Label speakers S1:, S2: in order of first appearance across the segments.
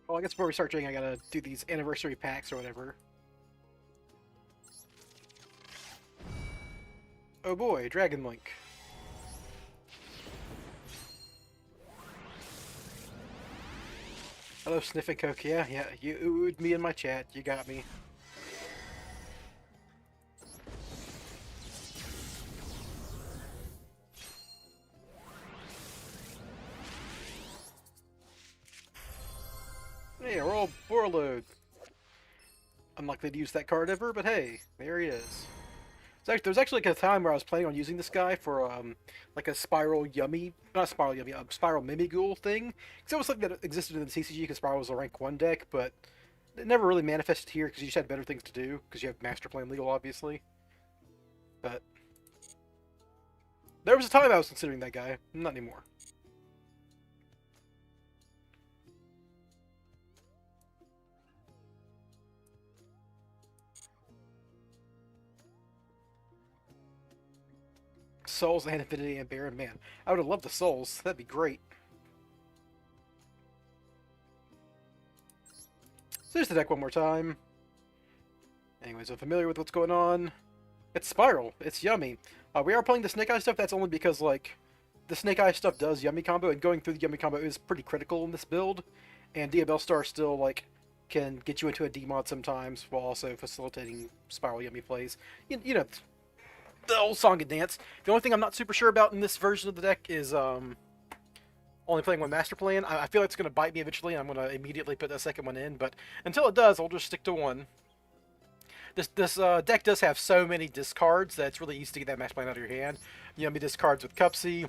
S1: Well, I guess before we start trading, I gotta do these anniversary packs or whatever. Oh boy, Dragon Link. Hello, Sniffing Coke. Yeah, you oohed me in my chat. You got me. Hey, roll Warlord. Unlikely to use that card ever, but hey, there he is. There was actually like a time where I was planning on using this guy for like a Spyral Yummy, not Spyral Yummy, Spyral Mimighoul thing. Because it was something that existed in the TCG because Spyral was a rank 1 deck, but it never really manifested here because you just had better things to do because you have Master Plan Legal, obviously. But there was a time I was considering that guy, not anymore. Souls and Infinity and Baron, man, I would have loved the Souls. That'd be great. So there's the deck one more time. Anyways, I'm familiar with what's going on. It's Spyral. It's Yummy. We are playing the Snake Eye stuff. That's only because, like, the Snake Eye stuff does Yummy combo, and going through the Yummy combo is pretty critical in this build. And Diabell Star still, like, can get you into a DMOD sometimes, while also facilitating Spyral Yummy plays. You know, the old song and dance. The only thing I'm not super sure about in this version of the deck is, only playing one Master Plan. I feel like it's going to bite me eventually, and I'm going to immediately put that second one in, but until it does, I'll just stick to one. This deck does have so many discards that it's really easy to get that Master Plan out of your hand. Yummy discards with Cupsy,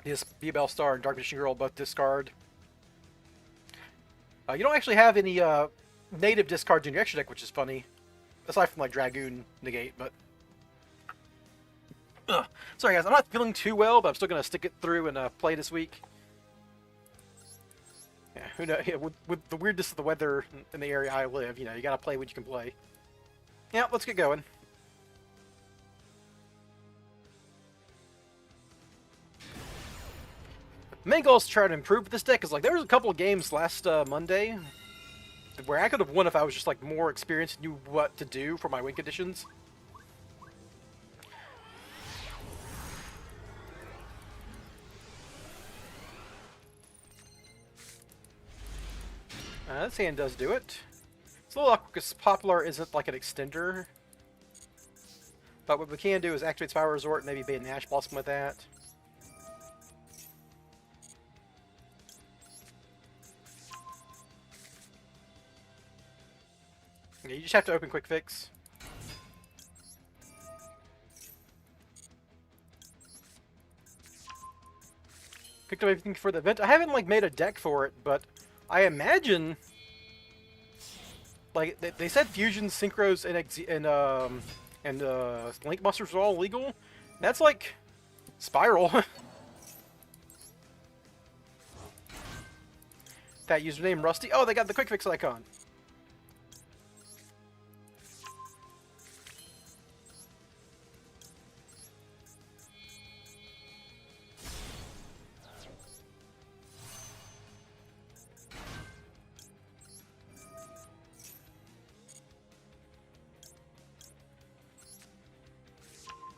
S1: this Diabell Star and Dark Mission Girl both discard. You don't actually have any native discards in your extra deck, which is funny. Aside from like Dragoon Negate, but... Ugh. Sorry guys, I'm not feeling too well, but I'm still going to stick it through and play this week. Yeah, who knows? Yeah, with the weirdness of the weather in the area I live, you know, you gotta play what you can play. Yeah, let's get going. Main goal is to try to improve this deck, because like there was a couple of games last Monday where I could have won if I was just like more experienced and knew what to do for my win conditions. This hand does do it. It's a little awkward because Popular isn't like an extender. But what we can do is activate Spyral Resort and maybe bait an Ash Blossom with that. Yeah, you just have to open Quick Fix. Picked up everything for the event. I haven't like made a deck for it, but I imagine, like, they said fusions, synchros, and link busters are all legal. That's like Spyral. That username Rusty. Oh, they got the quick fix icon.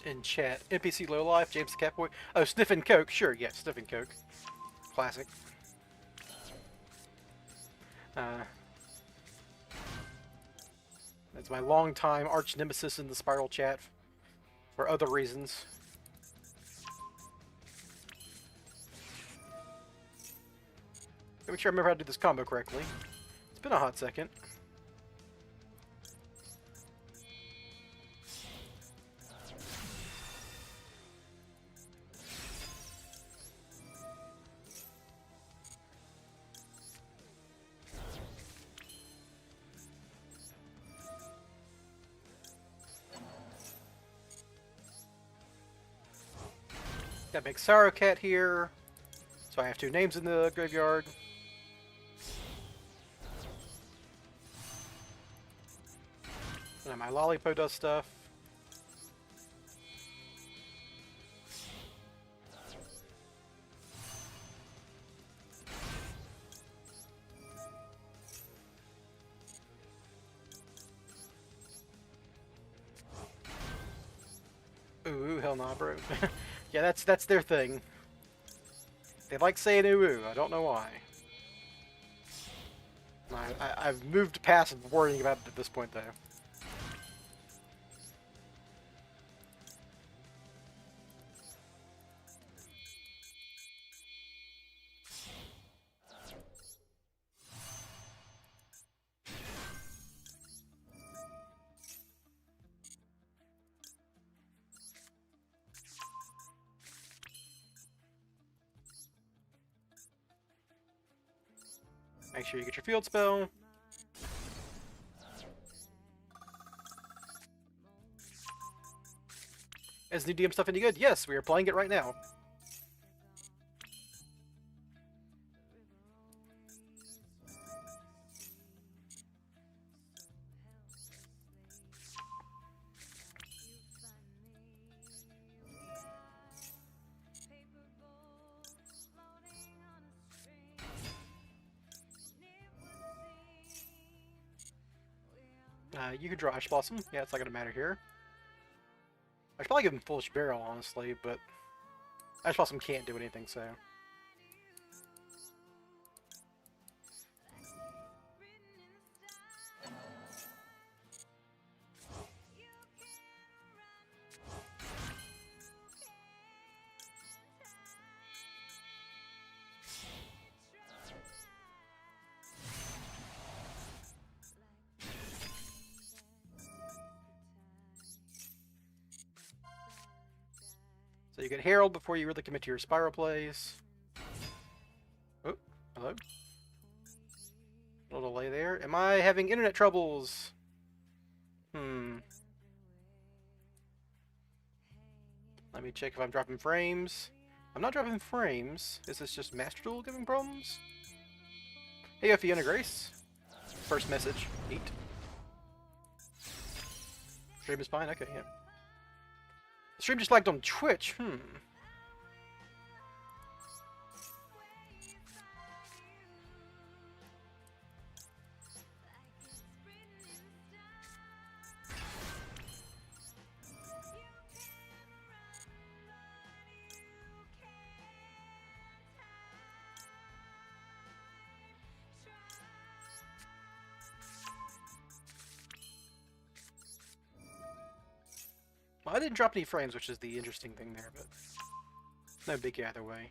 S1: In chat, NPC Lowlife, James the Catboy. Oh, Sniffin' Coke. Sure, yeah, Sniffin' Coke. Classic. That's my longtime arch nemesis in the Spyral chat for other reasons. Make sure I remember how to do this combo correctly. It's been a hot second. Got big Sorrow Cat here, so I have 2 names in the graveyard. And my Lollipo does stuff. Ooh, hell nah, bro. Yeah, that's their thing. They like saying ooh, I don't know why. I've moved past worrying about it at this point, though. Make sure you get your field spell. Is new DM stuff any good? Yes, we are playing it right now. You could draw Ash Blossom. Yeah, it's not gonna matter here. I should probably give him Foolish Barrel, honestly, but Ash Blossom can't do anything, so. So you get Herald before you really commit to your Spyral plays. Oh, hello? A little delay there. Am I having internet troubles? Let me check if I'm dropping frames. I'm not dropping frames. Is this just Master Duel giving problems? Hey, Fiona Grace. First message. Neat. Stream is fine? Okay, yeah. The stream just lagged on Twitch. Well, I didn't drop any frames, which is the interesting thing there, but no biggie either way.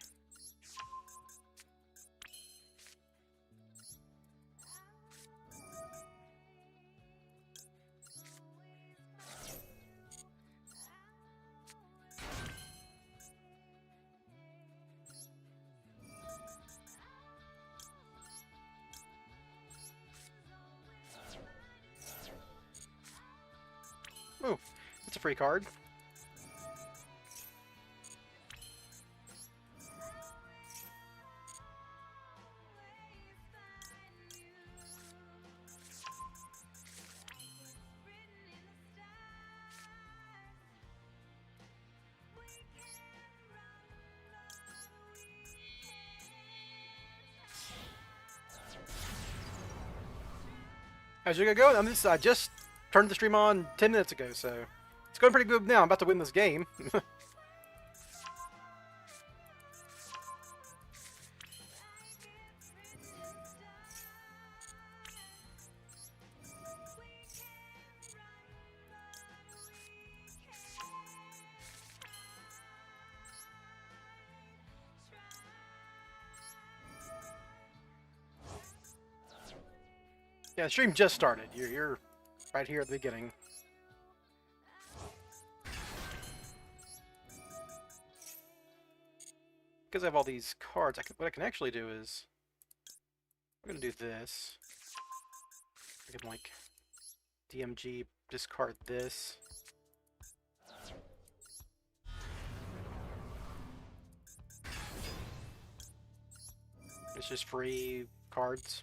S1: Oh, that's a free card. How's your go? I just turned the stream on 10 minutes ago, so it's going pretty good now. I'm about to win this game. Yeah, the stream just started. You're right here at the beginning. Because I have all these cards, what I can actually do is I'm gonna do this. I can like DMG discard this. It's just free cards.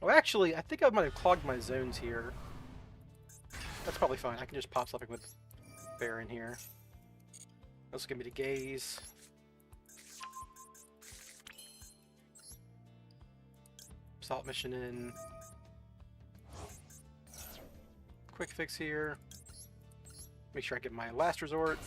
S1: Oh, actually, I think I might have clogged my zones here. That's probably fine. I can just pop something with Bear in here. This will give me the gaze. Salt mission in. Quick fix here. Make sure I get my last resort.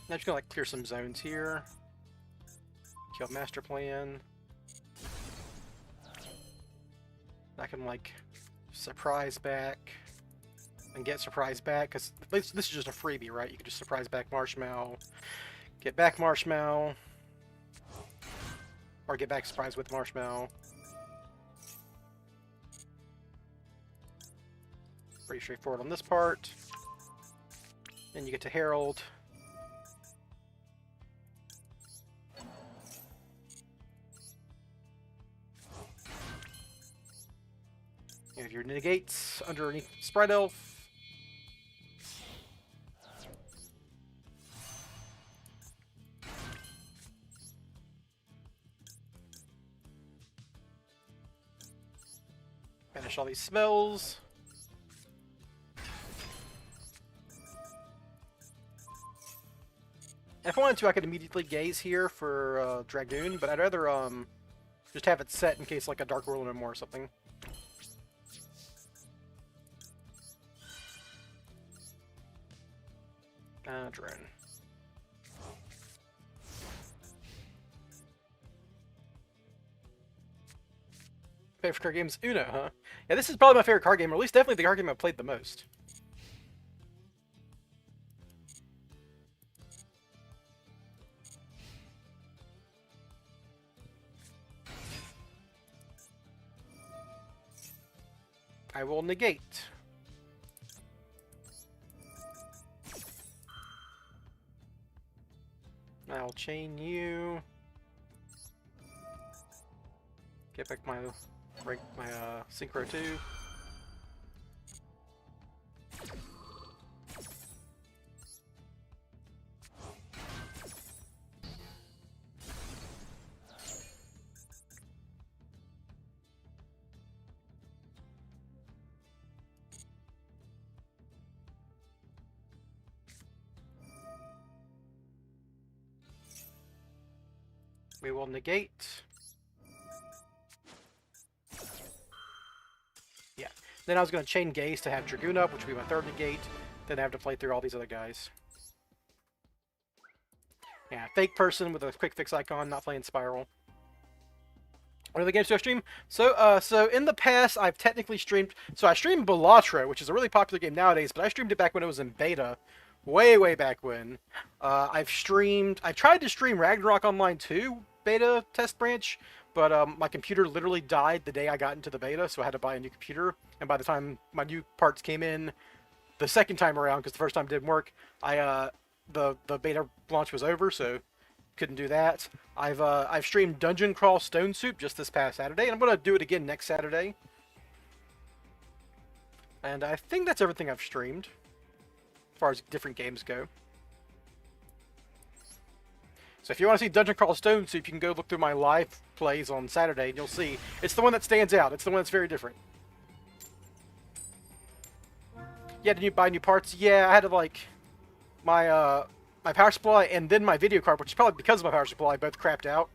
S1: Now just gonna like clear some zones here. Kill master plan. I can like surprise back and get surprise back, because this is just a freebie, right? You can just surprise back Marshmallow, get back Marshmallow, or get back surprise with Marshmallow. Pretty straightforward on this part. Then you get to Herald. You have your negates underneath Sprite Elf. Finish all these spells. If I wanted to, I could immediately gaze here for Dragoon, but I'd rather just have it set in case like a Dark World no more or something. Drone. Favorite card game is Uno, huh? Yeah, this is probably my favorite card game, or at least definitely the card game I've played the most. I will negate. I'll chain you. Get back my Synchro 2. We will negate. Yeah. Then I was going to chain Gaze to have Dragoon up, which would be my third negate. Then I have to play through all these other guys. Yeah, fake person with a quick fix icon, not playing Spyral. What other games do I stream? So in the past, I've technically streamed... So I streamed Balatro, which is a really popular game nowadays, but I streamed it back when it was in beta. Way back when. I tried to stream Ragnarok Online 2 beta test branch, but my computer literally died the day I got into the beta, so I had to buy a new computer. And by the time my new parts came in the second time around, because the first time didn't work, the beta launch was over, so couldn't do that. I've streamed Dungeon Crawl Stone Soup just this past Saturday, and I'm gonna do it again next Saturday. And I think that's everything I've streamed as far as different games go. So if you want to see Dungeon Crawl Stone Soup, you can go look through my live plays on Saturday, and you'll see. It's the one that stands out. It's the one that's very different. Yeah, did you buy new parts? Yeah, I had to, like, my power supply and then my video card, which is probably because of my power supply, both crapped out.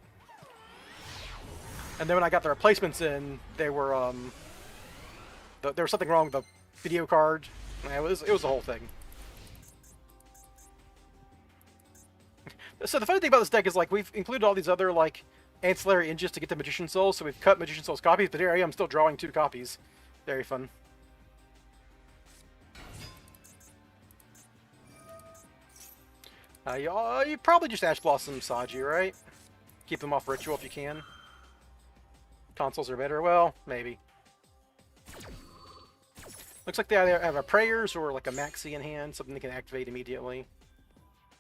S1: And then when I got the replacements in, they were, there was something wrong with the video card. It was the whole thing. So the funny thing about this deck is, like, we've included all these other, like, ancillary engines to get the Magician Souls, so we've cut Magician Souls copies, but here I am still drawing 2 copies. Very fun. You probably just Ash Blossom Saji, right? Keep them off Ritual if you can. Consoles are better. Well, maybe. Looks like they either have a Prayers or like a Maxi in hand, something they can activate immediately.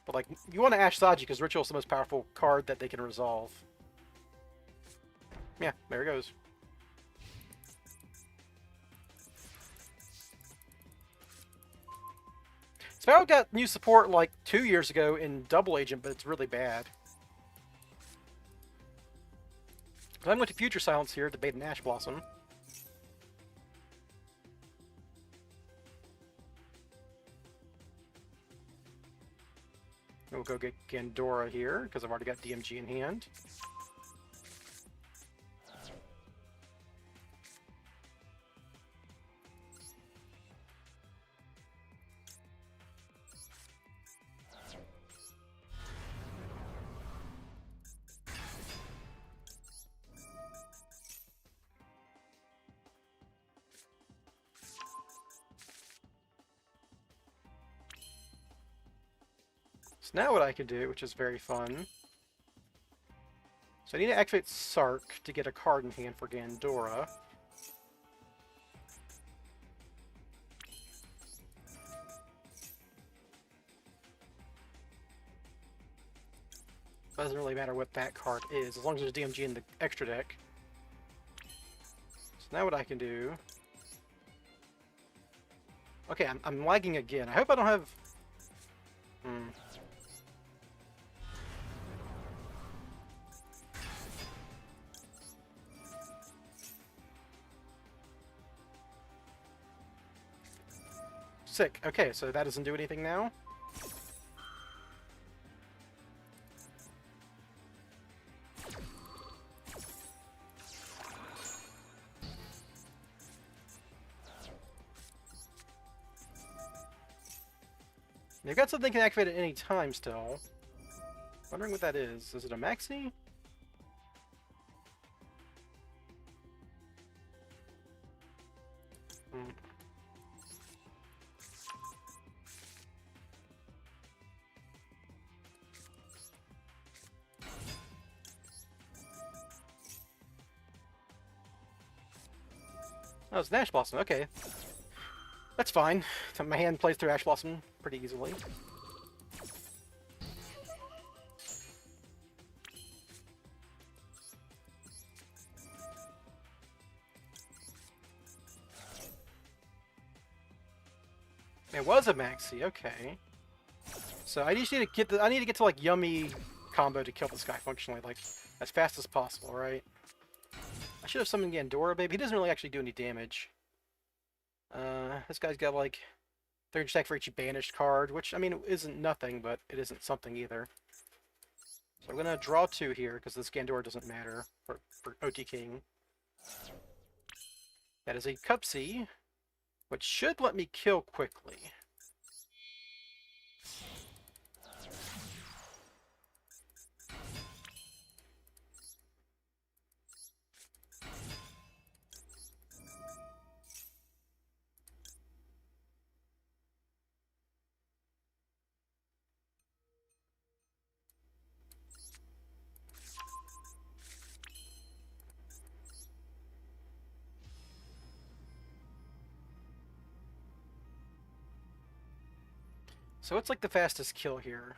S1: But like, you want to Ash Saji because Ritual is the most powerful card that they can resolve. Yeah, there it goes. Spyral got new support like 2 years ago in Double Agent, but it's really bad. I'm going to Future Silence here to bait an Ash Blossom. We'll go get Gandora here, because I've already got DMG in hand. So now what I can do, which is very fun, so I need to activate Sark to get a card in hand for Gandora. Doesn't really matter what that card is, as long as there's DMG in the extra deck. So now what I can do... Okay, I'm lagging again. I hope I don't have... Sick. Okay, so that doesn't do anything now. They've got something can activate at any time still. Wondering what that is. Is it a maxi? Oh, it's an Ash Blossom. Okay. That's fine. So my hand plays through Ash Blossom pretty easily. It was a maxi, okay. So I just need to get I need to get to like Yummy combo to kill this guy functionally, like as fast as possible, right? I should have summoned Gandora, baby. He doesn't really actually do any damage. This guy's got like 30 attack for each banished card, which I mean isn't nothing, but it isn't something either. So I'm gonna draw 2 here because this Gandora doesn't matter for OT King. That is a Cupsy, which should let me kill quickly. So what's like the fastest kill here?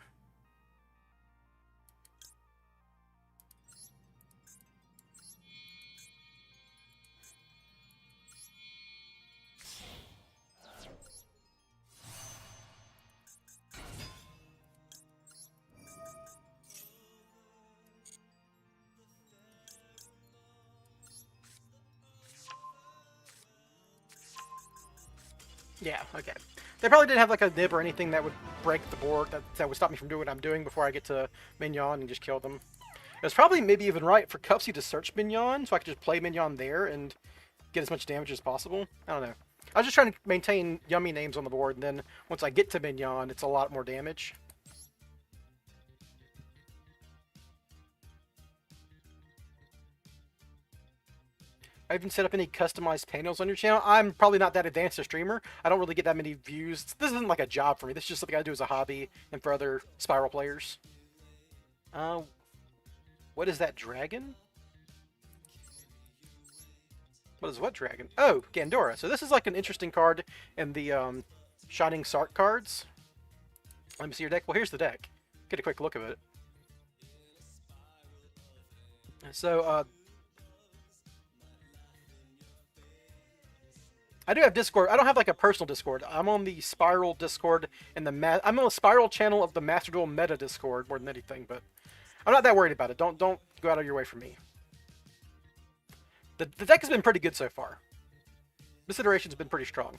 S1: Yeah, okay. They probably didn't have like a nib or anything that would break the board, that would stop me from doing what I'm doing before I get to Mignon and just kill them. It was probably maybe even right for Cupsy to search Mignon, so I could just play Mignon there and get as much damage as possible. I don't know. I was just trying to maintain Yummy names on the board, and then once I get to Mignon, it's a lot more damage. I even set up any customized panels on your channel. I'm probably not that advanced a streamer. I don't really get that many views. This isn't like a job for me. This is just something I do as a hobby and for other Spyral players. What is that dragon? What is what dragon? Oh, Gandora. So this is like an interesting card in the Shining Sark cards. Let me see your deck. Well, here's the deck. Get a quick look of it. So, I do have Discord. I don't have like a personal Discord. I'm on the Spyral Discord and I'm on the Spyral channel of the Master Duel Meta Discord more than anything, but I'm not that worried about it. Don't go out of your way for me. The deck has been pretty good so far. This iteration's been pretty strong.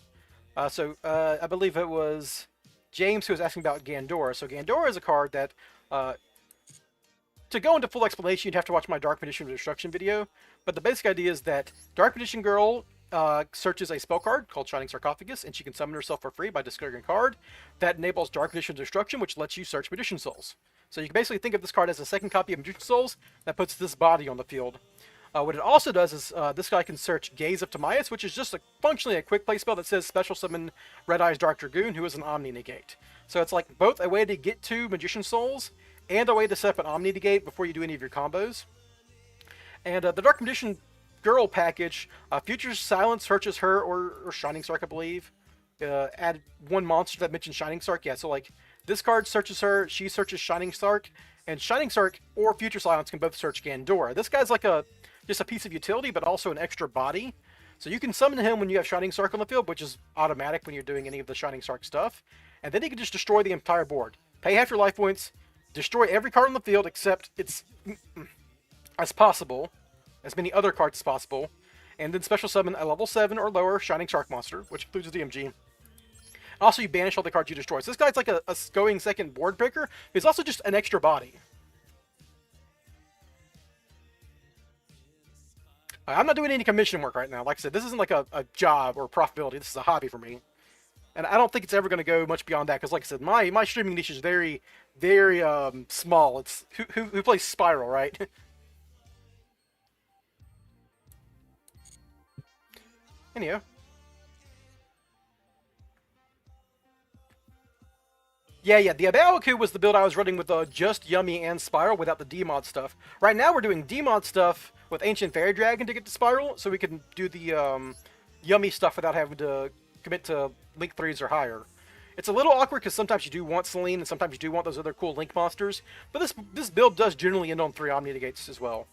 S1: I believe it was James who was asking about Gandora. So Gandora is a card that, to go into full explanation, you'd have to watch my Dark Magician Destruction video. But the basic idea is that Dark Magician Girl searches a spell card called Shining Sarcophagus, and she can summon herself for free by discarding a card. That enables Dark Magician Destruction, which lets you search Magician Souls. So you can basically think of this card as a second copy of Magician Souls that puts this body on the field. What it also does is this guy can search Gaze of Timaeus, which is just functionally a quick play spell that says special summon Red Eyes Dark Dragoon, who is an Omni Negate. So it's like both a way to get to Magician Souls and a way to set up an Omni Negate before you do any of your combos. And the Dark Magician Girl package, Future Silence searches her or Shining Sark, I believe. Add one monster that mentions Shining Sark. Yeah, so like this card searches her, she searches Shining Sark, and Shining Sark or Future Silence can both search Gandora. This guy's like just a piece of utility, but also an extra body. So you can summon him when you have Shining Sark on the field, which is automatic when you're doing any of the Shining Sark stuff. And then he can just destroy the entire board. Pay half your life points, destroy every card on the field except it's as possible, as many other cards as possible, and then special summon a level 7 or lower Shining Shark monster, which includes the DMG. Also, you banish all the cards you destroy. So this guy's like a going second board breaker. He's also just an extra body. I'm not doing any commission work right now. Like I said, this isn't like a job or profitability. This is a hobby for me. And I don't think it's ever going to go much beyond that. Because like I said, my streaming niche is very, very small. It's who plays Spyral, right? Anyhow. Yeah, the Abaoku was the build I was running with just Yummy and Spyral without the DMOD stuff. Right now we're doing DMOD stuff with Ancient Fairy Dragon to get to Spyral, so we can do the Yummy stuff without having to commit to Link 3s or higher. It's a little awkward because sometimes you do want Selene and sometimes you do want those other cool Link monsters, but this build does generally end on 3 Omni Negates as well.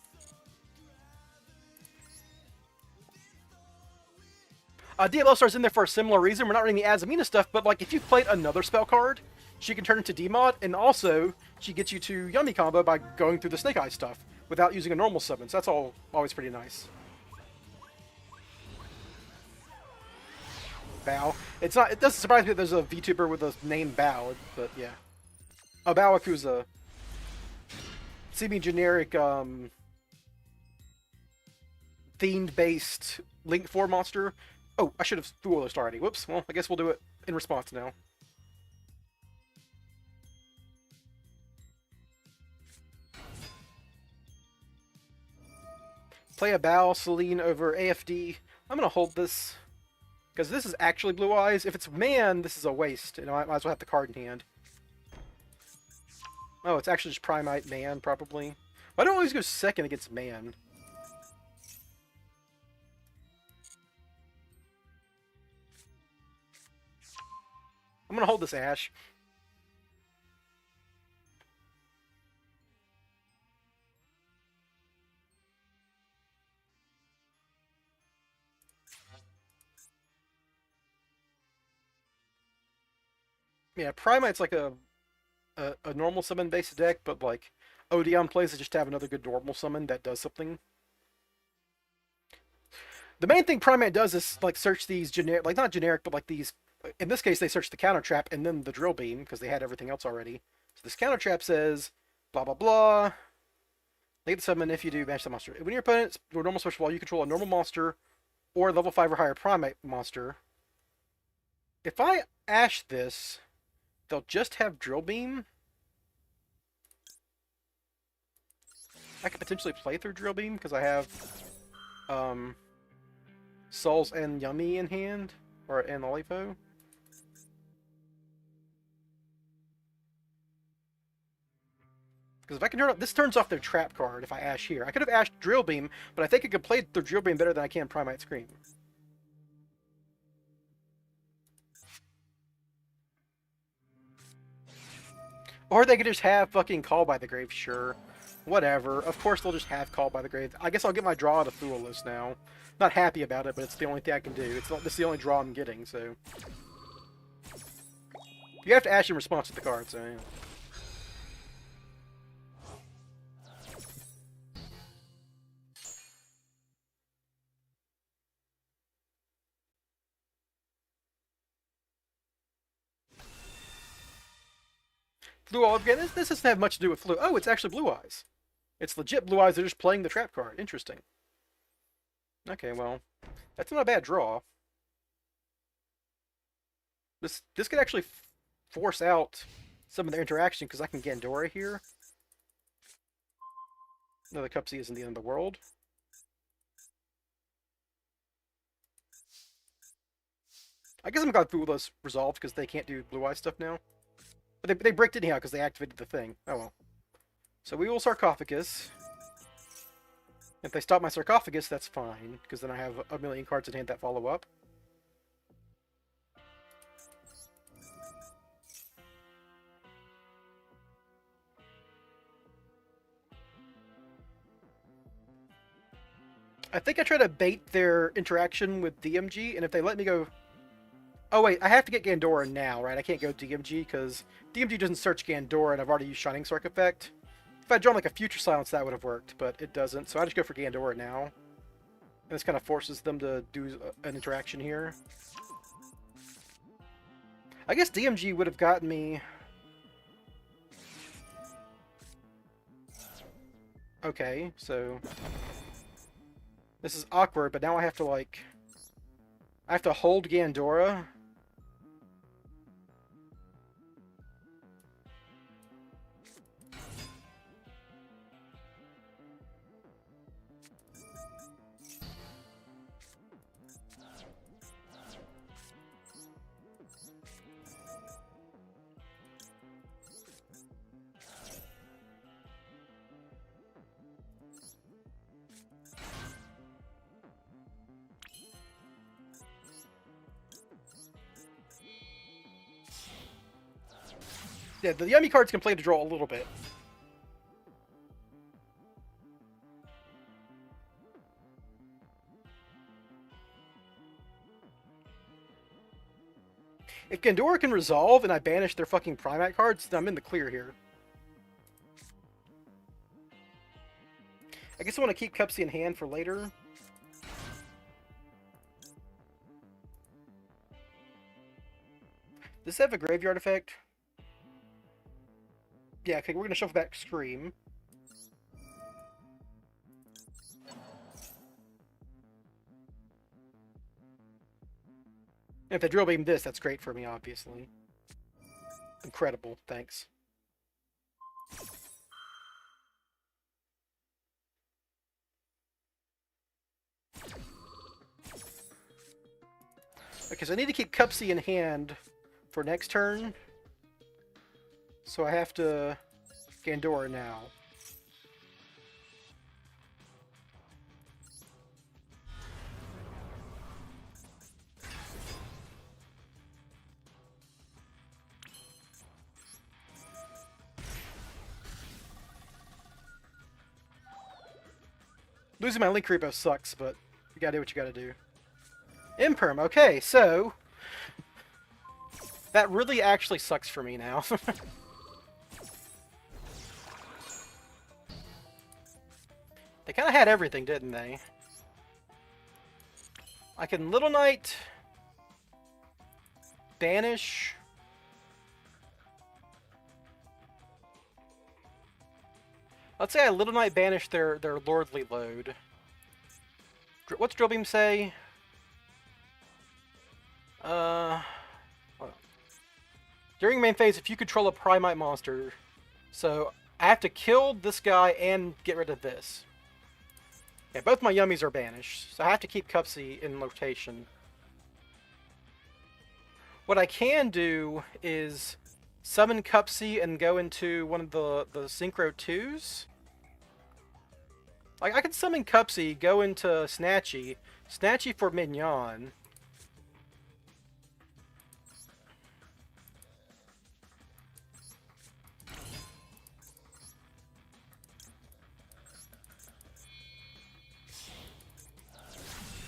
S1: DLL Star's in there for a similar reason. We're not running the Azamina stuff, but like if you played another spell card, she can turn into DMOD, and also she gets you to Yummy combo by going through the Snake Eyes stuff without using a normal summon. So that's always pretty nice. Bao. It doesn't surprise me that there's a VTuber with a name Bao, but yeah. Baoaku's a semi-generic themed-based Link 4 monster. Oh, I should have Dual List already. Whoops. Well, I guess we'll do it in response now. Play a Bao Selene over AFD. I'm going to hold this, because this is actually Blue Eyes. If it's Man, this is a waste. You know, I might as well have the card in hand. Oh, it's actually just Primite Man, probably. Why don't I always go second against Man? I'm going to hold this Ash. Yeah, Primite's like a normal summon based deck, but like Odeon plays it just to have another good normal summon that does something. The main thing Primate does is like search these generic, like not generic, but like these. In this case, they search the counter trap and then the drill beam because they had everything else already. So this counter trap says blah blah blah. Negate the summon if you do match the monster. When your opponent's normal special wall, you control a normal monster or level 5 or higher Primate monster. If I Ash this, they'll just have drill beam. I could potentially play through drill beam because I have Souls and Yummy in hand, or and Olivo. Because if I can turn this turns off their trap card if I Ash here. I could have Ashed Drill Beam, but I think I could play the Drill Beam better than I can Primite Scream. Or they could just have fucking Call by the Grave, sure. Whatever. Of course they'll just have Call by the Grave. I guess I'll get my draw out of Fool list now. Not happy about it, but it's the only thing I can do. It's the only draw I'm getting, so... You have to Ash in response to the card, so... Yeah. Flu all again. This doesn't have much to do with flu. Oh, it's actually Blue Eyes. It's legit Blue Eyes. They're just playing the trap card. Interesting. Okay, well, that's not a bad draw. This could actually force out some of their interaction because I can Gandora here. Another Cupsy isn't the end of the world. I guess I'm glad Fool was resolved because they can't do Blue Eye stuff now. But they bricked it anyhow because they activated the thing. Oh well. So we will Sarcophagus. If they stop my Sarcophagus, that's fine, because then I have a million cards in hand that follow up. I think I try to bait their interaction with DMG, and if they let me go... Oh wait, I have to get Gandora now, right? I can't go DMG, because DMG doesn't search Gandora, and I've already used Shining Sarc effect. If I'd drawn like a Future Silence, that would have worked, but it doesn't, so I just go for Gandora now. And this kind of forces them to do an interaction here. I guess DMG would have gotten me... Okay, so... This is awkward, but now I have to, like... I have to hold Gandora. Yeah, the Yummy cards can play to draw a little bit. If Gandora can resolve and I banish their fucking Primat cards, then I'm in the clear here. I guess I want to keep Cupsy in hand for later. Does this have a graveyard effect? Yeah, okay, we're going to shuffle back Scream. And if they drill beam this, that's great for me, obviously. Incredible, thanks. Okay, so I need to keep Cupsy in hand for next turn. So I have to Gandora now. Losing my Link Repo sucks, but you gotta do what you gotta do. Imperm, okay, so... That really actually sucks for me now. They kind of had everything, didn't they? I can Little Knight... Banish... Let's say I Little Knight banish their Lordly Load. What's Drill Beam say? During main phase, if you control a Primite monster, so I have to kill this guy and get rid of this. Yeah, both my Yummies are banished, so I have to keep Cupsy in rotation. What I can do is summon Cupsy and go into one of the Synchro 2s. Like, I could summon Cupsy, go into Snatchy for Mignon.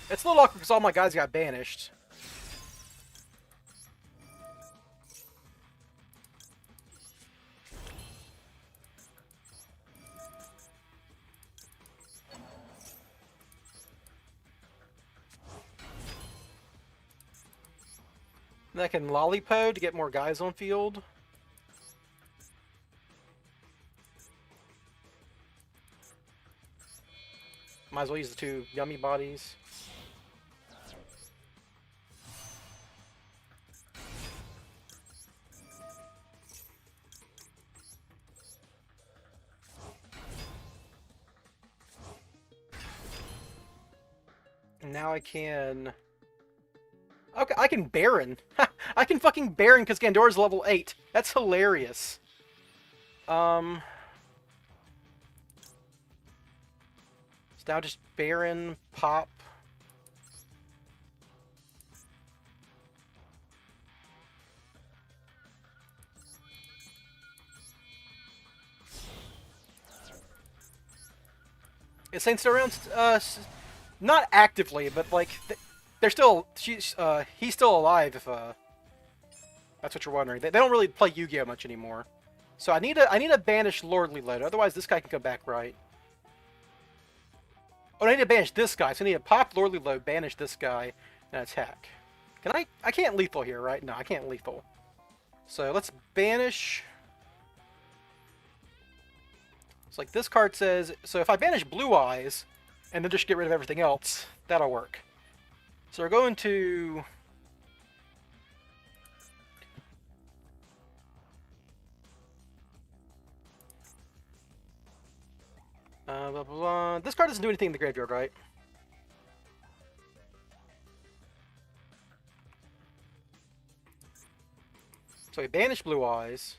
S1: It's a little awkward because all my guys got banished. And I can Lollipo to get more guys on field. Might as well use the 2 Yummy bodies. And now I can... Okay, I can Baron. I can fucking Baron because Gandora's level 8. That's hilarious. So now just Baron, pop. Is Saint still around? Not actively, but like they're still. He's still alive. If that's what you're wondering. They don't really play Yu-Gi-Oh much anymore. So I need to banish Lordly Load. Otherwise, this guy can come back, right? Oh, I need to banish this guy. So I need to pop Lordly Load, banish this guy, and attack. Can I? I can't lethal here, right? No, I can't lethal. So let's banish. It's like this card says. So if I banish Blue Eyes, and then just get rid of everything else, that'll work. So we're going to. Blah, blah, blah. This card doesn't do anything in the graveyard, right? So we banish Blue Eyes.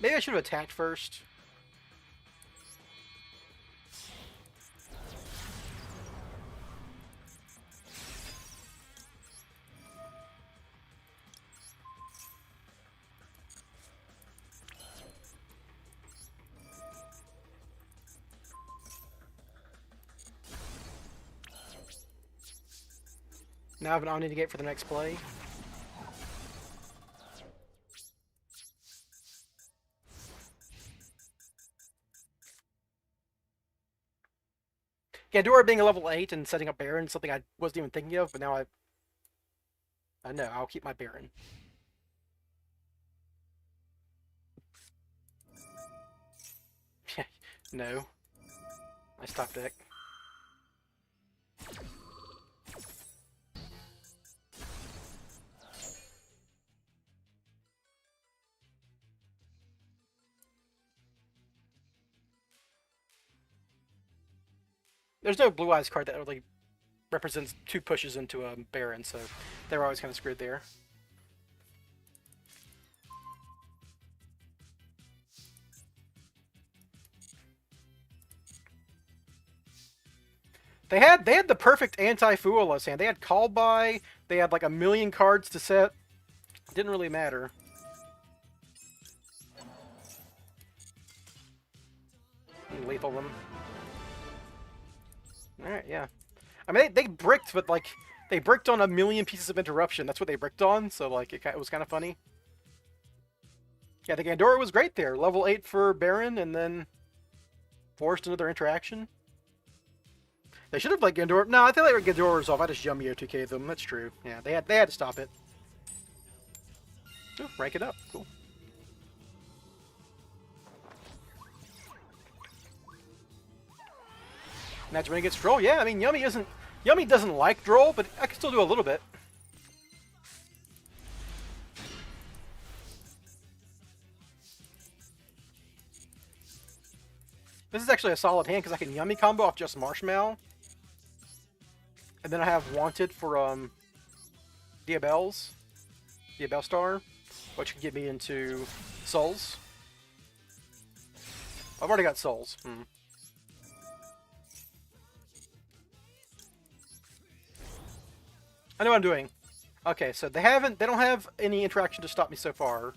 S1: Maybe I should have attacked first. Now I have an Omni Negate for the next play. Gandora being a level 8 and setting up Baron is something I wasn't even thinking of, but now I know, I'll keep my Baron. No. I stop deck. There's no Blue Eyes card that really represents 2 pushes into a Baron, so they were always kind of screwed there. They had the perfect anti-Fuelos hand. They had Call By, they had like 1,000,000 cards to set. It didn't really matter. Lethal them. Alright, yeah. I mean, they bricked, but, like, they bricked on 1,000,000 pieces of interruption. That's what they bricked on, so, like, it was kind of funny. Yeah, the Gandora was great there. Level 8 for Baron, and then forced another interaction. They should have, like, Gandora... No, I think they were Gandora resolve. I just Yummy O2K them. That's true. Yeah, they had to stop it. Ooh, rank it up. Cool. Match when it gets Droll. Yeah, I mean, Yummy doesn't like Droll, but I can still do a little bit. This is actually a solid hand because I can Yummy combo off just Marshmallow. And then I have Wanted for Diabelle Star, which can get me into Souls. I've already got Souls. I know what I'm doing. Okay, so they don't have any interaction to stop me so far.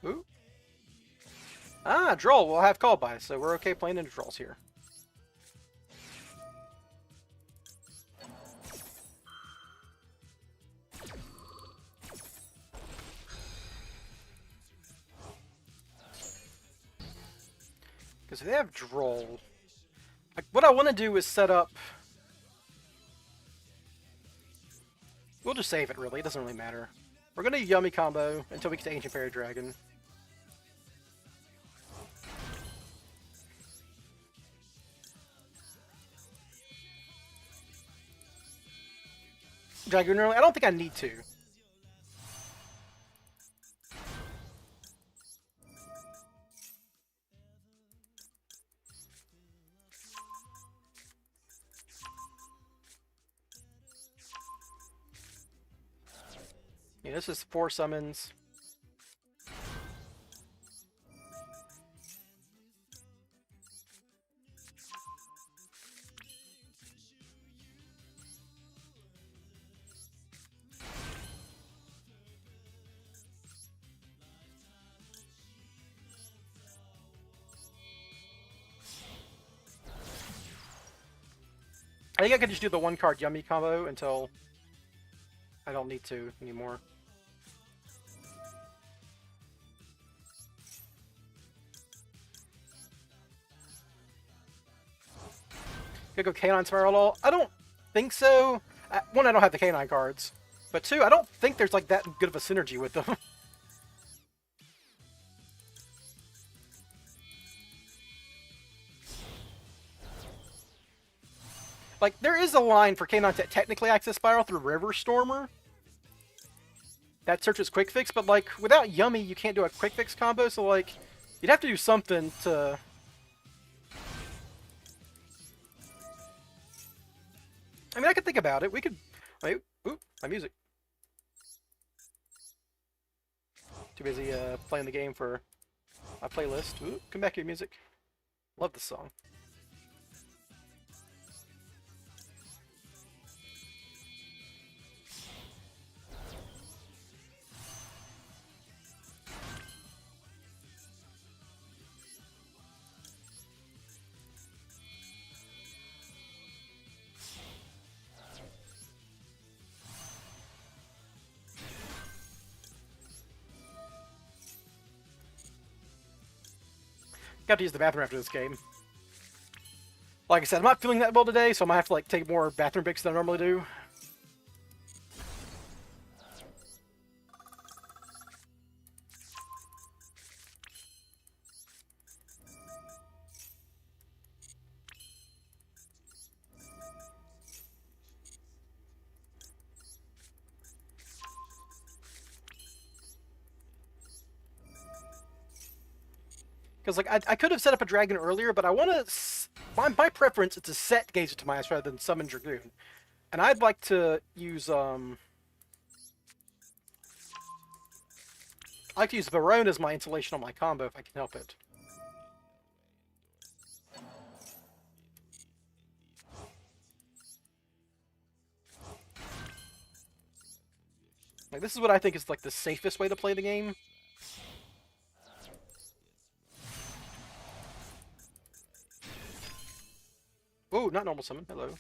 S1: Ooh. Ah, Droll. We'll have Call By, so we're okay playing into Drolls here. Because they have Droll. Like, what I want to do is set up... We'll just save it, really. It doesn't really matter. We're going to Yummy combo until we get to Ancient Fairy Dragon. Dragoon early? I don't think I need to. Yeah, this is 4 summons. I think I could just do the 1-card Yummy combo until I don't need to anymore. Could go Canine Spiral all? I don't think so. One, I don't have the Canine cards. But 2, I don't think there's like that good of a synergy with them. Like, there is a line for Canine to technically access Spyral through River Stormer. That searches Quick Fix, but like, without Yummy, you can't do a Quick Fix combo, so like, you'd have to do something to... I mean, I could think about it. We could... Wait, ooh, my music. Too busy playing the game for my playlist. Ooh, come back here, music. Love this song. Got to use the bathroom after this game. Like I said, I'm not feeling that well today, so I might have to like take more bathroom breaks than I normally do. Because like I could have set up a dragon earlier, but I want to. My preference is to set Gaze of Timaeus rather than summon Dragoon, and I'd like to use I like to use Varone as my insulation on my combo if I can help it. Like, this is what I think is like the safest way to play the game. Oh, not normal summon. Hello.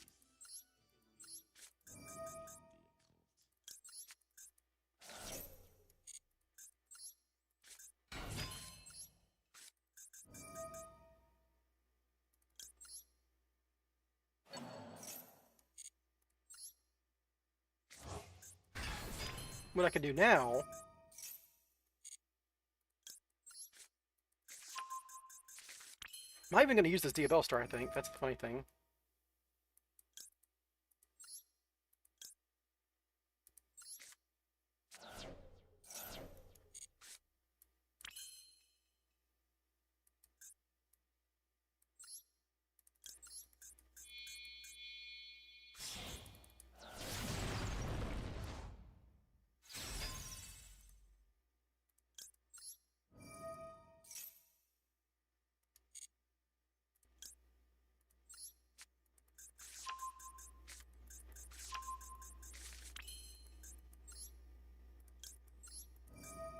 S1: What I can do now... I'm not even going to use this Diabell Star, I think. That's the funny thing.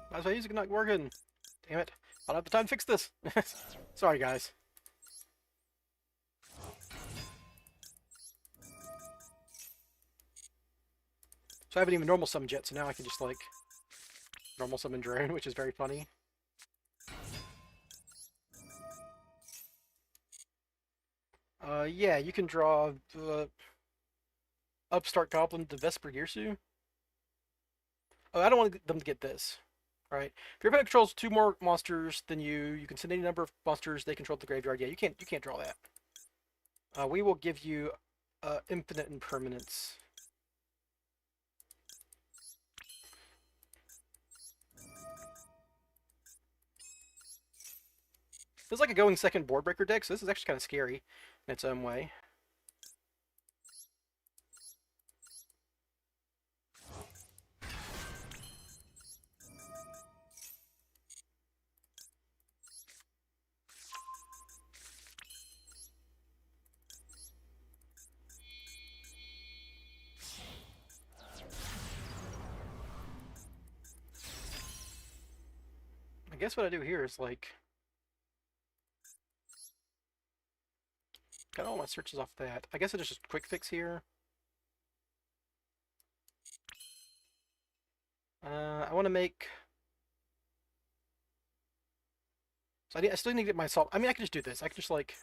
S1: Why is my music not working? Damn it. I don't have the time to fix this. Sorry, guys. So I haven't even normal summoned yet, so now I can just, like, normal summon Drone, which is very funny. Yeah, you can draw Upstart Goblin to Vesper Girsu. Oh, I don't want them to get this. Right. If your opponent controls 2 more monsters than you can send any number of monsters they control to the graveyard. Yeah, you can't draw that. We will give you infinite impermanence. This is like a going second board breaker deck, so this is actually kind of scary in its own way. I guess what I do here is like got all my searches off that. I guess I just quick fix here. I want to make. So I still need to get myself. I mean, I could just do this. I could just like.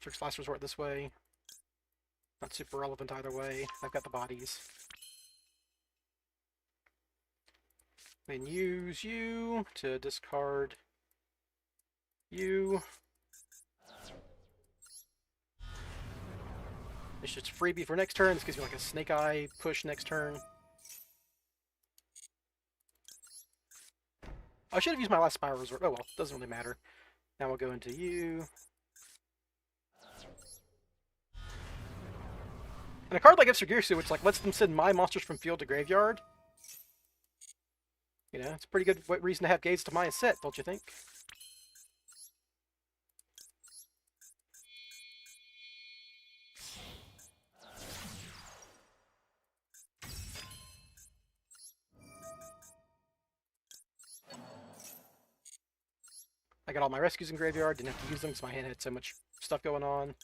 S1: Search last resort this way. Not super relevant either way. I've got the bodies. Then use you to discard you. It's just freebie for next turn. This gives me like a Snake Eye push next turn. I should have used my last Spyral Resort. Oh well, doesn't really matter. Now we'll go into you. And a card like Girsu, which like lets them send my monsters from field to graveyard. You know, it's a pretty good reason to have Gaze to Maya set, don't you think? I got all my rescues in graveyard, didn't have to use them because my hand had so much stuff going on.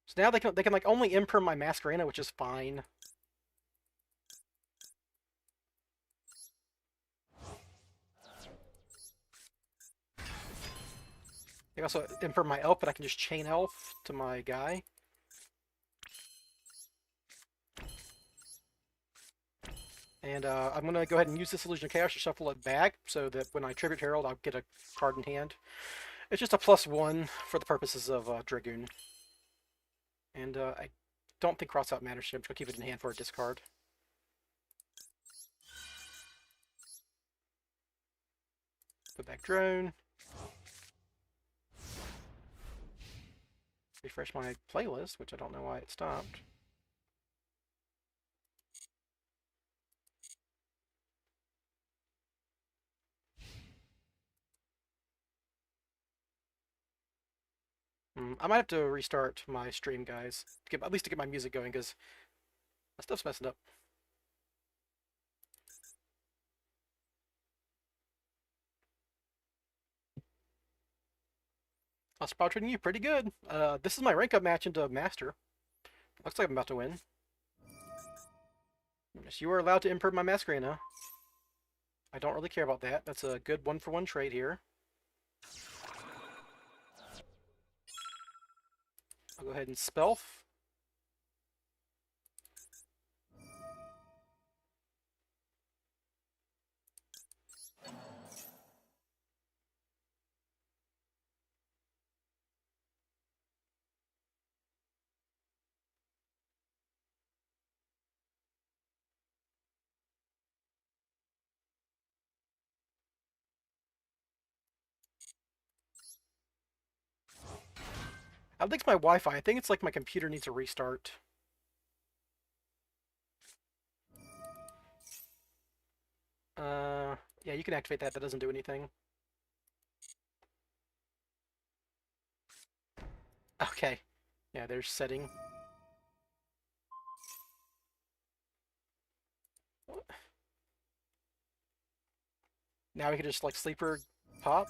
S1: So now they can like only imperm my Masquerena, which is fine. They also imperm my elf, but I can just chain elf to my guy. And I'm going to go ahead and use this Illusion of Chaos to shuffle it back, so that when I Tribute Herald, I'll get a card in hand. It's just a +1 for the purposes of Dragoon. And I don't think Crossout matters, so I'm just going to keep it in hand for a discard. Put back Drone. Refresh my playlist, which I don't know why it stopped. I might have to restart my stream, guys. At least to get my music going, because my stuff's messing up. I was spot trading you pretty good. This is my rank up match into Master. Looks like I'm about to win. Yes, you are allowed to improve my Masquerena. I don't really care about that. That's a good 1-for-1 trade here. I'll go ahead and Spelf. I think it's my Wi-Fi. I think it's like my computer needs a restart. Yeah, you can activate that. That doesn't do anything. Okay. Yeah, there's setting. Now we can just like sleeper pop.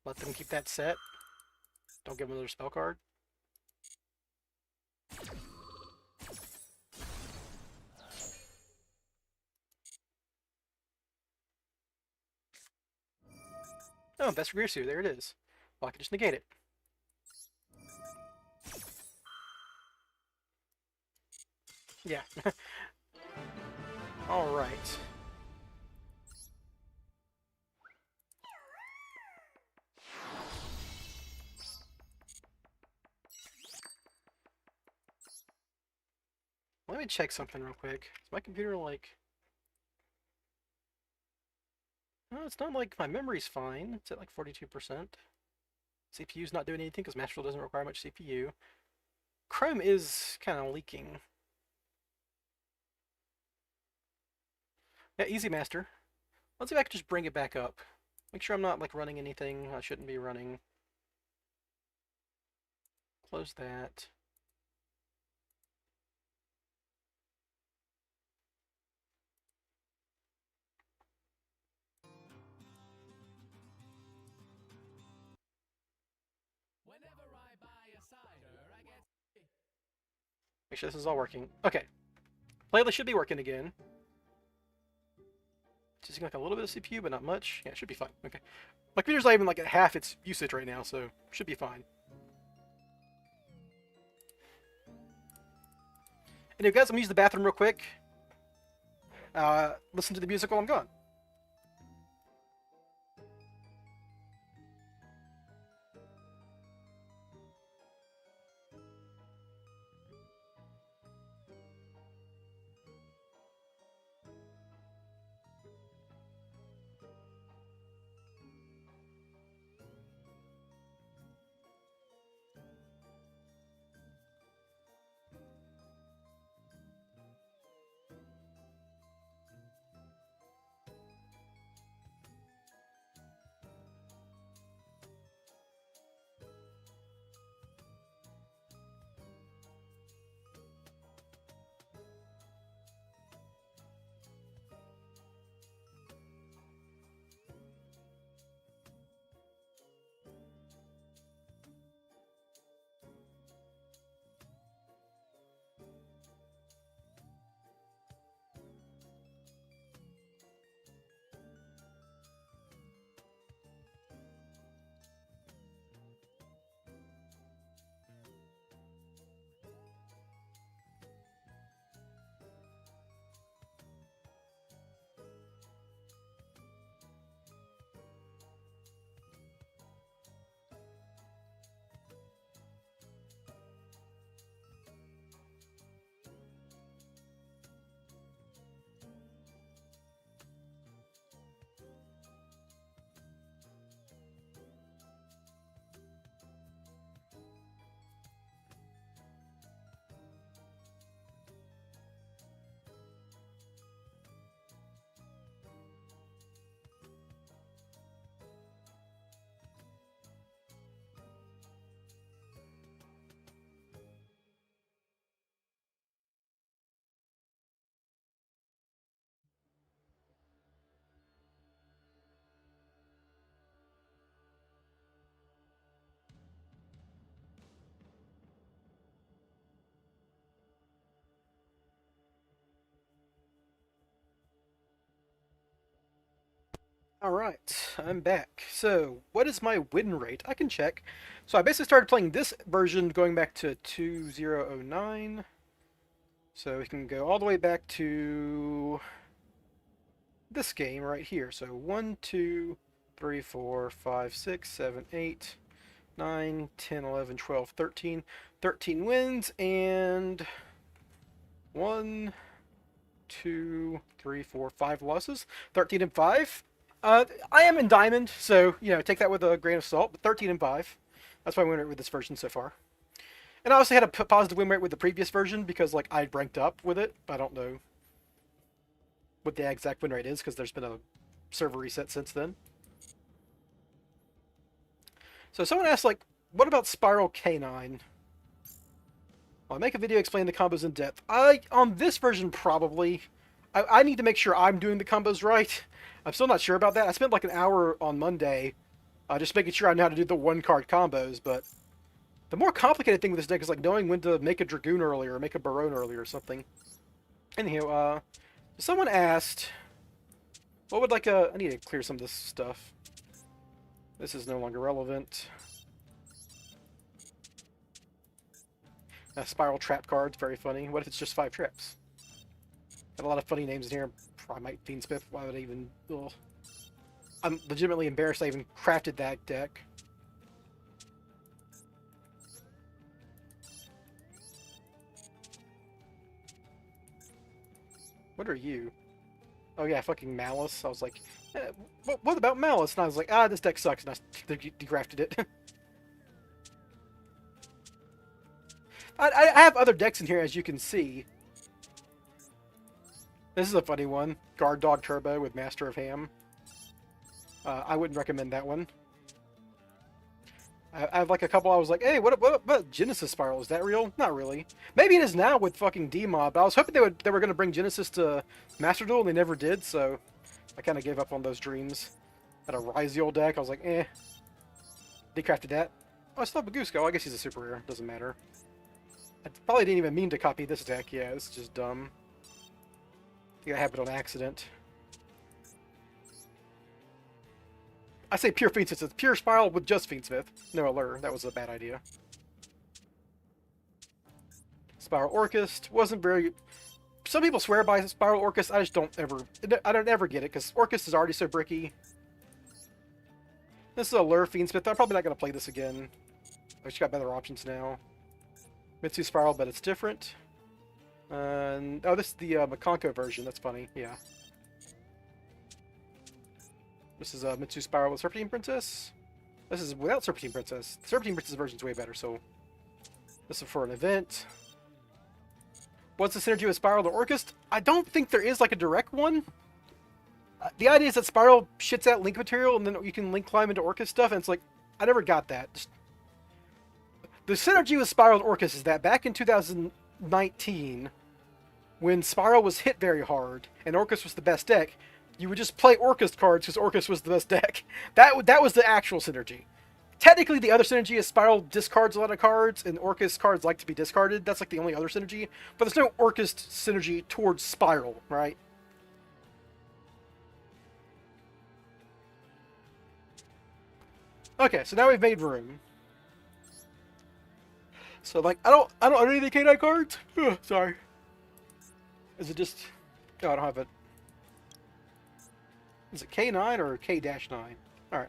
S1: Let them keep that set. Don't give them another spell card. Oh, best Greersu, there it is. Well, I can just negate it. Yeah. Alright. Let me check something real quick. Is my computer like... No, it's not like my memory's fine. It's at like 42%. CPU's not doing anything because Masterful doesn't require much CPU. Chrome is kind of leaking. Yeah, easy master. Let's see if I can just bring it back up. Make sure I'm not like running anything I shouldn't be running. Close that. Make sure this is all working. Okay. Playlist should be working again. It's using like a little bit of CPU, but not much. Yeah, it should be fine. Okay. My computer's not even like at half its usage right now, so should be fine. Anyway, guys, I'm gonna use the bathroom real quick. Listen to the music while I'm gone. Alright, I'm back. So, what is my win rate? I can check. So I basically started playing this version going back to 2009. So we can go all the way back to this game right here. So 1, 2, 3, 4, 5, 6, 7, 8, 9, 10, 11, 12, 13. 13 wins and 1, 2, 3, 4, 5 losses. 13 and 5. I am in Diamond, so, you know, take that with a grain of salt, but 13 and 5. That's my win rate with this version so far. And I also had a positive win rate with the previous version because, like, I ranked up with it. I don't know what the exact win rate is because there's been a server reset since then. So someone asked, like, what about Spyral K9? I'll make a video explaining the combos in depth. On this version, probably. I need to make sure I'm doing the combos right. I'm still not sure about that. I spent like an hour on Monday Just making sure I know how to do the one-card combos, but the more complicated thing with this deck is like knowing when to make a Dragoon early or make a Barone early or something. Anyhow, someone asked, what would like a... I need to clear some of this stuff. This is no longer relevant. Spiral trap cards, very funny. What if it's just 5 traps? Got a lot of funny names in here. Primite Fiendsmith, why would I even... Ugh. I'm legitimately embarrassed I even crafted that deck. What are you? Oh yeah, fucking Malice. I was like, what about Malice? And I was like, this deck sucks, and I degrafted it. I have other decks in here, as you can see. This is a funny one. Guard Dog Turbo with Master of Ham. I wouldn't recommend that one. I have like a couple. I was like, hey, what about Genesis Spiral? Is that real? Not really. Maybe it is now with fucking DMOD. But I was hoping they were gonna bring Genesis to Master Duel, and they never did. So I kind of gave up on those dreams. Had a Ryziel deck. I was like, eh. Decrafted that. Oh, I still have Bagusco. I guess he's a super rare. Doesn't matter. I probably didn't even mean to copy this deck. Yeah, this is just dumb. I think I have it on accident. I say pure Fiendsmith. It's pure Spiral with just Fiendsmith. No Allure. That was a bad idea. Spiral Orchest wasn't very... Some people swear by Spiral Orchest. I just don't ever... I don't ever get it, because Orchest is already so bricky. This is Allure Fiendsmith. I'm probably not going to play this again. I just got better options now. Mitsu Spiral, but it's different. And oh, this is the Makonko version. That's funny. Yeah. This is Mitsu Spiral with Serpentine Princess. This is without Serpentine Princess. The Serpentine Princess version is way better, so... This is for an event. What's the synergy with Spiral to Orchest? I don't think there is, like, a direct one. The idea is that Spiral shits out Link material, and then you can Link climb into Orchest stuff, and it's like... I never got that. Just... The synergy with Spiral and Orchest is that back in 2019, when Spiral was hit very hard, and Orchest was the best deck... You would just play Orchest cards because Orchest was the best deck. That was the actual synergy. Technically, the other synergy is Spiral discards a lot of cards, and Orchest cards like to be discarded. That's like the only other synergy. But there's no Orchest synergy towards Spiral, right? Okay, so now we've made room. So like, I don't own any of the K9 cards. Ugh, sorry. Is it just? Oh, I don't have it. Is it K9 or K-9? Alright.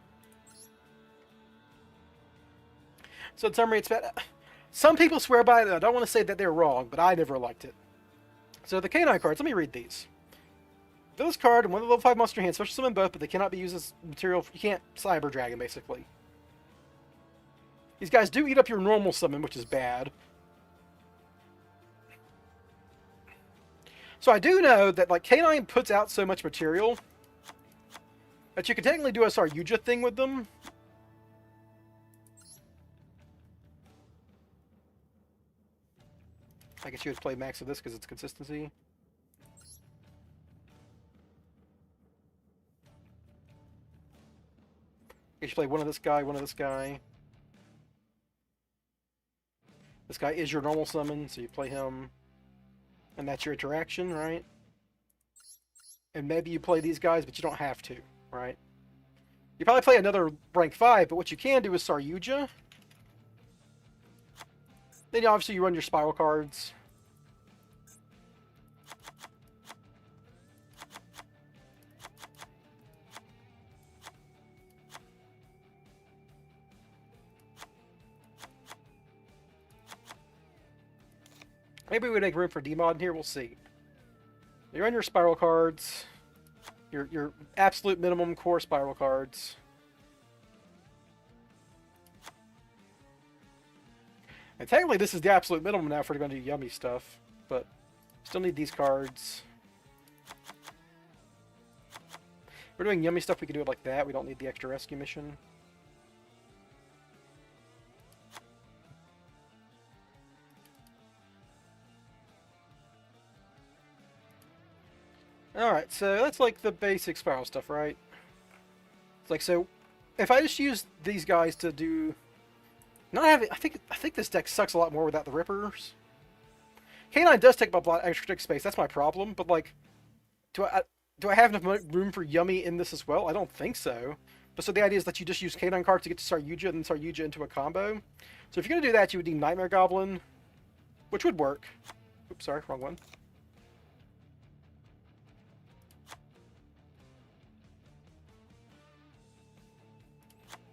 S1: So in summary, it's bad. Some people swear by it, and I don't want to say that they're wrong, but I never liked it. So the K9 cards, let me read these. This card, one of the level 5 monster hands, special summon both, but they cannot be used as material. You can't Cyber Dragon, basically. These guys do eat up your normal summon, which is bad. So I do know that like K9 puts out so much material that you can technically do a Saryuja thing with them. I guess you would play max of this because it's consistency. You should play one of this guy, one of this guy. This guy is your normal summon, so you play him. And that's your interaction, right? And maybe you play these guys, but you don't have to, right? You probably play another rank 5, but what you can do is Saryuja. Then obviously you run your Spiral cards. Maybe we make room for DMOD in here, we'll see. You run your Spiral cards. Your absolute minimum core Spiral cards. And technically this is the absolute minimum now if we're going to do Yummy stuff. But still need these cards. If we're doing Yummy stuff, we can do it like that. We don't need the extra rescue mission. Alright, so that's like the basic Spiral stuff, right? It's like, so if I just use these guys to do not having, I think this deck sucks a lot more without the rippers. K9 does take up a lot of extra deck space. That's my problem. But like, do I have enough room for Yummy in this as well? I don't think so. But so the idea is that you just use K9 cards to get to Saryuja and then Saryuja into a combo. So if you're gonna do that, you would need Nightmare Goblin, which would work. Oops, sorry, wrong one.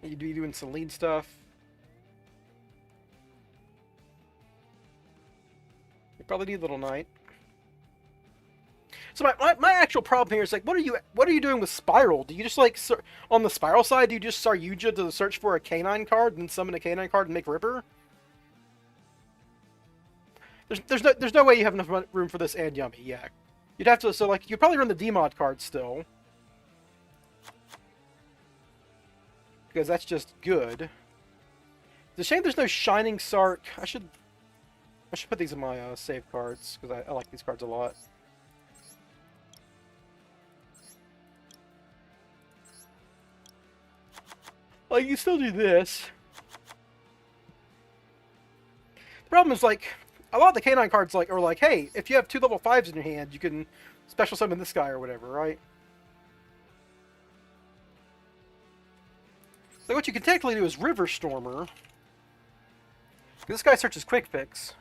S1: You'd be doing some lead stuff. You probably need Little Knight. So my actual problem here is like, what are you doing with Spyral? Do you just like on the Spyral side? Do you just Saryuja to search for a K9 card and summon a K9 card and make Ripper? There's no way you have enough room for this and Yummy. Yeah, you'd have to. So like you'd probably run the DMOD card still, because that's just good. It's a shame there's no Shining Sark. I should put these in my save cards because I like these cards a lot. Like, you still do this. The problem is, like, a lot of the K9 cards are like, hey, if you have 2 level 5s in your hand, you can special summon this guy or whatever, right? So what you can technically do is River Stormer. This guy searches Quick Fix.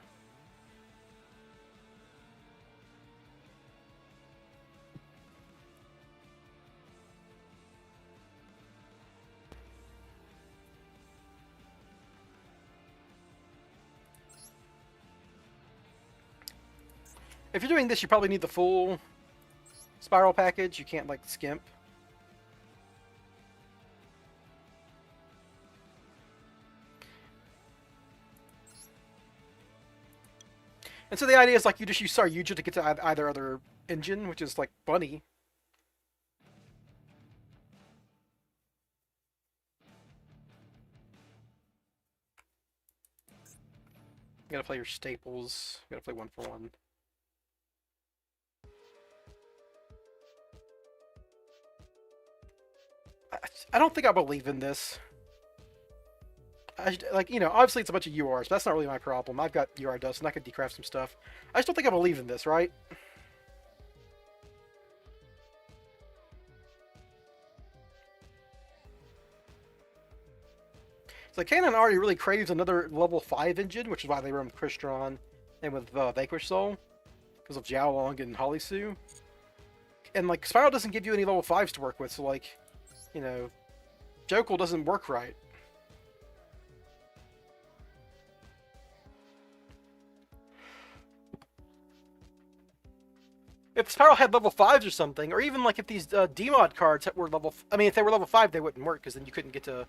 S1: If you're doing this, you probably need the full Spyral package. You can't, like, skimp. And so the idea is, like, you just use Saryuja to get to either other engine, which is, like, funny. You gotta play your staples. You gotta play 1-for-1. I don't think I believe in this. Like, you know, obviously it's a bunch of URs, but that's not really my problem. I've got UR dust, and I could decraft some stuff. I just don't think I believe in this, right? So Canon already really craves another level 5 engine, which is why they run with Crystron and with Vanquish Soul, because of Jiaolong and Holisu. And, like, Spyral doesn't give you any level 5s to work with, so, like, you know, Jokel doesn't work right. If Spyral had level 5s or something, or even, like, if these DMOD cards were level... I mean, if they were level 5, they wouldn't work, because then you couldn't get to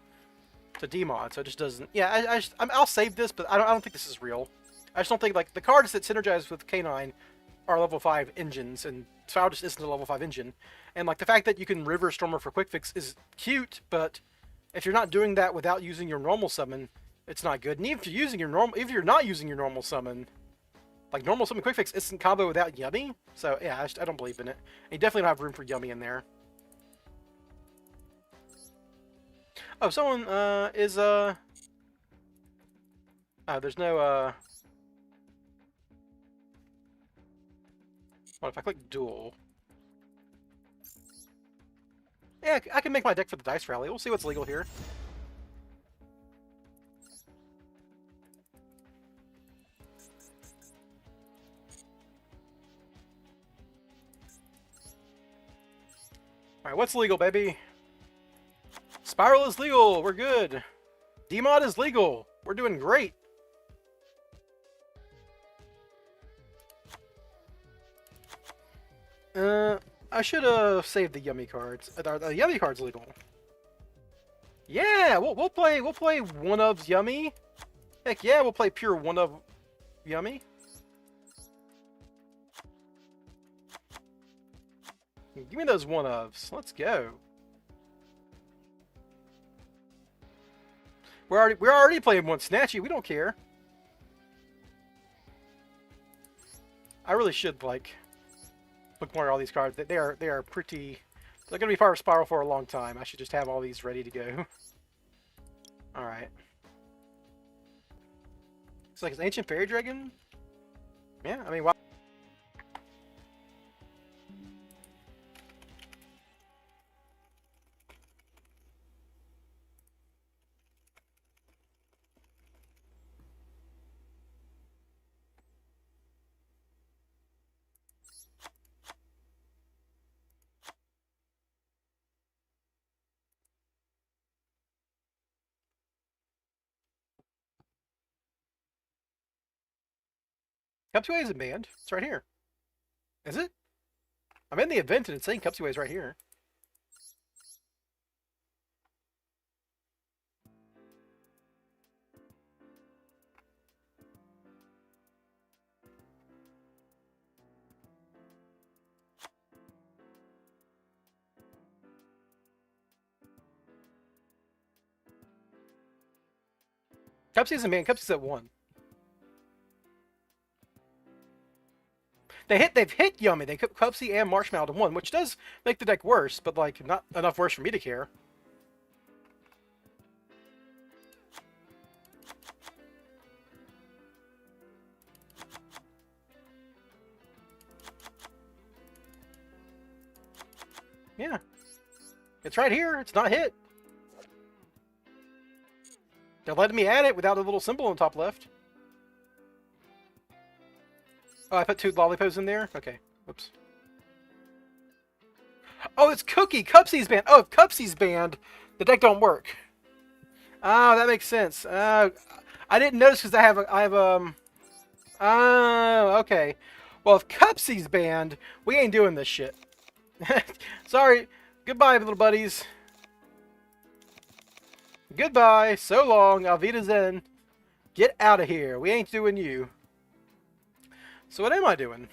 S1: DMOD, so it just doesn't... Yeah, I'll save this, but I don't think this is real. I just don't think, like, the cards that synergize with K9 are level 5 engines, and Spyral just isn't a level 5 engine. And, like, the fact that you can River Stormer for Quick Fix is cute, but if you're not doing that without using your normal summon, it's not good. And even if you're using your normal... If you're not using your normal summon... Like, normal summon Quick Fix isn't combo without Yummy, so yeah, I don't believe in it. And you definitely don't have room for Yummy in there. Oh, someone, is, oh, there's no, What if I click Duel? Yeah, I can make my deck for the Dice Rally. We'll see what's legal here. Alright, what's legal, baby? Spyral is legal! We're good! DMOD is legal! We're doing great! I should have saved the Yummy cards. Are the Yummy cards legal? Yeah! We'll play one of Yummy! Heck yeah, we'll play pure one of Yummy! Give me those one-ofs. Let's go. We're already playing one Snatchy. We don't care. I really should, like, look more at all these cards. They are pretty They're going to be part of Spyral for a long time. I should just have all these ready to go. Alright. It's like an ancient fairy dragon? Yeah, I mean, wow. Cupsway isn't banned. It's right here. Is it? I'm in the event and it's saying Cupsway is right here. Cupsy isn't banned. Cupsy's at 1. They've hit Yummy. They put Cupsy and Marshmallow to 1, which does make the deck worse, but like not enough worse for me to care. Yeah. It's right here. It's not hit. They're letting me add it without a little symbol on top left. Oh, I put 2 lollipops in there? Okay. Whoops. Oh, it's Cookie! Cupsy's banned! Oh, if Cupsy's banned, the deck don't work. Oh, that makes sense. I didn't notice because I have oh, okay. Well, if Cupsy's banned, we ain't doing this shit. Sorry. Goodbye, little buddies. Goodbye. So long. Auf Wiedersehen. Get out of here. We ain't doing you. So what am I doing?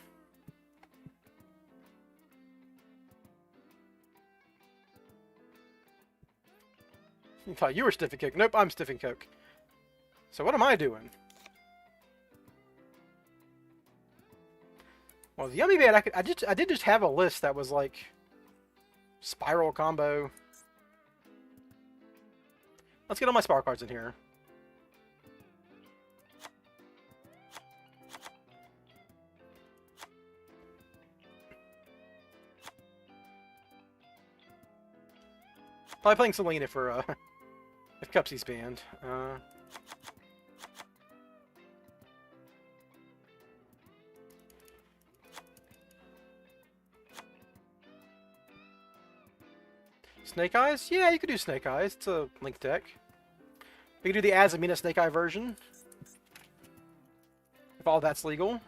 S1: You thought you were stiffing coke. Nope, I'm stiffing coke. So what am I doing? Well, the Yummy Band, I did just have a list that was like Spyral combo. Let's get all my Spyral cards in here. Probably playing Selena for if Cupsy's banned. Snake Eyes? Yeah, you could do Snake Eyes. It's a Link deck. We could do the Azamina Snake Eye version. If all that's legal.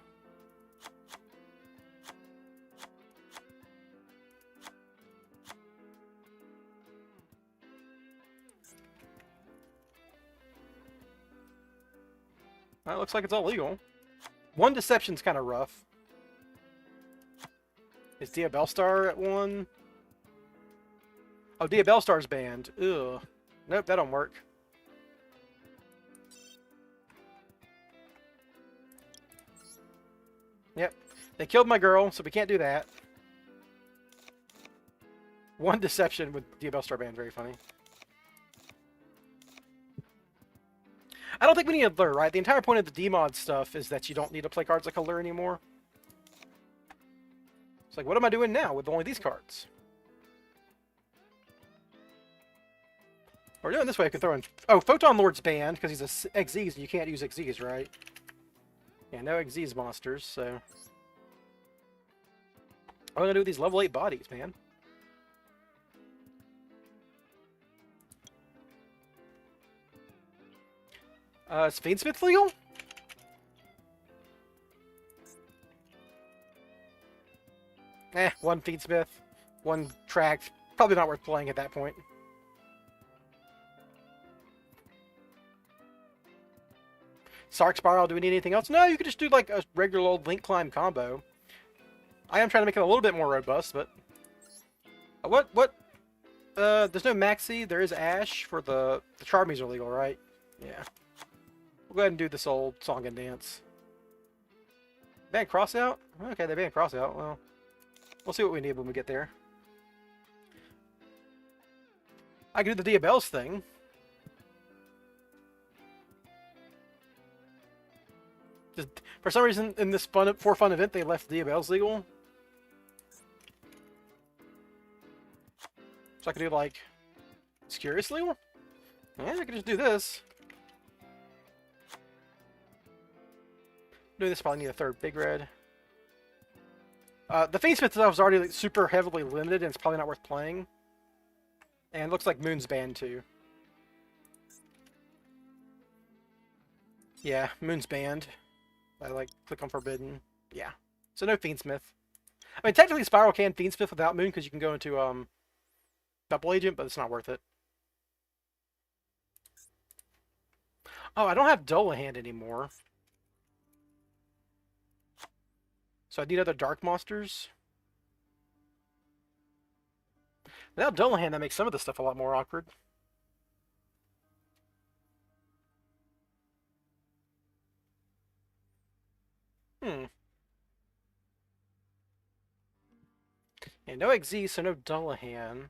S1: Well, it looks like it's all legal. One Deception's kind of rough. Is Dia Bellstar at 1? Oh, Dia Bellstar's banned. Ugh. Nope, that don't work. Yep. They killed my girl, so we can't do that. One Deception with Dia Bellstar banned. Very funny. I don't think we need a lure, right? The entire point of the DMOD stuff is that you don't need to play cards like a lure anymore. It's like, what am I doing now with only these cards? We're doing this way. I can throw in... Oh, Photon Lord's banned because he's a XZs, and you can't use XZs, right? Yeah, no XZs monsters, so... What am I gonna do with these level 8 bodies, man? Is Fiendsmith legal? One Fiendsmith, one track. Probably not worth playing at that point. Sark Spiral, do we need anything else? No, you could just do like a regular old Link Climb combo. I am trying to make it a little bit more robust, but... there's no Maxi, there is Ash for the Charmies are legal, right? Yeah. We'll go ahead and do this old Song and Dance. Ban Crossout? Okay, they banned Crossout. Well, we'll see what we need when we get there. I can do the Diabell's thing. Just, for some reason, in this for fun event, they left Diabell's legal. So I could do, like, Scurious legal? Yeah, I could just do this. Doing this, probably need a third big red. The Fiendsmith stuff is already like, super heavily limited, and it's probably not worth playing. And it looks like Moon's banned, too. Yeah, Moon's banned. I, like, click on Forbidden. Yeah. So no Fiendsmith. I mean, technically Spyral can Fiendsmith without Moon, because you can go into, Double Agent, but it's not worth it. Oh, I don't have Dullahan anymore. So I need other Dark Monsters. Without Dullahan, that makes some of this stuff a lot more awkward. And no XZ, so no Dullahan.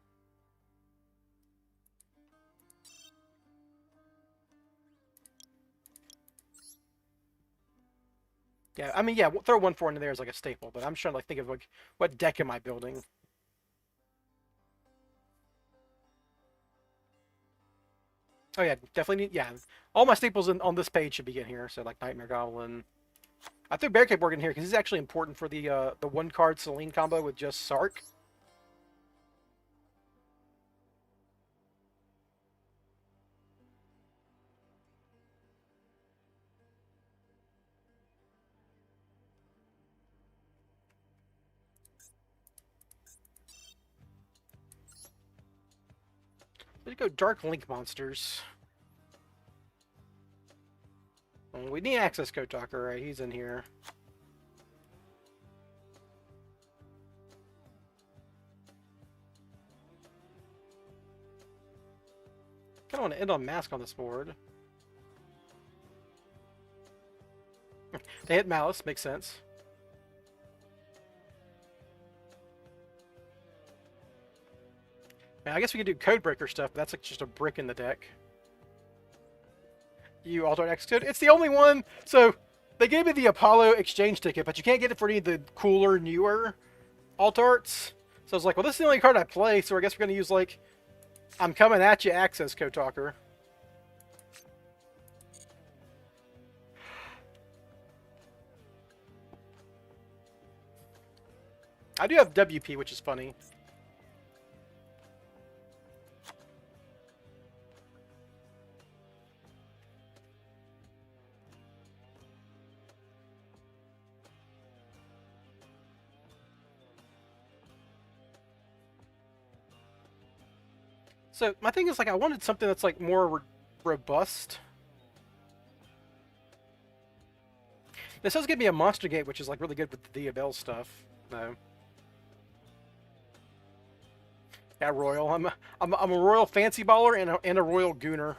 S1: Yeah, I mean, yeah, throw 1/4 into there as like a staple, but I'm just trying to like think of like what deck am I building? Oh yeah, definitely need, yeah. All my staples on this page should be in here, so like Nightmare Goblin. I threw Barricade Board in here because he's actually important for the 1-card Celine combo with just Sark. Let's go Dark Link monsters. Oh, we need access code talker, right? He's in here. Kind of want to end on Mask on this board. They hit Malice, makes sense. I guess we could do Codebreaker stuff, but that's like just a brick in the deck. You alter X code? It's the only one! So, they gave me the Apollo exchange ticket, but you can't get it for any of the cooler, newer alt arts. So I was like, well, this is the only card I play, so I guess we're going to use, like, I'm coming at you access code talker. I do have WP, which is funny. So my thing is, like, I wanted something that's like more robust. This does give me a Monster Gate, which is like really good with the Diabell stuff, though. Yeah, Royal. I'm a Royal Fancy Baller and a Royal Gooner.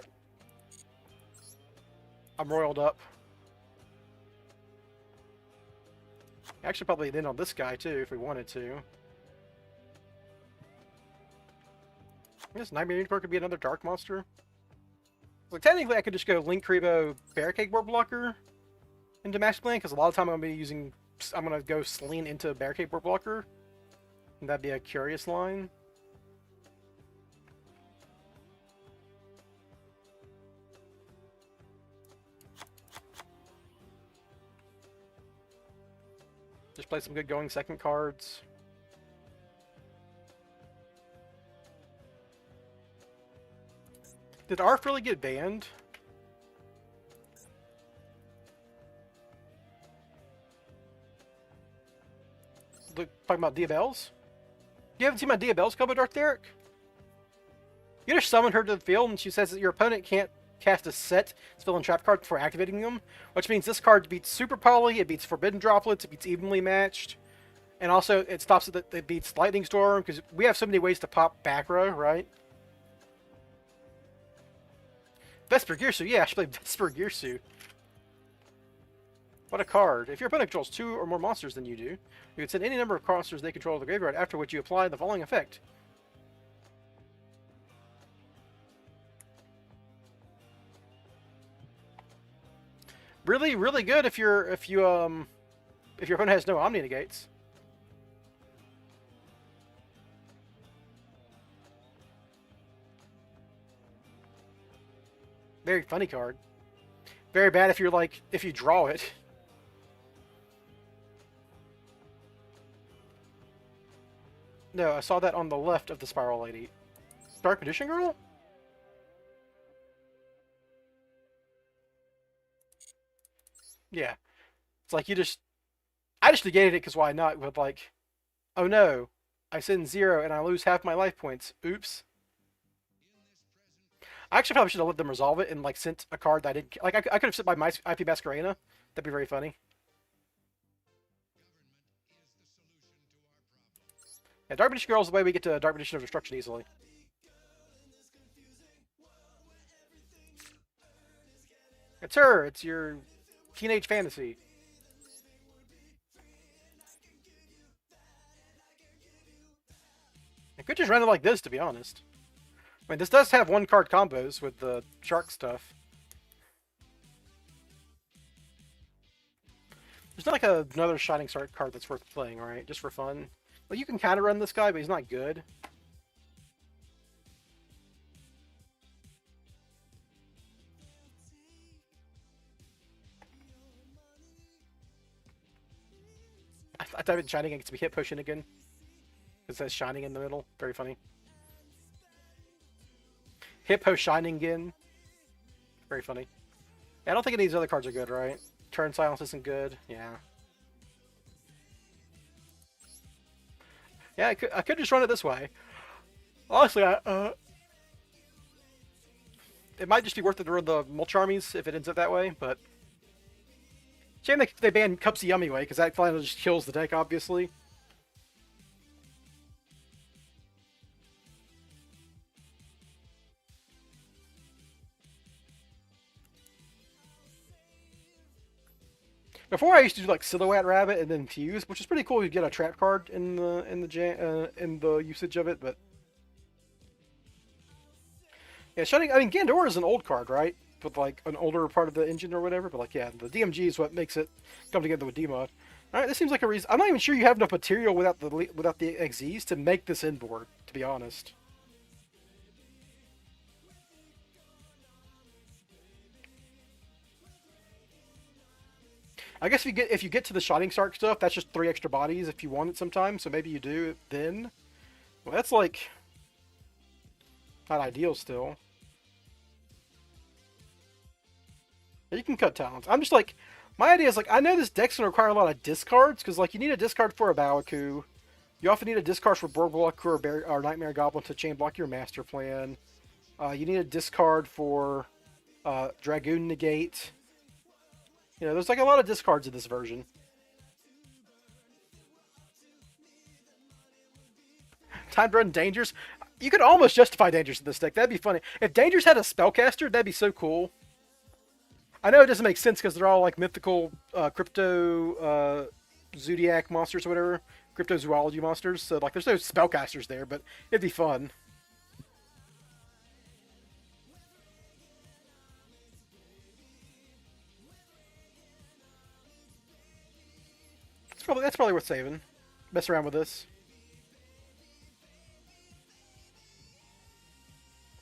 S1: I'm royaled up. Actually, probably end on this guy too if we wanted to. I guess Nightmare Unicorn could be another Dark Monster. Like, technically, I could just go Link Kribo Barricade Board Blocker into Max Plan, because a lot of the time I'm going to be using... I'm going to go Celine into Barricade Board Blocker. And that'd be a curious line. Just play some good going second cards. Did ARF really get banned? Talking about Diabells? You haven't seen my Diabells combo, Dark Derek? You just summon her to the field, and she says that your opponent can't cast a set spell and trap card before activating them, which means this card beats Super Poly, it beats Forbidden Droplets, it beats Evenly Matched, and also it stops it beats Lightning Storm, because we have so many ways to pop back row, right? Vesper Girsu, yeah, I should play Vesper Girsu. What a card. If your opponent controls 2 or more monsters than you do, you can send any number of monsters they control to the graveyard, after which you apply the following effect. Really, really good if your opponent has no Omni negates. Very funny card. Very bad if you're like if you draw it. No, I saw that on the left of the Spiral Lady. Dark Magician Girl? Yeah. It's like I just negated it because why not? With like, oh no, I send 0 and I lose half my life points. Oops. I actually probably should have let them resolve it and like sent a card that I didn't like. I could have sent my IP Masquerena. That'd be very funny. Yeah, Dark Magician Girl is the way we get to Dark Magician of Destruction easily. It's her. It's your teenage fantasy. I could just run it like this, to be honest. I mean, this does have one card combos with the shark stuff. There's not like another Shining Star card that's worth playing, right? Just for fun. Well, you can kind of run this guy, but he's not good. I type in Shining and gets me hit pushing again. It says Shining in the middle. Very funny. Hippo Shining again. Very funny. Yeah, I don't think any of these other cards are good, right? Turn Silence isn't good. Yeah. Yeah, I could just run it this way. Honestly, it might just be worth it to run the Mulch Armies if it ends up that way, but... Shame they banned Cups of Yummy way, because that kind of just kills the deck, obviously. Before I used to do like Silhouette Rabbit and then Fuse, which is pretty cool. You get a trap card in the usage of it, but yeah, Shining. I mean, Gandor is an old card, right? With like an older part of the engine or whatever. But like, yeah, the DMG is what makes it come together with DMOD. All right, this seems like a reason. I'm not even sure you have enough material without the XZs to make this inboard. To be honest. I guess if you get to the Shining Shark stuff, that's just 3 extra bodies if you want it sometimes. So maybe you do then. Well, that's like not ideal still. You can cut talents. I'm just like, my idea is like, I know this deck's gonna require a lot of discards because like you need a discard for a Bawaku. You often need a discard for Borgblock or Nightmare Goblin to chain block your Master Plan. You need a discard for Dragoon Negate. You know, there's like a lot of discards in this version. Time to run Dangers. You could almost justify Dangers in this deck. That'd be funny. If Dangers had a Spellcaster, that'd be so cool. I know it doesn't make sense because they're all like mythical crypto zodiac monsters or whatever. Cryptozoology monsters. So like there's no Spellcasters there, but it'd be fun. That's probably worth saving. Mess around with this.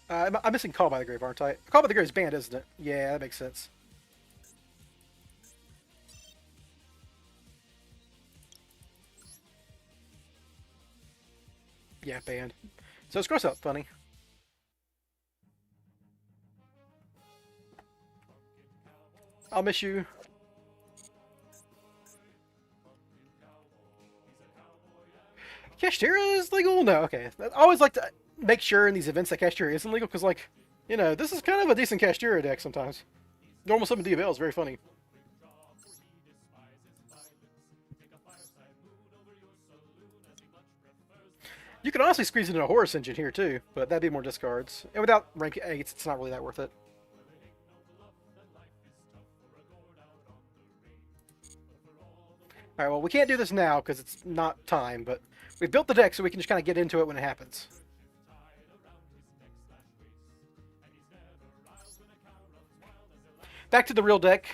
S1: I'm missing Call by the Grave, aren't I? Call by the Grave is banned, isn't it? Yeah, that makes sense. Yeah, banned. So it's gross out funny. I'll miss you. Kashtira is legal? No, okay. I always like to make sure in these events that Kashtira isn't legal, because, like, you know, this is kind of a decent Kashtira deck sometimes. Normal Summon DBL is very funny. You can honestly squeeze it in a Horus Engine here, too, but that'd be more discards. And without rank 8s, it's not really that worth it. Alright, well, we can't do this now, because it's not time, but we've built the deck so we can just kind of get into it when it happens. Back to the real deck.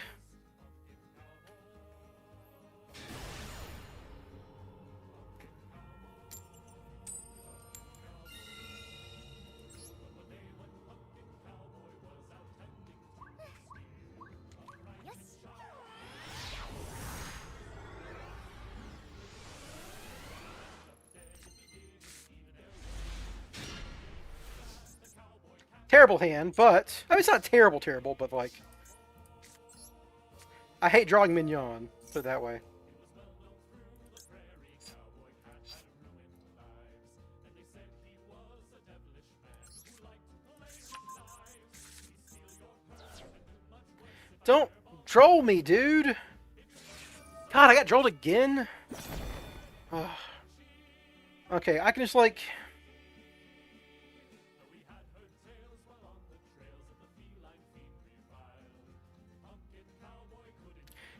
S1: Terrible hand, but... I mean, it's not terrible, but, like... I hate drawing Mignon, put it that way. Don't troll me, dude! God, I got trolled again? Okay, I can just, like...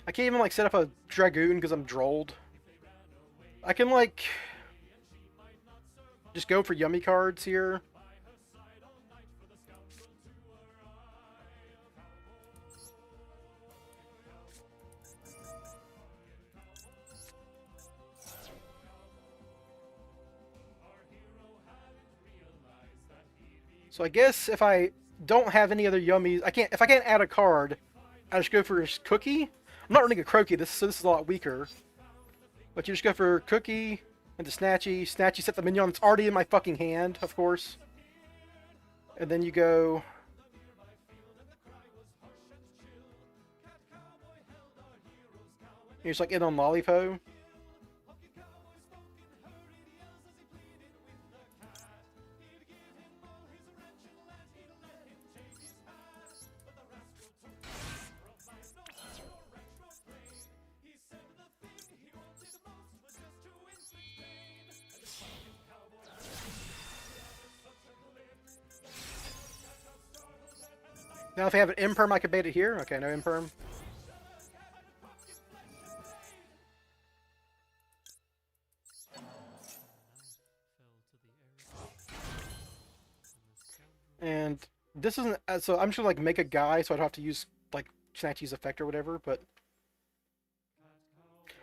S1: I can't even, like, set up a Dragoon because I'm drolled. I can, like... just go for Yummy cards here. So I guess if I don't have any other Yummies, if I can't add a card, I just go for his Cookie. I'm not running a Croaky, so this is a lot weaker. But you just go for Cookie into Snatchy. Snatchy set the minion that's already in my fucking hand, of course. And then you go... You're just like in on Lollipo. Now if I have an Imperm, I can bait it here. Okay, no Imperm. And this isn't... So I'm just gonna, like, make a guy so I don't have to use, like, Snatchy's effect or whatever, but...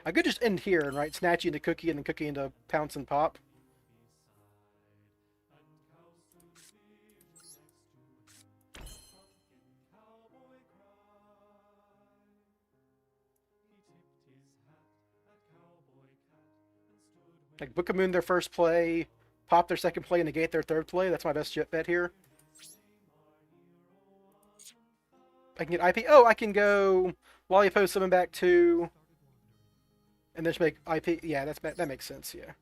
S1: I could just end here and write Snatchy into Cookie and then Cookie into Pounce and Pop. Like, Book of Moon their first play, Pop their second play, and negate their third play. That's my best bet here. I can get IP. Oh, I can go Lollipo, summon back 2, and then just make IP. Yeah, that makes sense, yeah.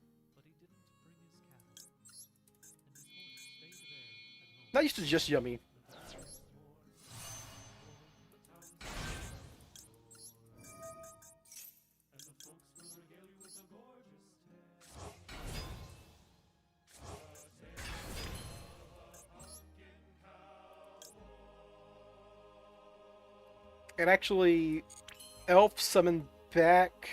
S1: That used to just Yummy. And actually, Elf summon back,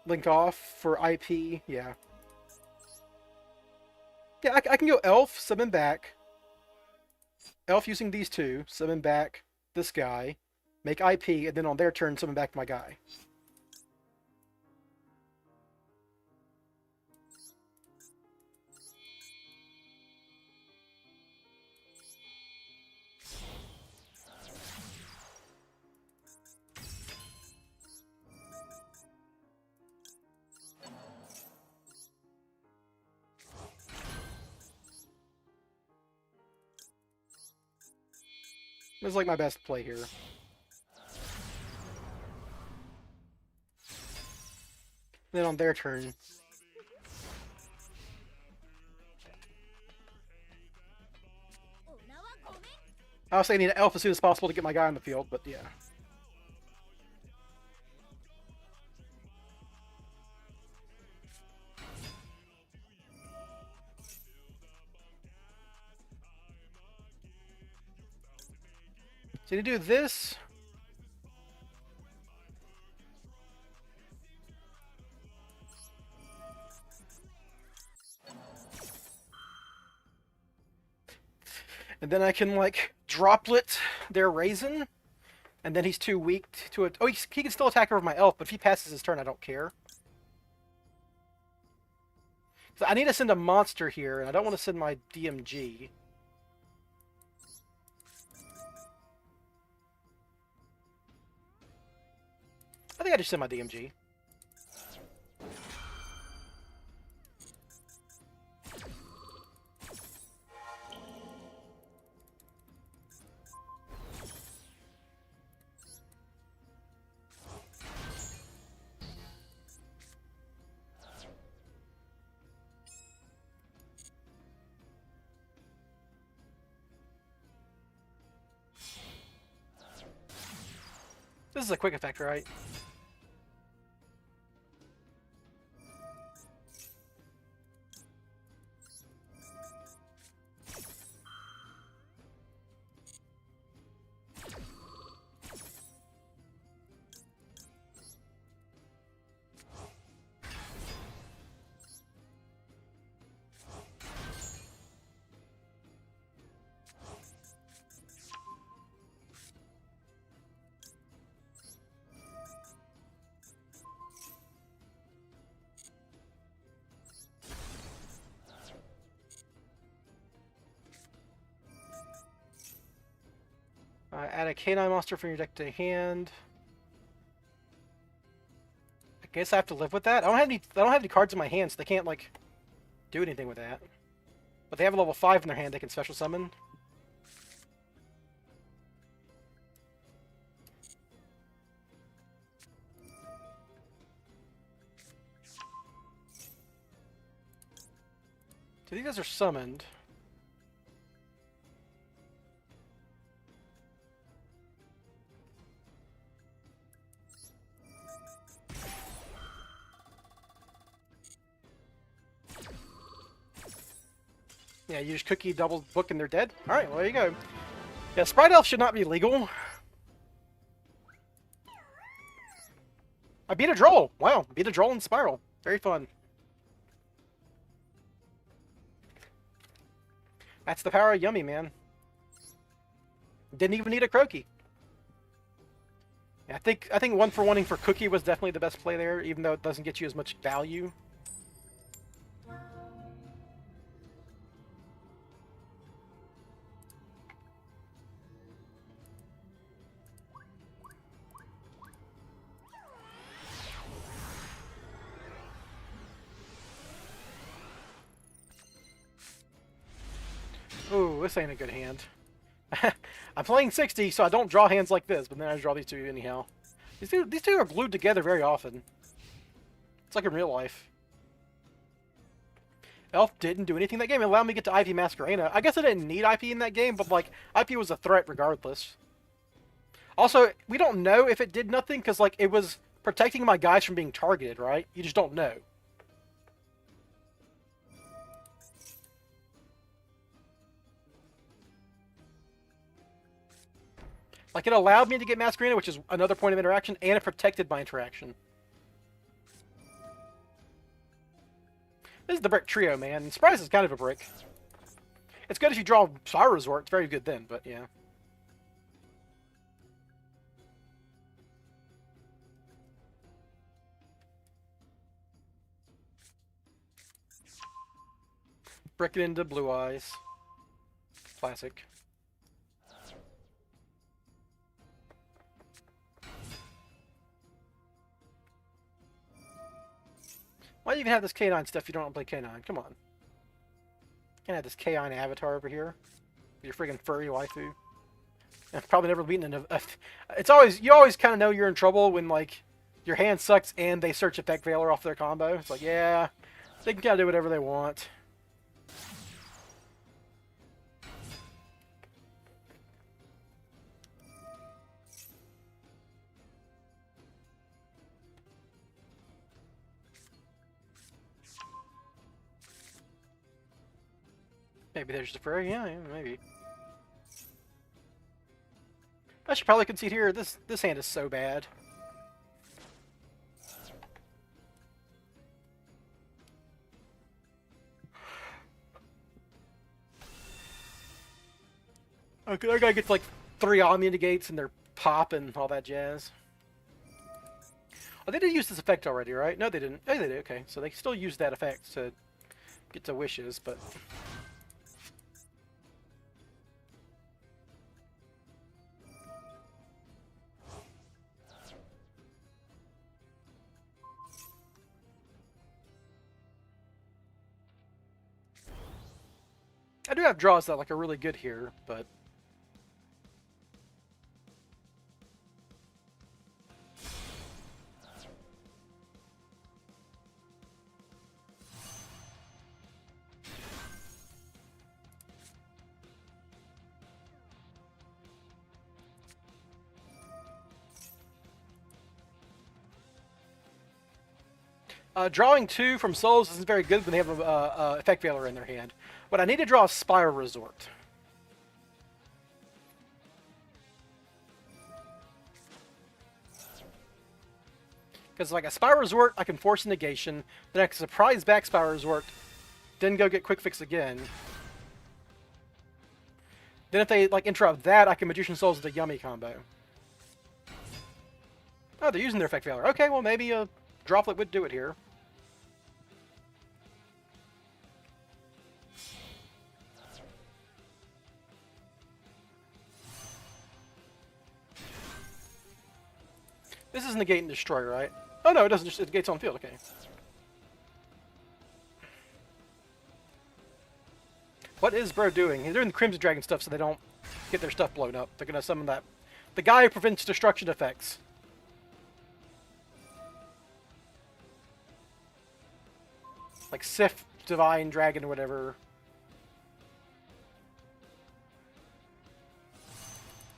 S1: link off for IP, yeah. Yeah, I can go Elf, summon back, Elf using these two, summon back this guy, make IP, and then on their turn, summon back my guy. This is like my best play here. Then on their turn. I was saying I need an elf as soon as possible to get my guy on the field, but yeah. So you do this. And then I can, like, droplet their Raisin. And then he's too weak to it. Oh, he can still attack over my elf, but if he passes his turn, I don't care. So I need to send a monster here, and I don't want to send my DMG. I think I just sent my DMG. This is a quick effect, right? Add a canine monster from your deck to hand. I guess I have to live with that. I don't have any cards in my hand, so they can't like do anything with that. But they have a level 5 in their hand they can special summon. So these guys are summoned. Yeah, you use Cookie, double book, and they're dead. Alright, well, there you go. Yeah, Sprite Elf should not be legal. I beat a Droll. Wow, beat a Droll in Spyral. Very fun. That's the power of Yummy, man. Didn't even need a Croaky. Yeah, I think 1-for-1ing for Cookie was definitely the best play there, even though it doesn't get you as much value. Ooh, this ain't a good hand. I'm playing 60, so I don't draw hands like this, but then I draw these two anyhow. These two are glued together very often. It's like in real life. Elf didn't do anything in that game. It allowed me to get to IP Masquerena. I guess I didn't need IP in that game, but like IP was a threat regardless. Also, we don't know if it did nothing because like it was protecting my guys from being targeted, right? You just don't know. Like, it allowed me to get Masquerena, which is another point of interaction, and it protected my interaction. This is the brick trio, man. Surprise is kind of a brick. It's good if you draw Spyral Resort. It's very good then, but yeah. Brick it into Blue Eyes. Classic. Why do you even have this K9 stuff if you don't want to play K9? Come on. Can't have this K9 avatar over here. Your friggin' furry waifu. I've probably never beaten an... It's always... You always kind of know you're in trouble when, like, your hand sucks and they search Effect Veiler off their combo. It's like, yeah, they can kind of do whatever they want. Maybe there's the furry, yeah, maybe. I should probably concede here. This hand is so bad. Okay, I gotta get like 3 Omni negates and their pop and all that jazz. Oh, they did use this effect already, right? No, they didn't. Oh, they did. Okay, so they still use that effect to get to wishes, but. I do have draws that like are really good here, but Drawing 2 from souls isn't very good when they have a effect veiler in their hand. What I need to draw is Spyral Resort. Because like a Spyral Resort, I can force a negation, then I can surprise back Spyral Resort, then go get Quick Fix again. Then if they like interrupt that, I can Magician Souls with a Yummy combo. Oh, they're using their effect veiler. Okay, well maybe a Droplet would do it here. This is negate and destroy, right? Oh no, it doesn't. Just it negates on field. Okay. What is Bro doing? They're doing the Crimson Dragon stuff so they don't get their stuff blown up. They're gonna summon that. The guy who prevents destruction effects. Like Sif, Divine Dragon, or whatever.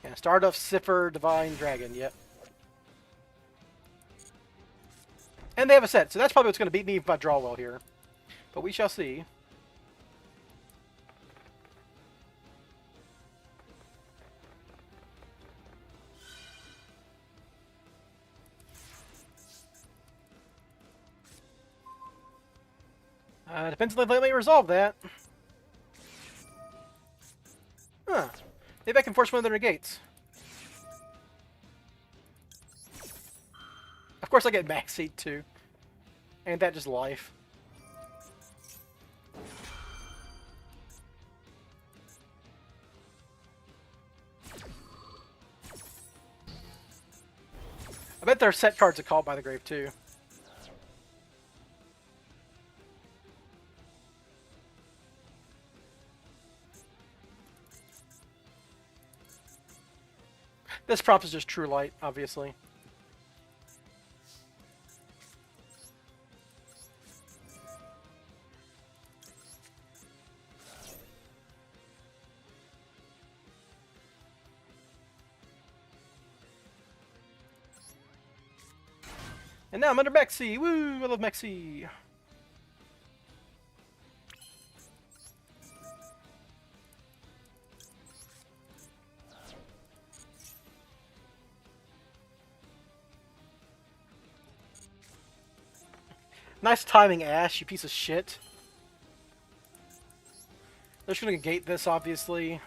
S1: Yeah, Stardust, Siffer, Divine Dragon, yep. And they have a set, so that's probably what's going to beat me if I draw well here. But we shall see. Depends on if they let me resolve that. Huh. Maybe I can force one of their negates. Of course I get Max Seed too. Ain't that just life? I bet their set cards are called by the grave too. This prompt is just True Light, obviously. And now I'm under Mexi! Woo! I love Mexi! Nice timing, Ash, you piece of shit. They're just gonna gate this, obviously.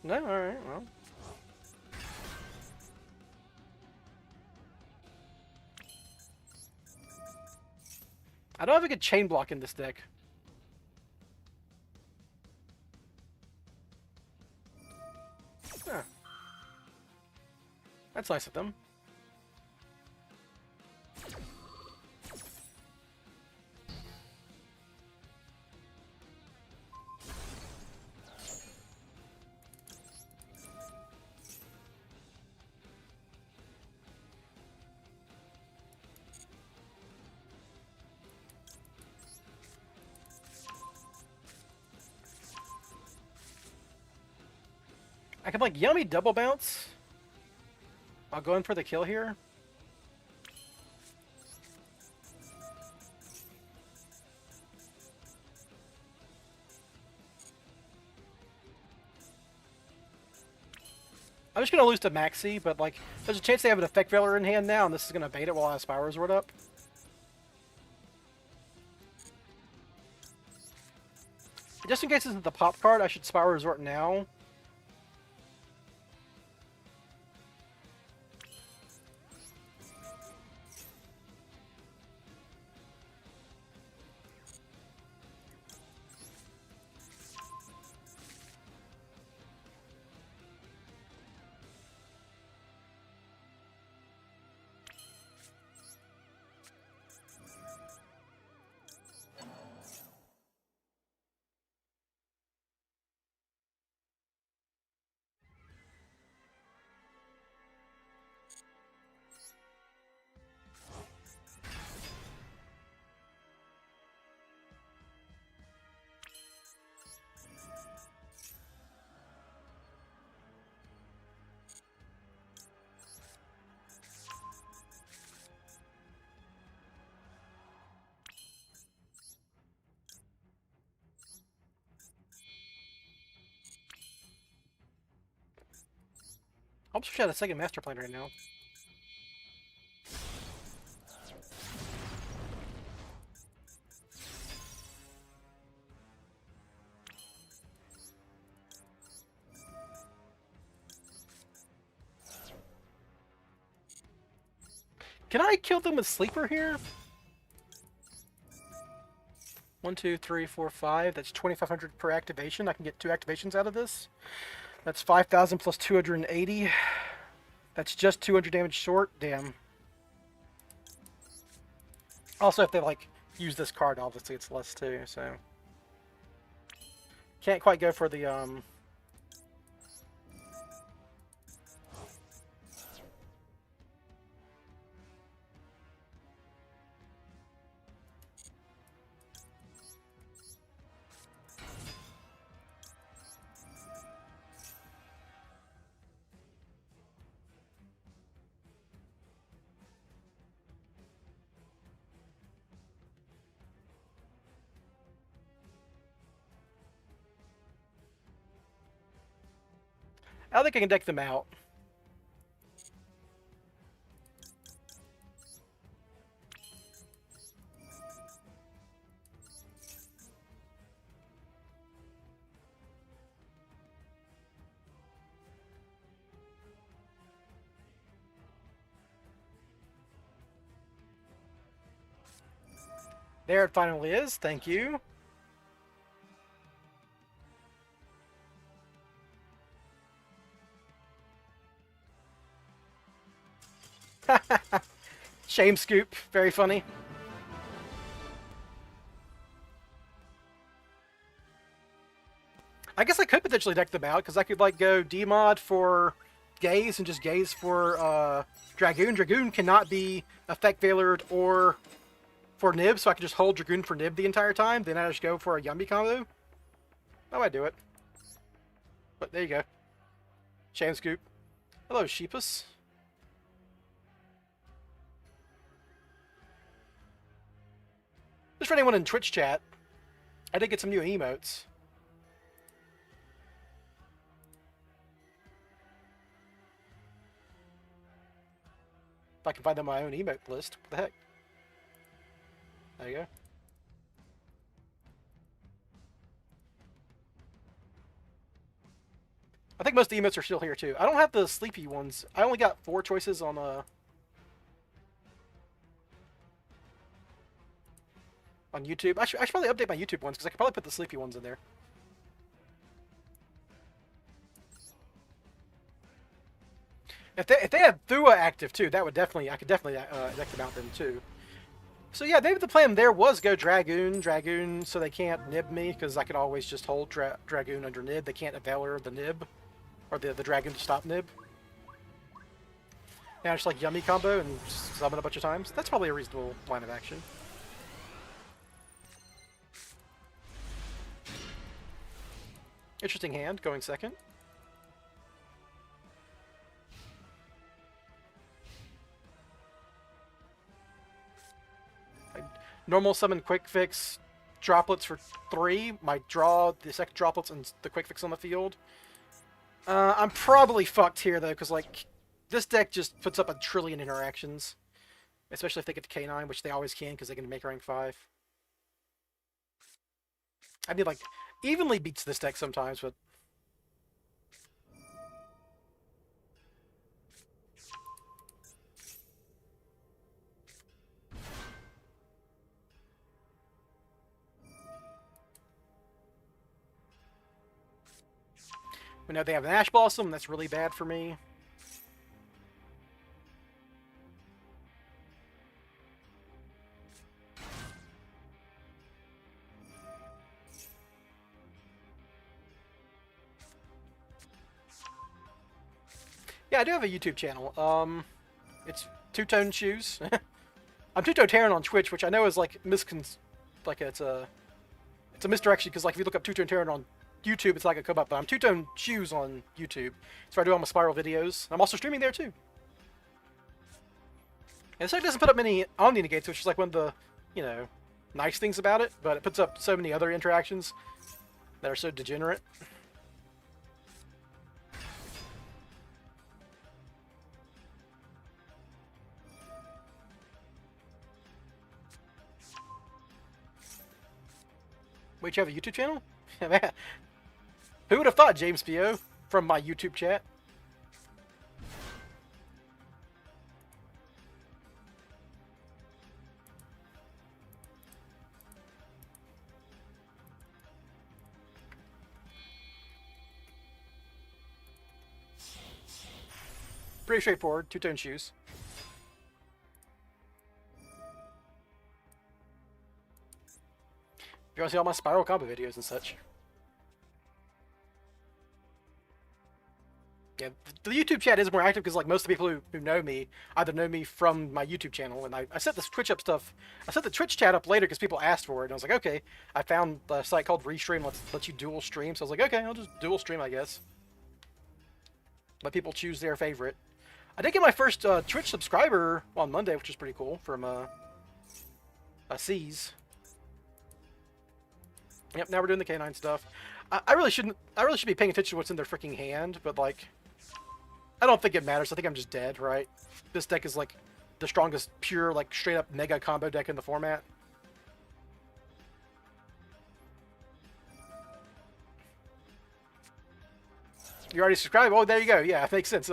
S1: No? Alright, well. I don't have a good chain block in this deck. Huh. That's nice of them. I can like Yummy double bounce. I'll go in for the kill here. I'm just gonna lose to Maxi, but like, there's a chance they have an effect veiler in hand now, and this is gonna bait it while I have Spyral Resort up. Just in case this isn't the pop card, I should Spyral Resort now. almost wish I had a second master plan right now. Can I kill them with Sleeper here? 1, 2, 3, 4, 5. That's 2,500 per activation. I can get 2 activations out of this. That's 5,000 plus 280. That's just 200 damage short. Damn. Also, if they, like, use this card, obviously it's less too, so... Can't quite go for the, I think I can deck them out. There it finally is. Thank you. Shame scoop. Very funny. I guess I could potentially deck them out, because I could, like, go DMOD for Gaze and just Gaze for Dragoon. Dragoon cannot be Effect Veilered or for Nib, so I could just hold Dragoon for Nib the entire time. Then I just go for a Yummy combo. How would I do it? But there you go. Shame scoop. Hello, Sheepus. Just for anyone in Twitch chat, I did get some new emotes. If I can find them on my own emote list, what the heck? There you go. I think most of the emotes are still here too. I don't have the sleepy ones. I only got 4 choices on YouTube. I should probably update my YouTube ones, because I could probably put the sleepy ones in there. If they have Thua active too, that would definitely, I could definitely deck them out then too. So yeah, maybe the plan there was go Dragoon, so they can't nib me, because I could always just hold Dragoon under nib. They can't Veiler the nib, or the Dragoon to stop nib. Now just like Yummy combo and summon a bunch of times. That's probably a reasonable line of action. Interesting hand, going second. Normal summon quick fix droplets for 3. Might draw the second droplets and the quick fix on the field. I'm probably fucked here though, because like this deck just puts up a trillion interactions, especially if they get to K9, which they always can because they can make rank 5. I mean, like, evenly beats this deck sometimes, but we know they have an Ash Blossom. That's really bad for me. Yeah, I do have a YouTube channel. It's Two-Tone Shoes. I'm Two-Tone Terran on Twitch, which I know is like it's a misdirection, because like if you look up Two-Tone Terran on YouTube, it's like a come up, but I'm Two-Tone Shoes on YouTube. So I do all my Spyral videos. I'm also streaming there too. And this deck doesn't put up many Omni Negates, which is like one of the, you know, nice things about it, but it puts up so many other interactions that are so degenerate. Wait, you have a YouTube channel? Man, who would have thought, James P.O. from my YouTube chat? Pretty straightforward, two-tone shoes. If you want to see all my Spyral combo videos and such. Yeah, the YouTube chat is more active because like most of the people who know me either know me from my YouTube channel, and I set this Twitch up stuff. I set the Twitch chat up later because people asked for it, and I was like, okay. I found a site called Restream lets you dual stream, so I was like, okay, I'll just dual stream, I guess. Let people choose their favorite. I did get my first Twitch subscriber on Monday, which is pretty cool, from a C's. Yep, now we're doing the canine stuff. I really should be paying attention to what's in their freaking hand, but like, I don't think it matters. I think I'm just dead, right? This deck is like the strongest, pure, like straight up mega combo deck in the format. You already subscribed? Oh, there you go. Yeah, it makes sense.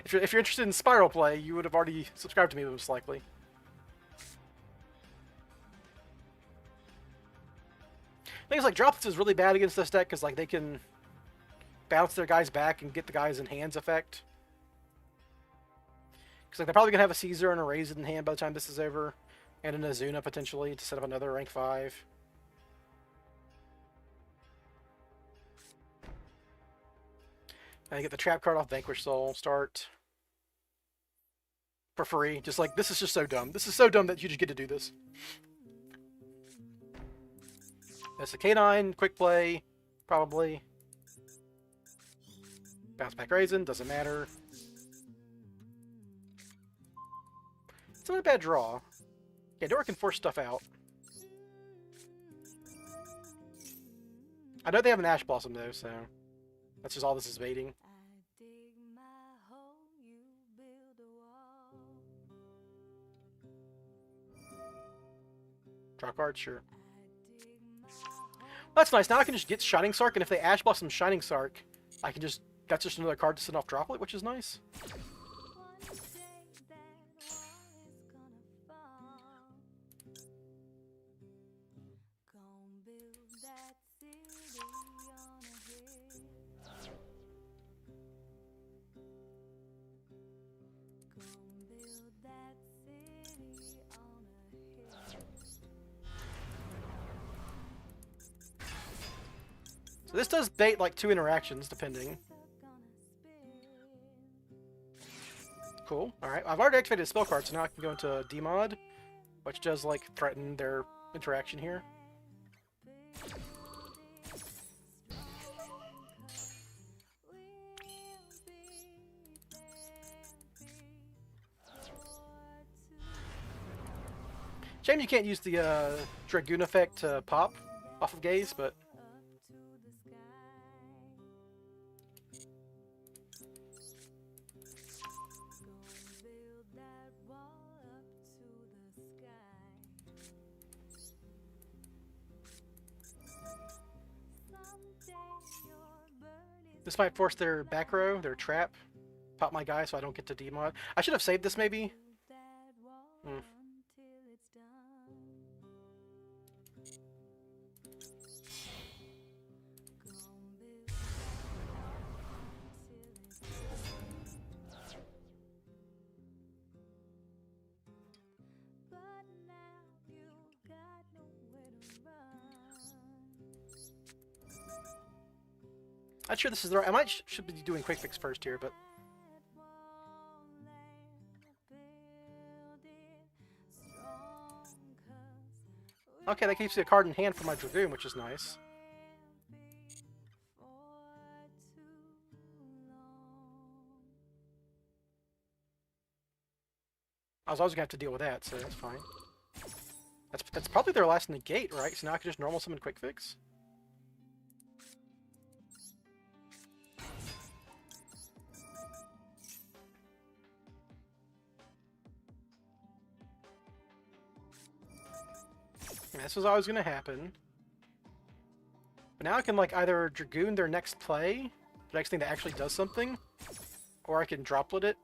S1: If you're interested in Spyral play, you would have already subscribed to me most likely. Things like Droplets is really bad against this deck because like they can bounce their guys back and get the guys in hands effect. Because like they're probably gonna have a Caesar and a Raisin in hand by the time this is over, and an Azuna potentially to set up another rank 5. And get the trap card off Vanquish Soul. Start for free. Just like this is just so dumb. This is so dumb that you just get to do this. That's a K9, quick play, probably. Bounce back Raisin, doesn't matter. It's not a bad draw. Yeah, Dora can force stuff out. I know they have an Ash Blossom though, so that's just all this is baiting. Draw card, sure. That's nice. Now I can just get Shining Sark, and if they Ash Blossom Shining Sark, I can just... That's just another card to send off Droplet, which is nice. So this does bait like 2 interactions, depending. Cool. Alright, I've already activated a spell card, so now I can go into DMOD, which does like threaten their interaction here. Shame you can't use the Dragoon effect to pop off of Gaze, but... This might force their back row, their trap. Pop my guy so I don't get to DMOD. I should have saved this maybe. Not sure this is the right... I should be doing quick fix first here, but... Okay, that keeps me a card in hand for my Dragoon, which is nice. I was always going to have to deal with that, so that's fine. That's probably their last negate, right? So now I can just normal summon quick fix. This was always going to happen. But now I can, like, either Dragoon their next play, the next thing that actually does something, or I can droplet it.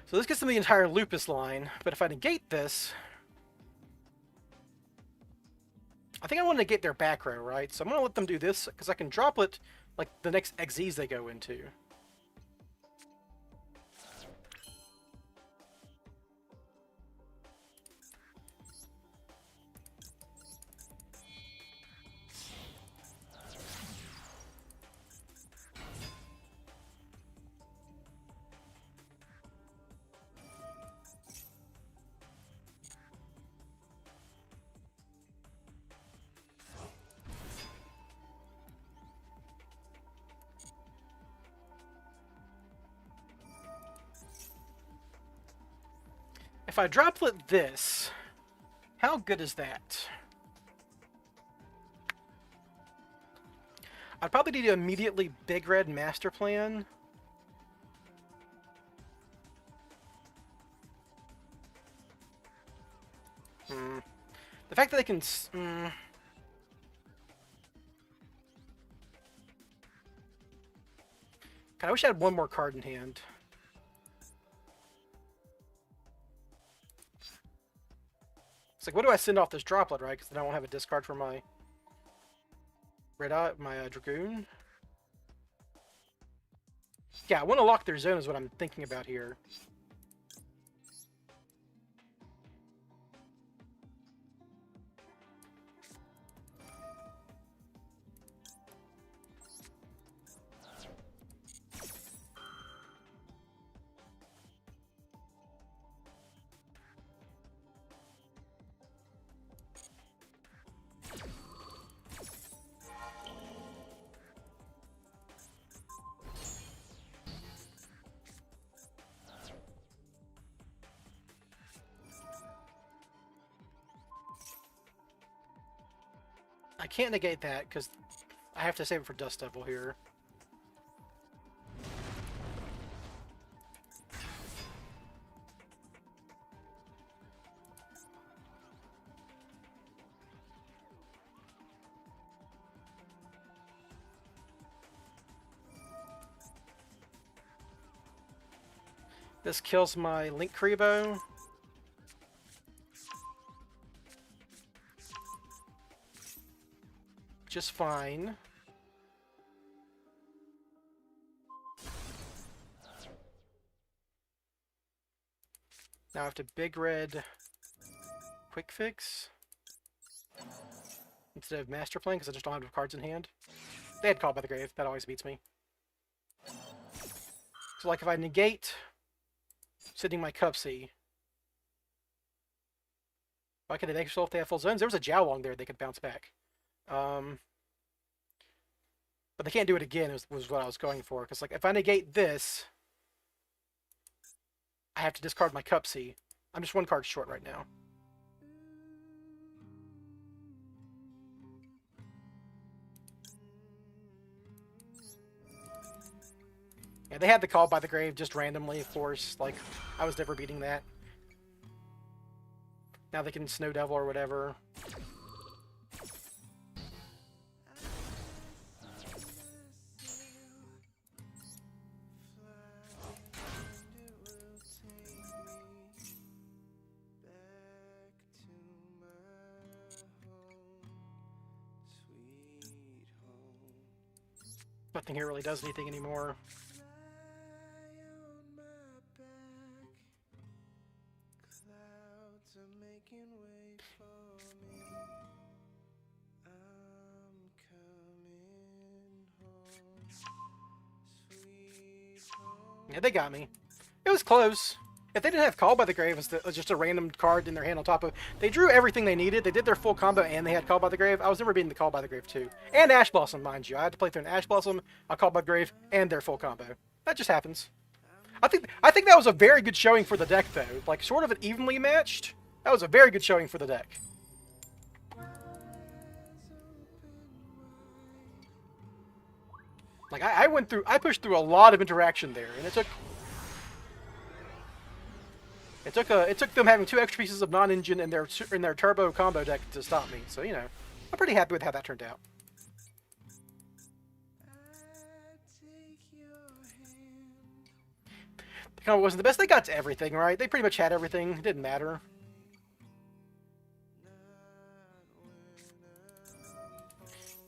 S1: So this gets them the entire Lupus line, but if I negate this... I think I want to negate their back row, right? So I'm going to let them do this, because I can droplet, like, the next XZs they go into. If I droplet this, how good is that? I'd probably need to immediately Big Red Master Plan. The fact that they can... God, I wish I had one more card in hand. It's like, what do I send off this droplet, right? Because then I won't have a discard for my Red Eye, my Dragoon. Yeah, I want to lock their zone is what I'm thinking about here. I can't negate that because I have to save it for Dust Devil here. This kills my Link Kribo. Just fine. Now I have to Big Red Quick Fix instead of Master Plan because I just don't have cards in hand. They had Called by the Grave. That always beats me. So like if I negate sitting my Cupsy, why could they make sure if they have full zones? There was a Jowlong there they could bounce back. But they can't do it again, was what I was going for. Because like, if I negate this, I have to discard my Cupsy. I'm just one card short right now. Yeah, they had the Call by the Grave just randomly, of course. Like, I was never beating that. Now they can Snow Devil or whatever. Nothing here really does anything anymore. Yeah, they got me. It was close. If they didn't have Call by the Grave as just a random card in their hand on top of... They drew everything they needed. They did their full combo and they had Call by the Grave. I was never beating the Call by the Grave too. And Ash Blossom, mind you. I had to play through an Ash Blossom, a Call by the Grave, and their full combo. That just happens. I think that was a very good showing for the deck, though. Like, sort of an evenly matched. That was a very good showing for the deck. Like, I pushed through a lot of interaction there, and it took them having 2 extra pieces of non-engine in their turbo combo deck to stop me. So, you know, I'm pretty happy with how that turned out. The combo wasn't the best. They got to everything, right? They pretty much had everything. It didn't matter.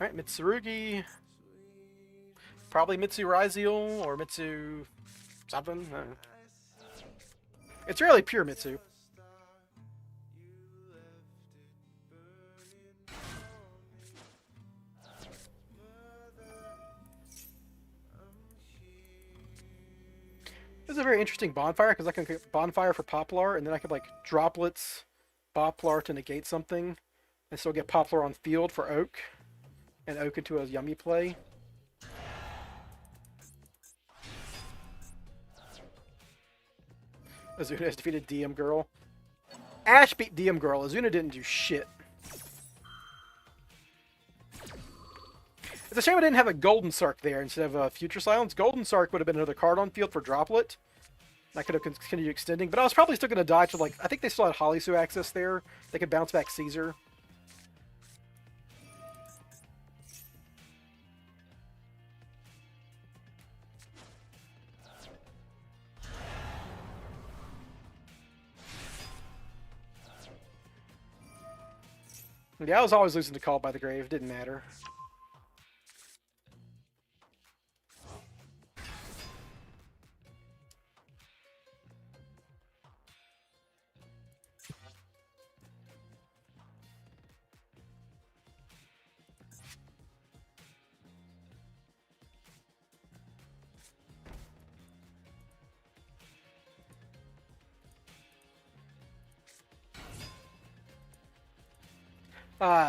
S1: Alright, Mitsurugi. Probably Mitsu Raizel or Mitsu something. It's really pure Mitsu. This is a very interesting bonfire because I can get bonfire for Poplar, and then I could like droplets Poplar to negate something, and still get Poplar on field for Oak, and Oak into a Yummy play. Azuna has defeated DM Girl. Ash beat DM Girl. Azuna didn't do shit. It's a shame I didn't have a Golden Sark there instead of a Future Silence. Golden Sark would have been another card on field for Droplet. I could have continued extending, but I was probably still going to die to, like, I think they still had Holisu access there. They could bounce back Caesar. Yeah, I was always losing to Called by the Grave. It didn't matter.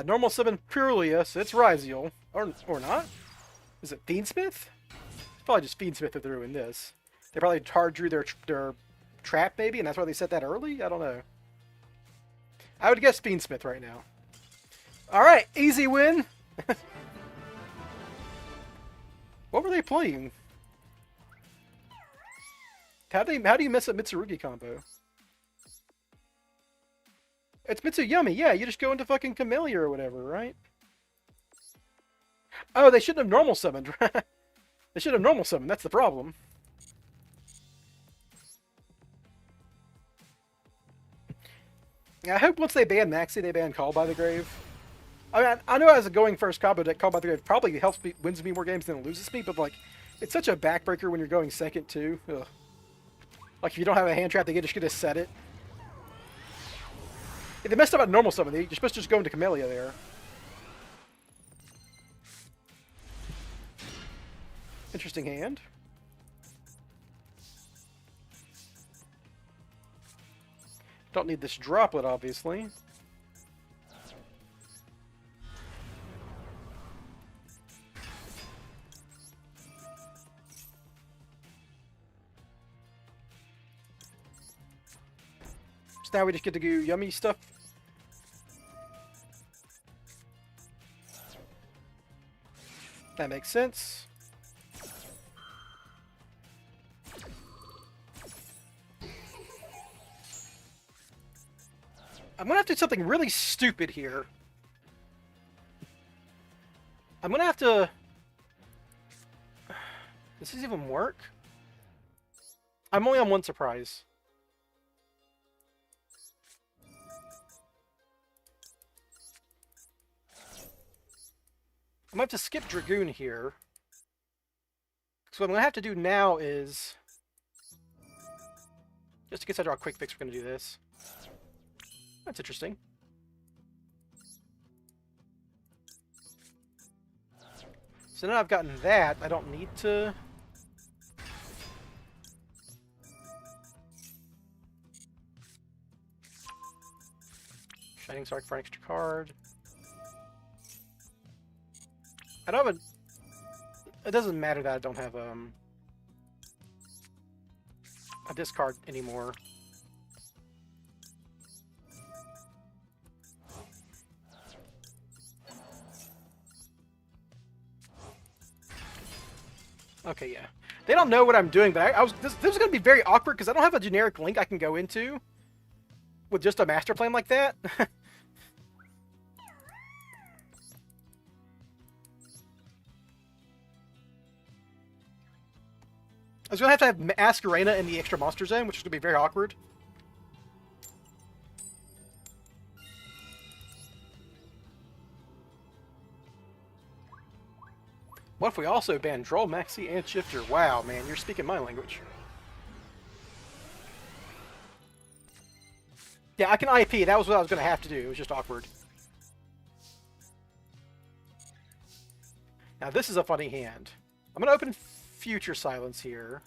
S1: Normal summon Purlius. It's Raizel. Or not? Is it Fiendsmith? It's probably just Fiendsmith that threw in this. They probably hard drew their trap, maybe, and that's why they set that early? I don't know. I would guess Fiendsmith right now. Alright, easy win! What were they playing? How do you mess up Mitsurugi combo? It's Mitsu Yummy, yeah, you just go into fucking Camellia or whatever, right? Oh, they shouldn't have normal summoned. They should have normal summoned, that's the problem. I hope once they ban Maxi, they ban Call by the Grave. I mean, I know as a going first combo deck, Call by the Grave probably helps me, wins me more games than it loses me, but like, it's such a backbreaker when you're going second too. Ugh. Like if you don't have a hand trap, they just get to set it. If they messed up at normal summon, you're supposed to just go into Camellia there. Interesting hand. Don't need this droplet, obviously. So now we just get to do Yummy stuff. That makes sense. I'm gonna have to do something really stupid here. I'm gonna have to... Does this even work? I'm only on one surprise. I'm gonna have to skip Dragoon here. So what I'm gonna have to do now is... Just in case I draw a quick fix, we're gonna do this. That's interesting. So now I've gotten that, I don't need to... Shining Sark for an extra card. I don't have a... It doesn't matter that I don't have a discard anymore. Okay, yeah. They don't know what I'm doing, but this was going to be very awkward because I don't have a generic link I can go into with just a master plan like that. I was going to have Ask Arena in the extra monster zone, which is going to be very awkward. What if we also ban Droll, Maxi, and Shifter? Wow, man, you're speaking my language. Yeah, I can IP. That was what I was going to have to do. It was just awkward. Now, this is a funny hand. I'm going to open Future Silence here.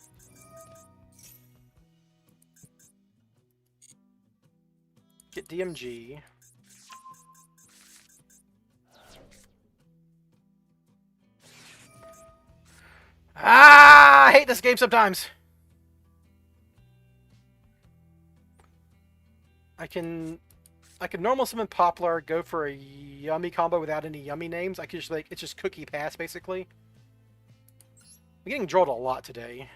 S1: Get DMG. Ah, I hate this game sometimes. I can normal summon Poplar, go for a Yummy combo without any Yummy names. I can just it's just Cookie Pass basically. I'm getting drolled a lot today.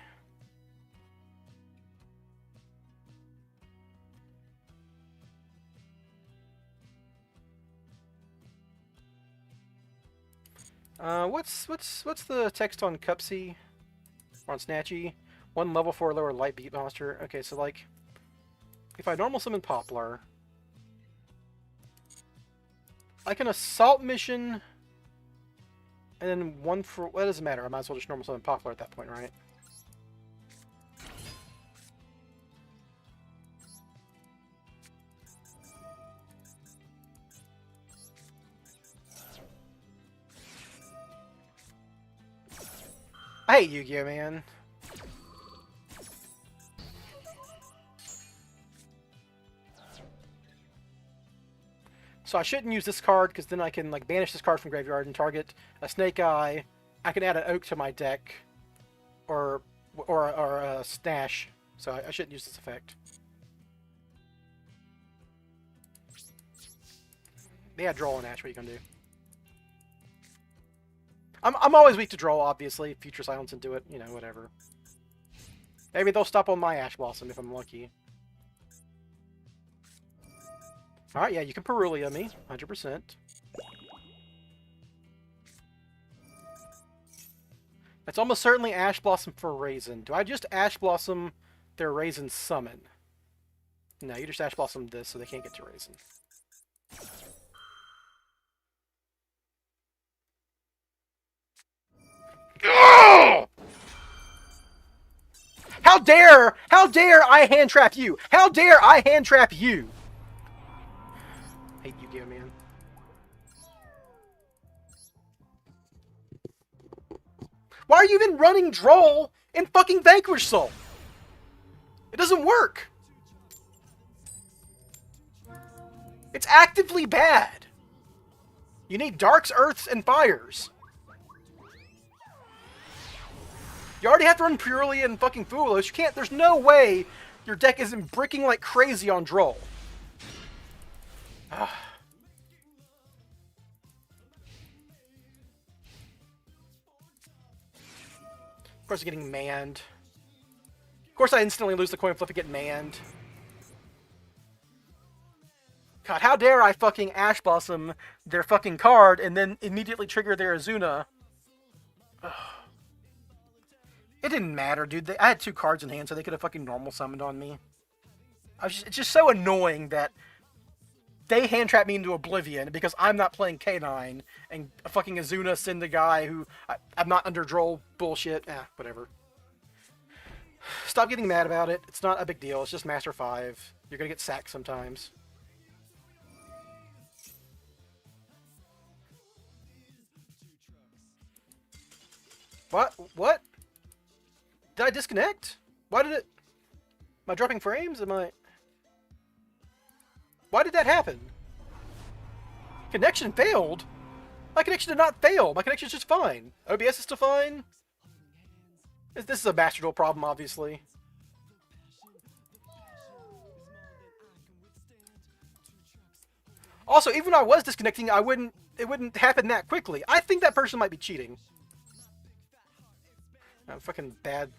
S1: What's the text on Cupsy? Or on Snatchy? 1 level 4 lower light beat monster. Okay, so like, if I normal summon Poplar, I can assault mission, and then 1 for... Well, it doesn't matter. I might as well just normal summon Poplar at that point, right? I hate Yu-Gi-Oh, man. So I shouldn't use this card, because then I can like banish this card from graveyard and target a Snake Eye. I can add an Oak to my deck, or a Stash. So I shouldn't use this effect. Yeah, draw and Ash. What are you gonna do? I'm always weak to draw, obviously. Future Silence and do it, you know, whatever. Maybe they'll stop on my Ash Blossom if I'm lucky. Alright, yeah, you can Perulia me, 100%. That's almost certainly Ash Blossom for Raisin. Do I just Ash Blossom their Raisin summon? No, you just Ash Blossom this so they can't get to Raisin. Ugh! How dare I hand trap you? How dare I hand trap you? I hate Yu-Gi-Oh, man. Why are you even running Droll in fucking Vanquish Soul? It doesn't work. It's actively bad. You need Darks, Earths, and Fires. You already have to run Purely and fucking Foolish. You can't. There's no way your deck isn't bricking like crazy on Droll. Of course, getting manned. Of course, I instantly lose the coin flip and get manned. God, how dare I fucking Ash Blossom their fucking card and then immediately trigger their Azuna. Ugh. It didn't matter, dude. I had 2 cards in hand, so they could have fucking normal summoned on me. It's just so annoying that they hand trap me into oblivion because I'm not playing K9 and a fucking Azuna send the guy who I'm not under Droll bullshit. Whatever. Stop getting mad about it. It's not a big deal. It's just Master 5. You're gonna get sacked sometimes. What? What? Did I disconnect? Why did it... Am I dropping frames? Am I... Why did that happen? Connection failed? My connection did not fail. My connection's just fine. OBS is still fine. This is a Master Duel problem, obviously. Also, even when I was disconnecting, it wouldn't happen that quickly. I think that person might be cheating. Fucking bad.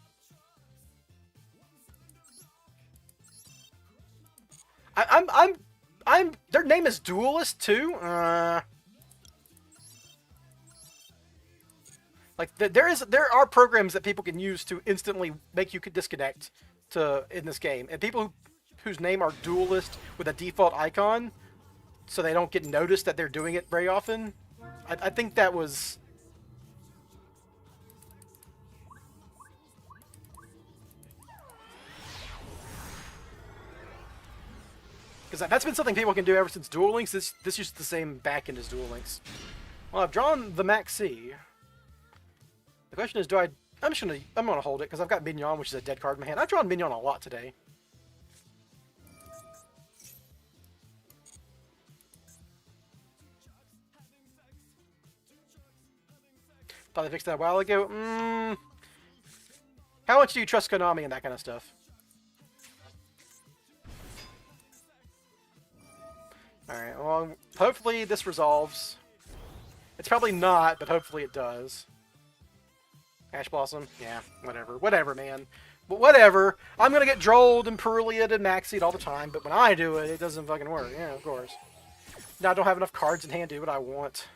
S1: I'm. Their name is Duelist too. Like there are programs that people can use to instantly make you disconnect in this game, and people whose name are Duelist with a default icon, so they don't get noticed that they're doing it very often. I think that was. Because that's been something people can do ever since Duel Links. This uses the same backend as Duel Links. Well, I've drawn the Max C. The question is, I'm gonna hold it because I've got Mignon, which is a dead card in my hand. I've drawn Mignon a lot today. Thought they fixed that a while ago. How much do you trust Konami and that kind of stuff? Alright, well, hopefully this resolves. It's probably not, but hopefully it does. Ash Blossom? Yeah, whatever. Whatever, man. But whatever. I'm gonna get Drolled and Perulia'd and Maxied all the time, but when I do it, it doesn't fucking work. Yeah, of course. Now I don't have enough cards in hand to do what I want.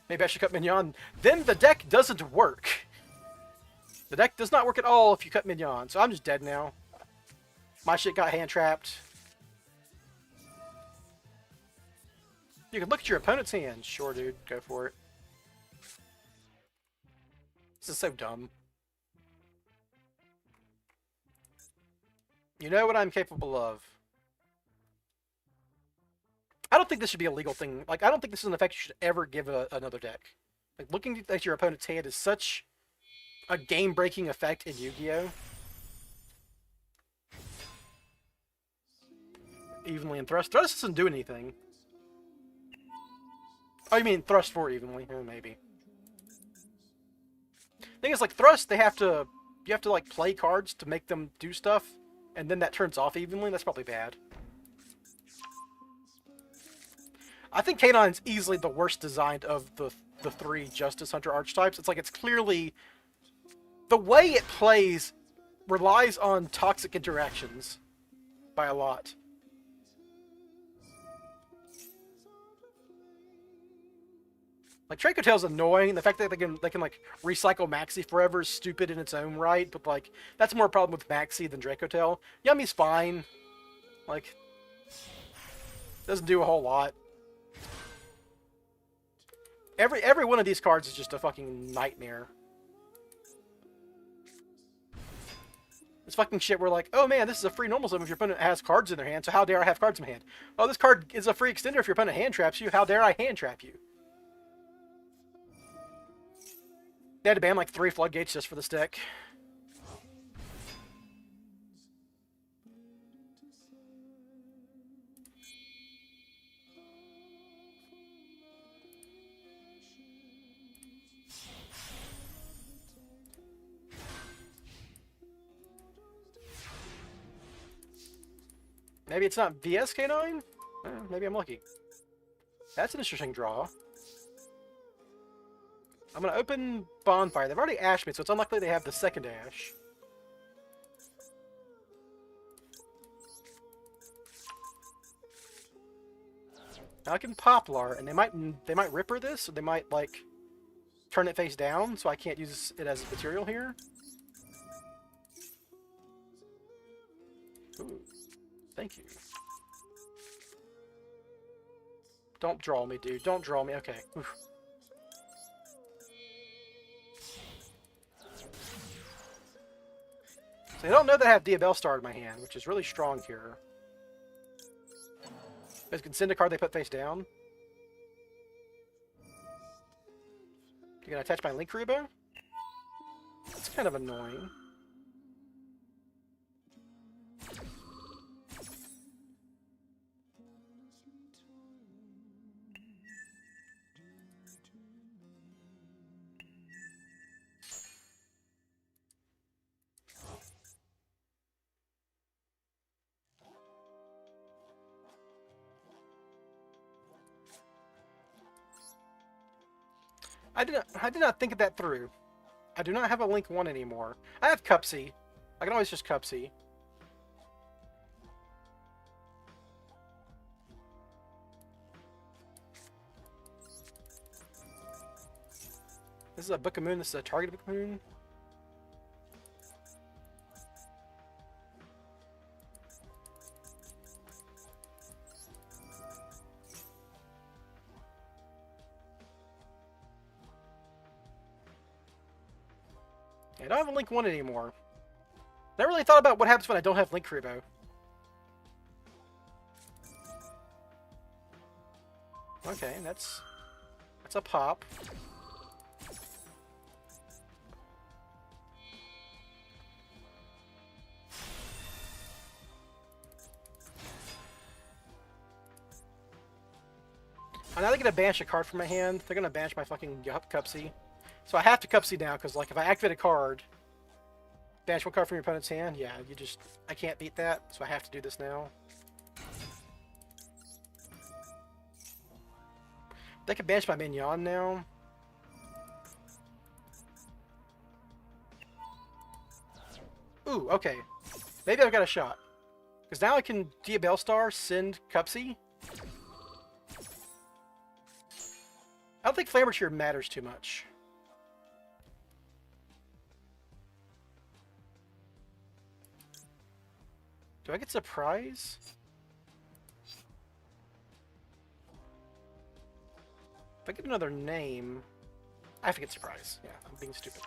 S1: Maybe I should cut Mignon. Then the deck doesn't work. The deck does not work at all if you cut Mignon, so I'm just dead now. My shit got hand-trapped. You can look at your opponent's hand. Sure, dude. Go for it. This is so dumb. You know what I'm capable of. I don't think this should be a legal thing. Like, I don't think this is an effect you should ever give another deck. Like, looking at your opponent's hand is such a game-breaking effect in Yu-Gi-Oh! Evenly and Thrust. Thrust doesn't do anything. Oh, you mean Thrust for evenly? Maybe. Thing is, like, Thrust, you have to, like, play cards to make them do stuff, and then that turns off evenly. That's probably bad. I think K9's easily the worst designed of the three Justice Hunter archetypes. It's like, it's clearly... The way it plays relies on toxic interactions by a lot. Like, Draco Tail's annoying. The fact that they can like recycle Maxi forever is stupid in its own right, but like that's more a problem with Maxi than Draco Tail. Yummy's fine. Like, doesn't do a whole lot. Every one of these cards is just a fucking nightmare. This fucking shit where like, oh man, this is a free normal summon if your opponent has cards in their hand, so how dare I have cards in my hand? Oh, this card is a free extender if your opponent hand traps you, how dare I hand trap you? They had to ban like 3 floodgates just for this deck. Maybe it's not VSK9? Maybe I'm lucky. That's an interesting draw. I'm going to open Bonfire. They've already ashed me, so it's unlikely they have the second ash. Now I can Poplar, and they might Ripper this, or they might, like, turn it face down, so I can't use it as material here. Ooh. Thank you. Don't draw me, dude. Don't draw me. Okay. Oof. So I don't know that I have Diabell Star in my hand, which is really strong here. Guys can send a card they put face down. You're gonna attach my Link Rebo? That's kind of annoying. I did not think of that through. I do not have a Link 1 anymore. I have Cupsy. I can always just Cupsy. This is a Book of Moon. This is a target Book of Moon. I don't have a Link 1 anymore. Never really thought about what happens when I don't have Link Kribo. Okay, that's a pop. Now they're gonna banish a card from my hand. They're gonna banish my fucking Cupsy. So I have to Cupsy now, because like if I activate a card, banish one card from your opponent's hand, yeah, I can't beat that, so I have to do this now. They can banish my Mignon now. Ooh, okay. Maybe I've got a shot. Because now I can Diabell Star, send Cupsy. I don't think Flamberture matters too much. Do I get Surprise? If I get another name, I have to get Surprise. Yeah, I'm being stupid.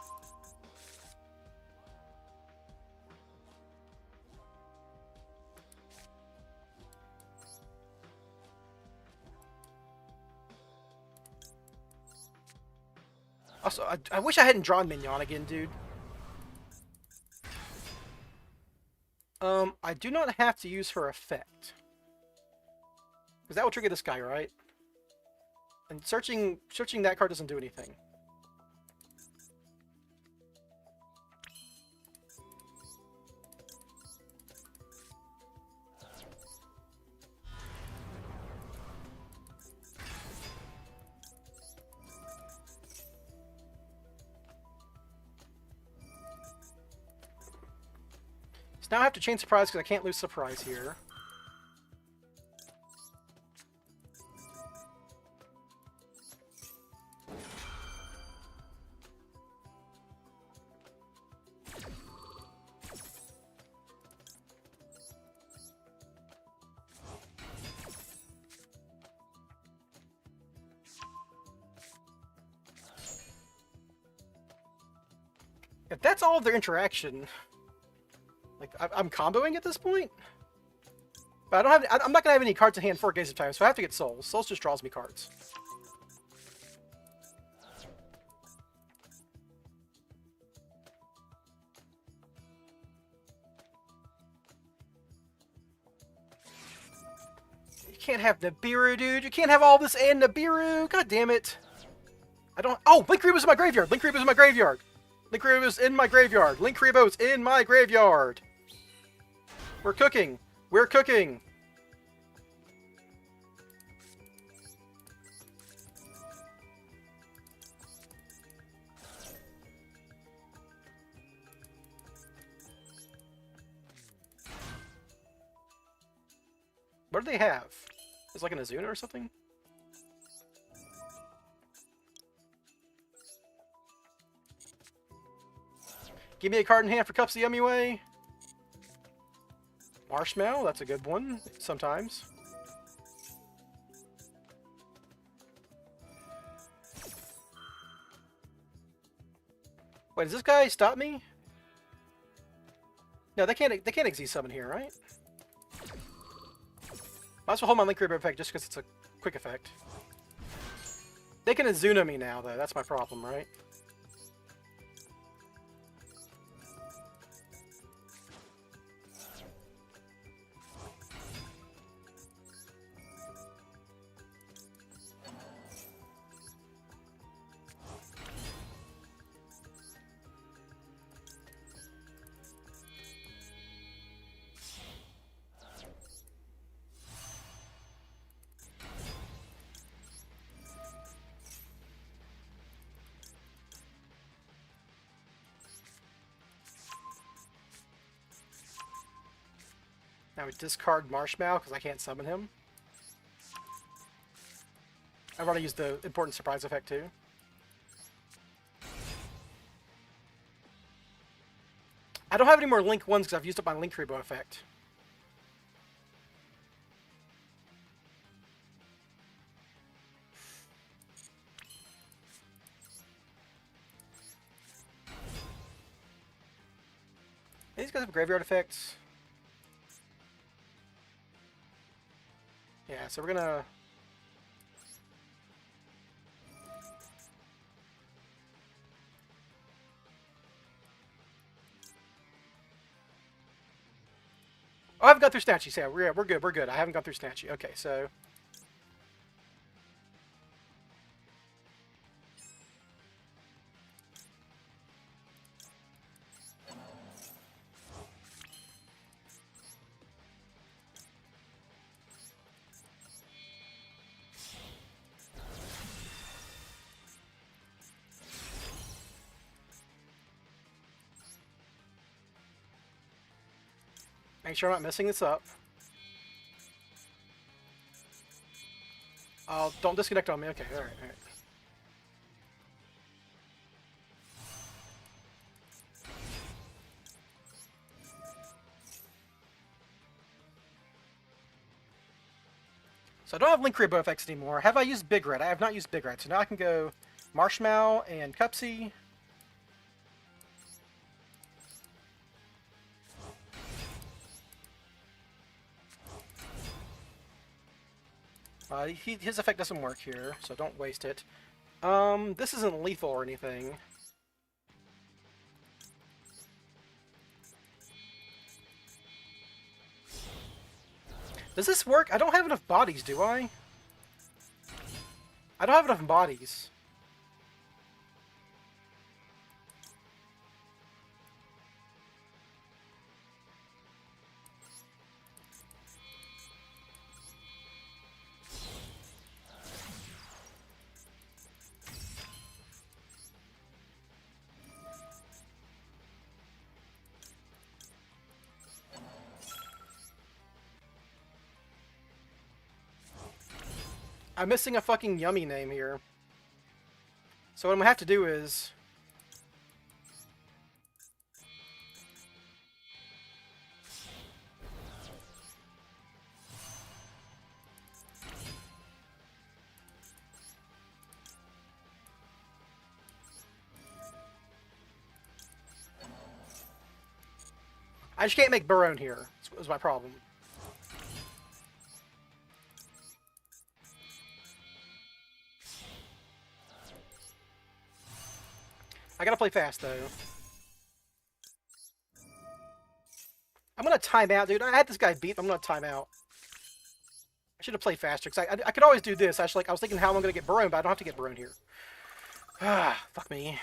S1: Also, I wish I hadn't drawn Mignon again, dude. I do not have to use her effect. Because that will trigger this guy, right? And searching that card doesn't do anything. So now I have to chain Surprise because I can't lose Surprise here. If that's all of their interaction, like I'm comboing at this point. But I'm not gonna have any cards in hand for Gaze of Time, so I have to get Souls. Souls just draws me cards. You can't have Nibiru, dude. You can't have all this and Nibiru. God damn it. I don't. Oh, Linkuriboh's in my graveyard. Linkuriboh's in my graveyard. Linkuriboh's in my graveyard. Linkuriboh's in my graveyard. We're cooking. We're cooking. What do they have? Is like an Azuna or something? Give me a card in hand for Cupsy Yummy Way. Marshmallow, that's a good one, sometimes. Wait, does this guy stop me? No, they can't Xyz summon here, right? Might as well hold my Linkuriboh effect just because it's a quick effect. They can Azuna me now, though. That's my problem, right? Now we discard Marshmallow because I can't summon him. I've already used the important surprise effect too. I don't have any more Link 1s because I've used up my Link Rebo effect. These guys have graveyard effects. Yeah, so we're gonna... Oh, I haven't gone through Snatchy. Yeah, we're good, we're good. I haven't gone through Snatchy. Okay, so... Make sure I'm not messing this up. Oh, don't disconnect on me. Okay, alright, alright. So I don't have Link Rebo effects anymore. Have I used Big Red? I have not used Big Red, so now I can go Marshmallow and Cupsy. His effect doesn't work here, so don't waste it. This isn't lethal or anything. Does this work? I don't have enough bodies, do I? I don't have enough bodies. I'm missing a fucking Yummy name here. So what I'm gonna have to do is... I just can't make Barone here, is my problem. I gotta play fast, though. I'm gonna time out, dude. I had this guy beat, I'm gonna time out. I should have played faster, because I could always do this. I was thinking how I'm gonna get Barone, but I don't have to get Barone here. Ah, fuck me.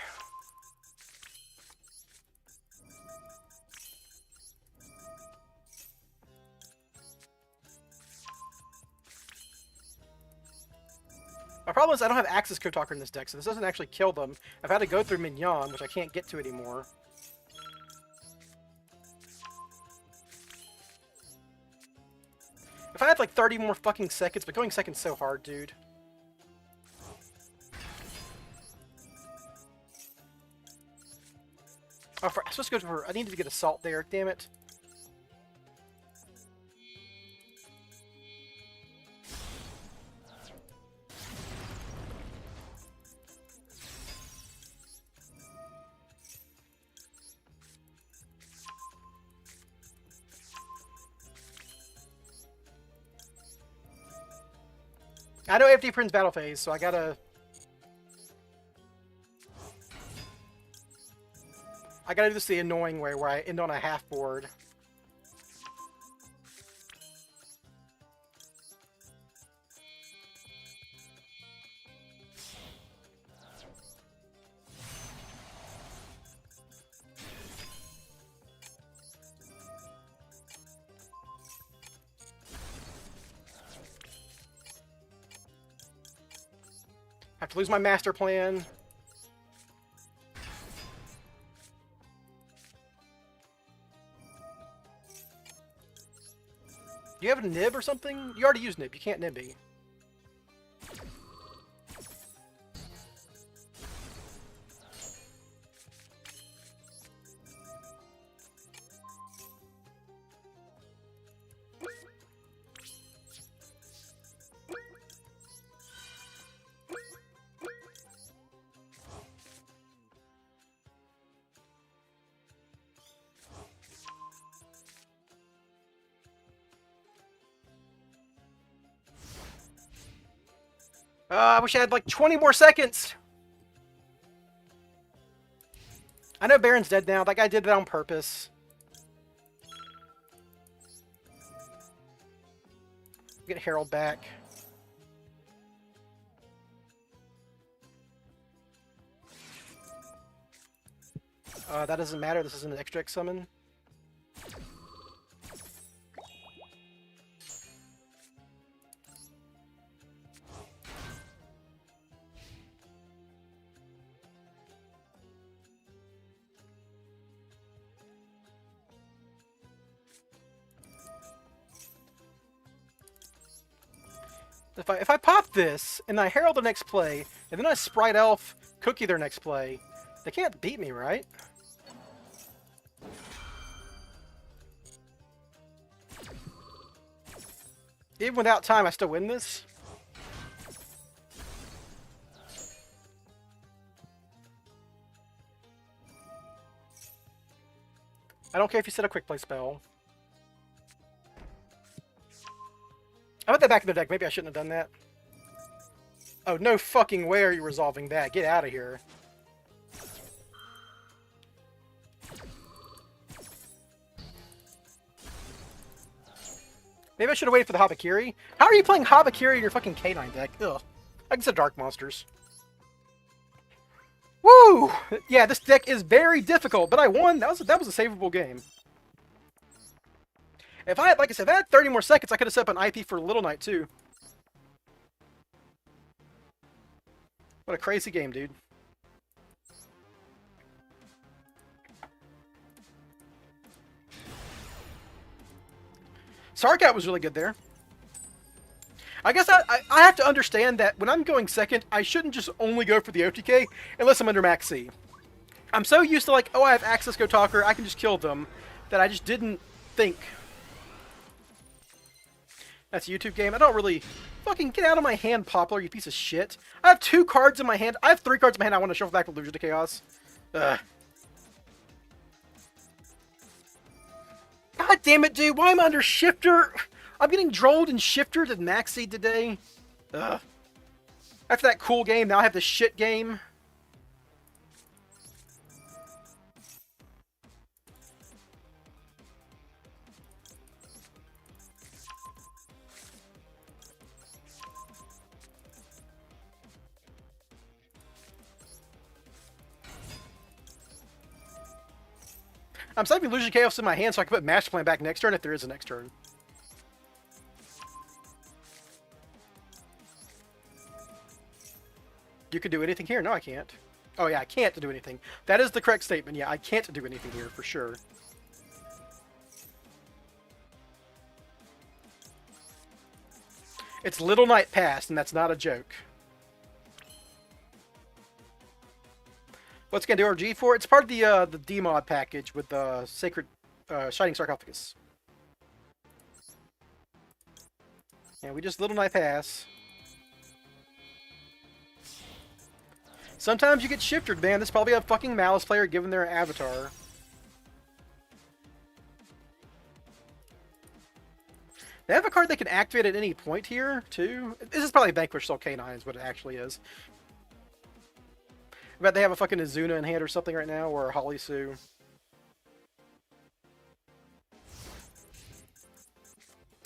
S1: My problem is I don't have Axis Code Talker in this deck, so this doesn't actually kill them. I've had to go through Mignon, which I can't get to anymore. If I had like 30 more fucking seconds, but going second's so hard, dude. Oh, I'm supposed to go for... I needed to get Assault there, damn it. I know AFD Prince battle phase, so I gotta do this the annoying way, where I end on a half board. Have to lose my master plan. Do you have a nib or something? You already used nib. You can't nib me. I wish I had like 20 more seconds. I know Baron's dead now. That guy did that on purpose. Get Harold back. That doesn't matter. This isn't an extra X summon. If I pop this, and I Herald the next play, and then I Sprite Elf Cookie their next play, they can't beat me, right? Even without time, I still win this? I don't care if you set a quick play spell. I put that back in the deck. Maybe I shouldn't have done that. Oh, no fucking way are you resolving that. Get out of here. Maybe I should have waited for the Habakiri. How are you playing Habakiri in your fucking K9 deck? Ugh. I can set Dark Monsters. Woo! Yeah, this deck is very difficult, but I won. That was a savable game. If I had, like I said, if I had 30 more seconds, I could have set up an IP for Little Knight, too. What a crazy game, dude. Sarkat was really good there. I guess I have to understand that when I'm going second, I shouldn't just only go for the OTK unless I'm under Max C. I'm so used to, like, oh, I have Access Go Talker, I can just kill them, that I just didn't think. That's a YouTube game. I don't really... Fucking get out of my hand, Poplar, you piece of shit. I have 2 cards in my hand. I have 3 cards in my hand I want to shuffle back with Illusion to Chaos. Ugh. God damn it, dude. Why am I under Shifter? I'm getting drolled and Shifter to Maxi today. Ugh. After that cool game, now I have the shit game. I'm saving Illusion Chaos in my hand so I can put Master Plan back next turn if there is a next turn. You can do anything here? No, I can't. Oh yeah, I can't do anything. That is the correct statement. Yeah, I can't do anything here for sure. It's Little Knight Past, and that's not a joke. What's it gonna do our G for? It's part of the DMOD package with the Sacred Shining Sarcophagus. Yeah, we just Little Knight Pass. Sometimes you get shifted, man. This is probably a fucking Malice player given their avatar. They have a card they can activate at any point here, too. This is probably Vanquish Soul K9 is what it actually is. I bet they have a fucking Azuna in hand or something right now, or a Holly Sue.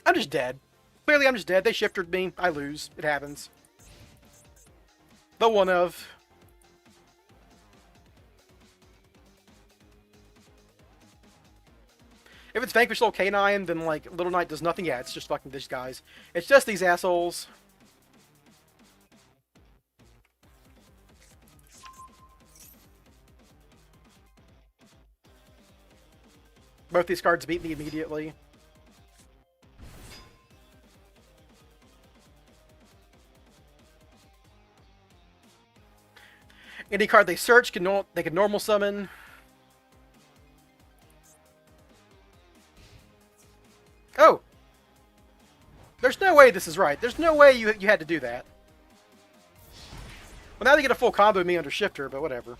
S1: I'm just dead. Clearly I'm just dead. They shifted me. I lose. It happens. The one of... If it's Vanquish Soul K9, then, like, Little Knight does nothing. Yeah, it's just fucking these guys. It's just these assholes. Both these cards beat me immediately. Any card they search they can normal summon. Oh! There's no way this is right. There's no way you had to do that. Well, now they get a full combo of me under Shifter, but whatever.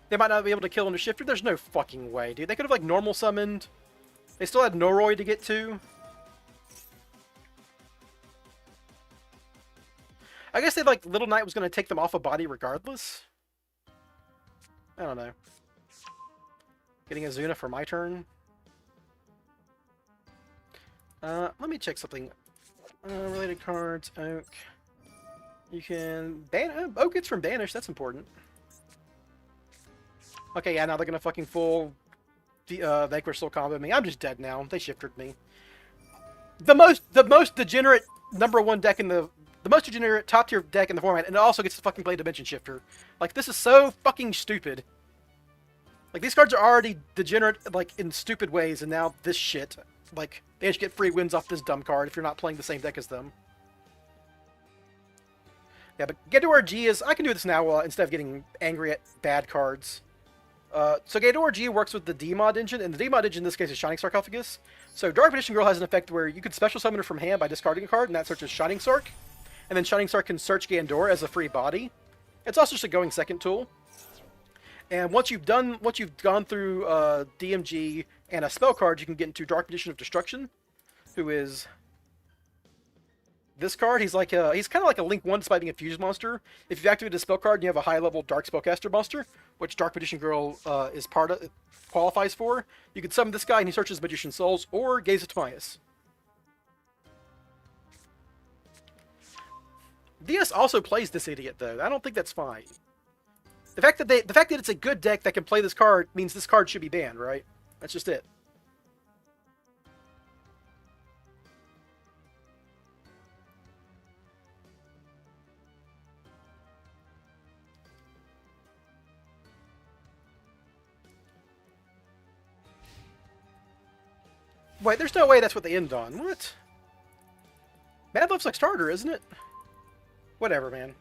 S1: They might not be able to kill under Shifter. There's no fucking way, dude. They could have, like, normal summoned. They still had Noroi to get to. I guess they, like, Little Knight was going to take them off a body regardless. I don't know. Getting a Zuna for my turn. Let me check something. Related cards, Oak. You can ban Oak gets from Banish, that's important. Okay, yeah, now they're gonna fucking full Vanquish Soul combo me. I'm just dead now. They shifted me. The most degenerate #1 deck in the most degenerate top tier deck in the format, and it also gets to fucking play Dimension Shifter. Like, this is so fucking stupid. Like, these cards are already degenerate, like, in stupid ways, and now this shit. Like, they just get free wins off this dumb card if you're not playing the same deck as them. Yeah, but Ghidorah G is... I can do this now instead of getting angry at bad cards. So Ghidorah G works with the DMOD engine, and the DMOD engine in this case is Shining Sarcophagus. So Dark Petition Girl has an effect where you could special summon her from hand by discarding a card, and that searches Shining Sark. And then Shining Sark can search Gandor as a free body. It's also just a going second tool. And once you've gone through DMG and a spell card, you can get into Dark Petition of Destruction, who is this card. He's kind of like a Link 1 despite being a fuse monster. If you've activated a spell card and you have a high level Dark Spellcaster monster, which Dark Petition Girl qualifies for, you can summon this guy and he searches Magician Souls or Gaze of Timaeus. DS also plays this idiot though. I don't think that's fine. The fact that it's a good deck that can play this card means this card should be banned, right? That's just it. Wait, there's no way that's what they end on. What? Mad Love's like starter, isn't it? Whatever, man.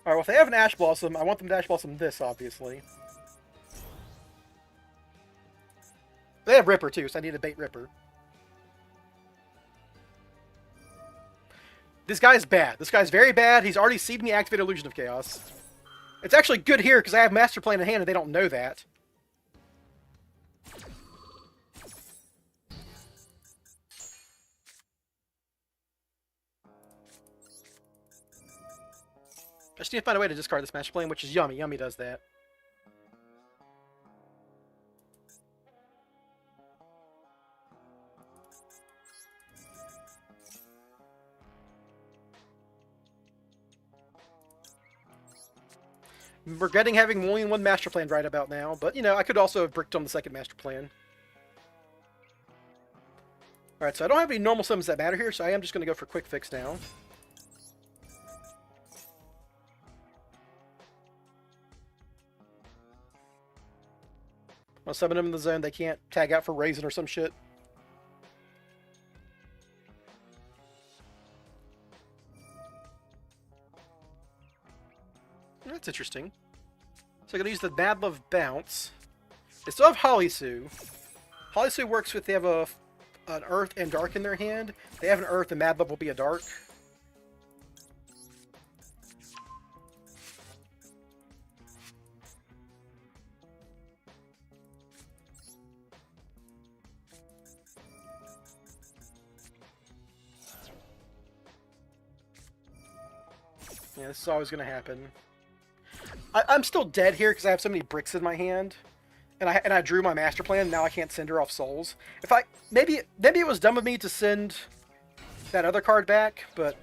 S1: Alright, well, if they have an Ash Blossom, I want them to Ash Blossom this, obviously. They have Ripper, too, so I need to bait Ripper. This guy's bad. This guy's very bad. He's already seen me activate Illusion of Chaos. It's actually good here, because I have Master Plan in hand, and they don't know that. I just need to find a way to discard this Master Plan, which is Yummy. Yummy does that. I'm regretting having only one Master Plan right about now, but, you know, I could also have bricked on the second Master Plan. Alright, so I don't have any normal summons that matter here, so I am just going to go for Quick Fix now. I'll summon them in the zone. They can't tag out for Raisin or some shit. That's interesting. So I'm going to use the Mad Love Bounce. They still have Holisu. Holisu works with... They have an Earth and Dark in their hand. They have an Earth, and Mad Love will be a Dark. Yeah, this is always going to happen. I'm still dead here because I have so many bricks in my hand, and I drew my Master Plan. Now I can't send her off souls. If I maybe it was dumb of me to send that other card back, but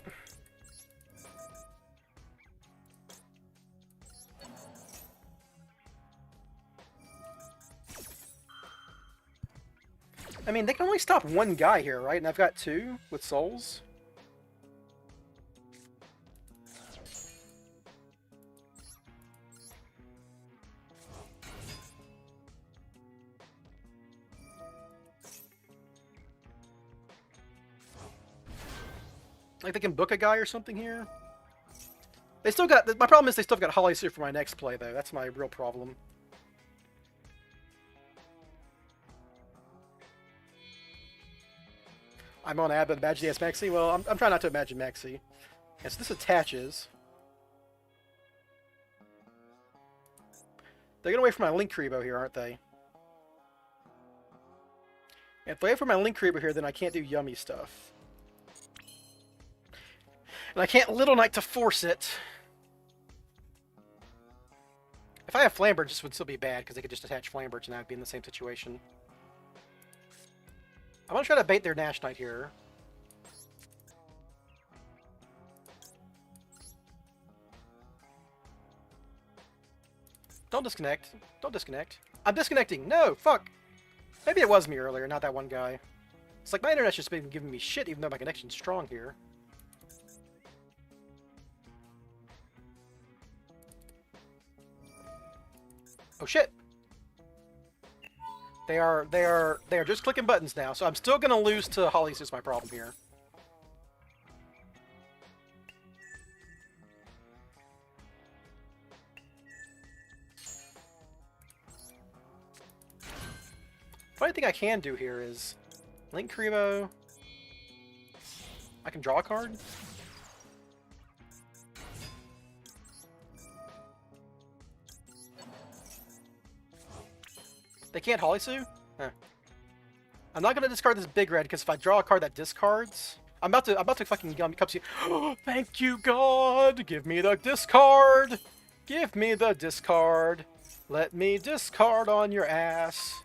S1: I mean, they can only stop one guy here, right? And I've got two with souls. Like they can book a guy or something here? They still got... My problem is they still got Holly Suit for my next play, though. That's my real problem. I'm on Ab, but imagine as Maxi? Well, I'm trying not to imagine Maxi. Yeah, so this attaches. They're getting away from my Link Kribo here, aren't they? If they're away from my Link Kribo here, then I can't do Yummy stuff. And I can't Little Knight to force it. If I have Flambird, this would still be bad, because they could just attach Flambirds and I would be in the same situation. I'm going to try to bait their Nash Knight here. Don't disconnect. Don't disconnect. I'm disconnecting. No, fuck. Maybe it was me earlier, not that one guy. It's like my internet's just been giving me shit, even though my connection's strong here. Oh shit. They are just clicking buttons now, so I'm still gonna lose to Holly's is my problem here. Funny thing I can do here is Link Kribo. I can draw a card. They can't Holisu? Huh. I'm not gonna discard this big red because if I draw a card that discards, I'm about to fucking cups you. Thank you, God. Give me the discard. Give me the discard. Let me discard on your ass.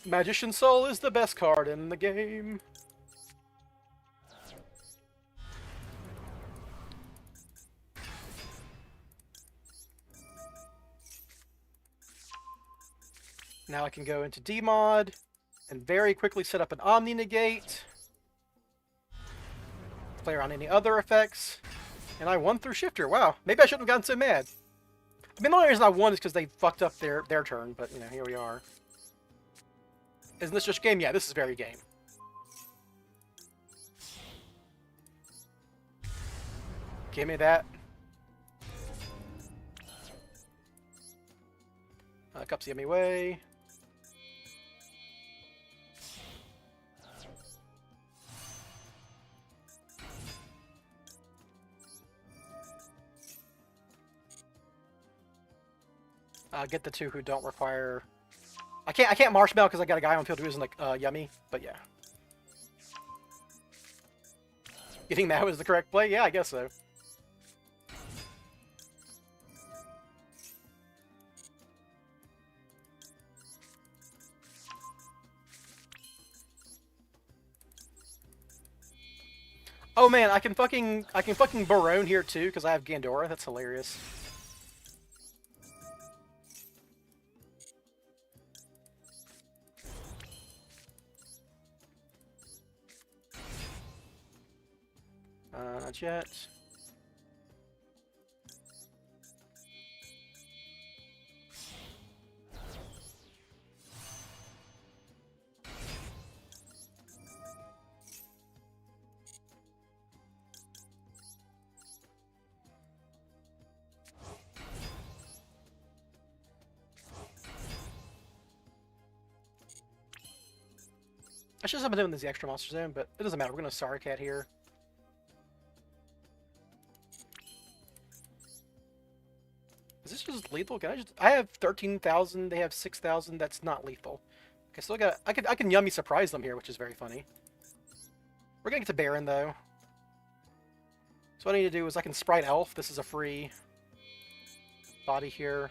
S1: Magician Soul is the best card in the game. Now I can go into DMOD and very quickly set up an Omni Negate. Play around any other effects. And I won through Shifter. Wow. Maybe I shouldn't have gotten so mad. I mean, the only reason I won is because they fucked up their turn, but, you know, here we are. Isn't this just game? Yeah, this is very game. Give me that. Cups the Yummy way. Get the two who don't require... I can't Marshmallow because I got a guy on field who isn't like Yummy, but yeah. You think that was the correct play? Yeah, I guess so. Oh man, I can fucking Barone here too because I have Gandora. That's hilarious. Not yet. I should have been doing this the extra monster zone, but it doesn't matter. We're gonna Sarcat here. Is this just lethal? Can I just... I have 13,000, they have 6,000, that's not lethal. Okay, still got... I can Yummy surprise them here, which is very funny. We're gonna get to Baron, though. So what I need to do is I can Sprite Elf. This is a free body here.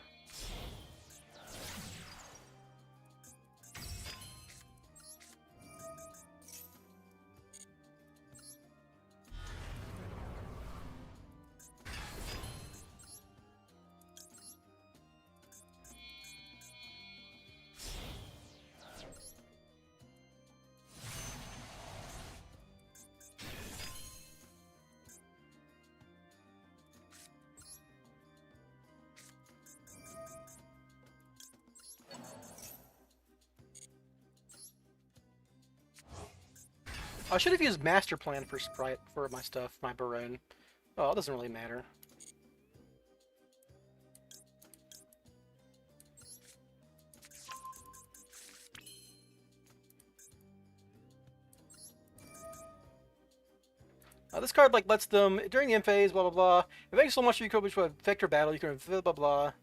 S1: I should have used Master Plan for Sprite for my stuff, my Barone. Oh, it doesn't really matter. This card like lets them during the end phase, blah blah blah. If makes so much you could which would affect your battle, you can blah blah blah.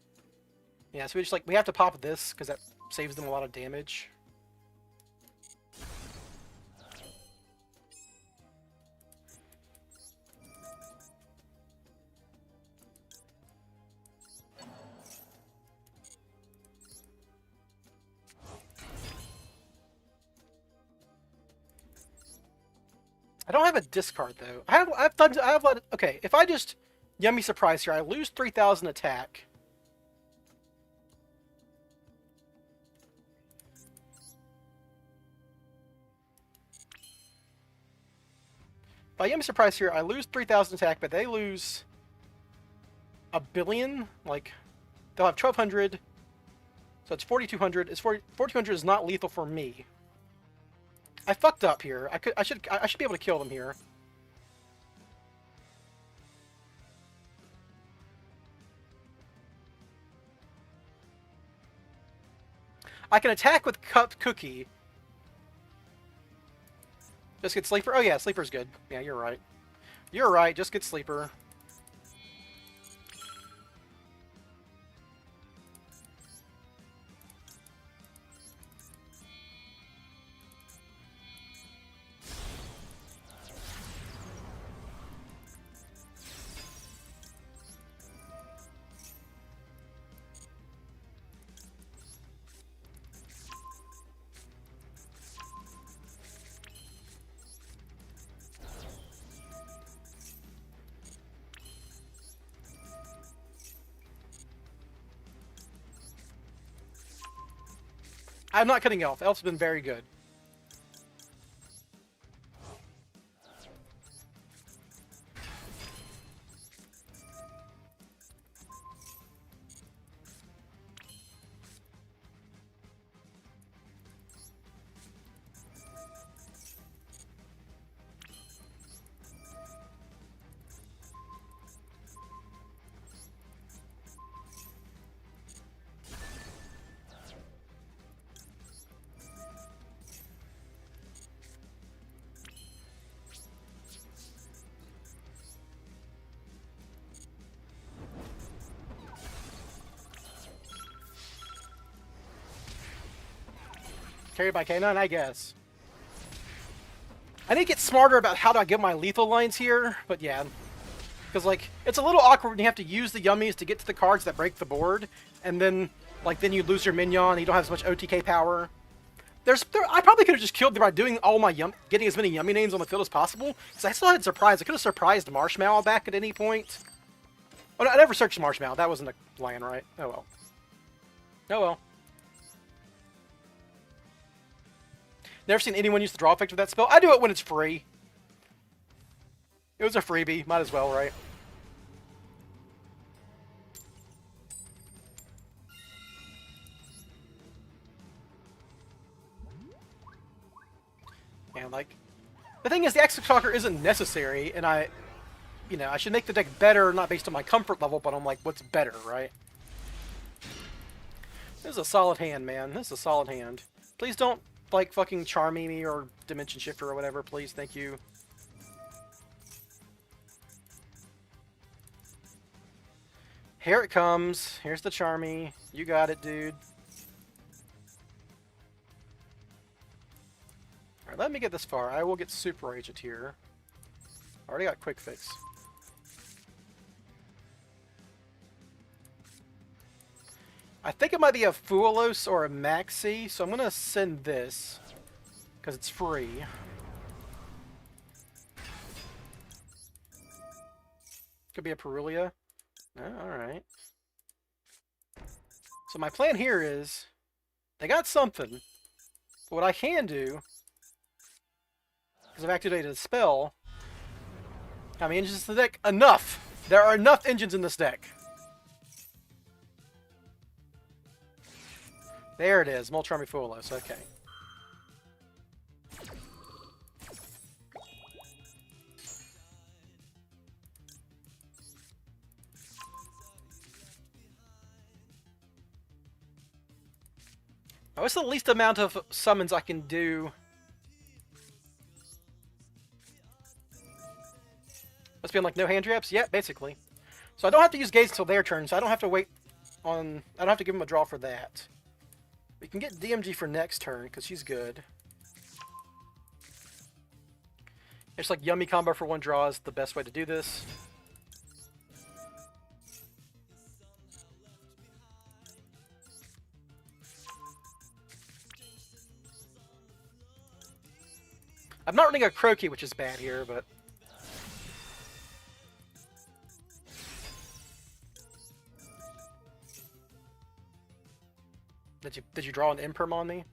S1: Yeah, so we just like we have to pop this because that saves them a lot of damage. I don't have a discard though. I have okay, if I just Yummy Surprise here, I lose 3,000 attack. By Yummy Surprise here, I lose 3,000 attack, but they lose a billion. Like they'll have 1,200, so it's 4,200. 4,200 is not lethal for me. I fucked up here. I should be able to kill them here. I can attack with Cut Cookie. Just get Sleeper. Oh yeah, Sleeper's good. Yeah, you're right. You're right. Just get Sleeper. I'm not cutting Elf. Elf's been very good. Carried by K9, I guess. I need to get smarter about how do I get my lethal lines here, but yeah. Because, like, it's a little awkward when you have to use the Yummies to get to the cards that break the board, and then, like, then you lose your minion, and you don't have as much OTK power. I probably could have just killed them by doing all my getting as many Yummy names on the field as possible, because I still had surprise. I could have surprised Marshmallow back at any point. Oh, no, I never searched Marshmallow. That wasn't a land, right? Oh, well. Oh, well. Never seen anyone use the draw effect of that spell. I do it when it's free. It was a freebie. Might as well, right? And, like, the thing is, the X-Talker isn't necessary, and I should make the deck better, not based on my comfort level, but on, like, what's better, right? This is a solid hand, man. This is a solid hand. Please don't, like, fucking Charmy me or Dimension Shifter or whatever, please. Thank you. Here it comes. Here's the Charmy. You got it, dude. Alright, let me get this far. I will get Super Agent here. Already got Quick Fix. I think it might be a Fuelos or a Maxi, so I'm going to send this, because it's free. Could be a Perulia. Oh, alright. So my plan here is, they got something, but what I can do, because I've activated a spell, how many engines in the deck? Enough! There are enough engines in this deck. There it is, Molcharmy Fuelos, okay. What's the least amount of summons I can do? Must be on like no hand traps? Yeah, basically. So I don't have to use Gaze until their turn, so I don't have to wait on... I don't have to give them a draw for that. We can get DMG for next turn, because she's good. It's like Yummy combo for 1 draw is the best way to do this. I'm not running a Croaky, which is bad here, but... Did you draw an Imperm on me?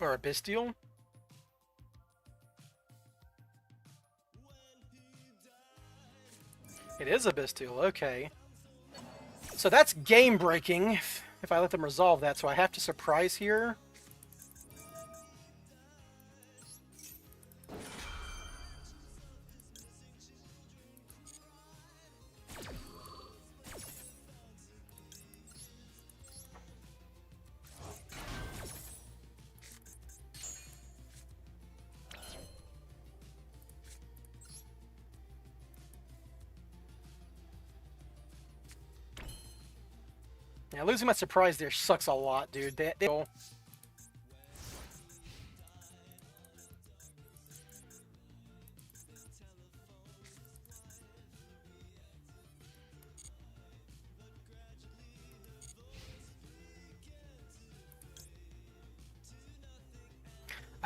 S1: Or a Bestial? It is a Bestial, okay. So that's game breaking if I let them resolve that, so I have to surprise here. Yeah, losing my surprise there sucks a lot, dude. I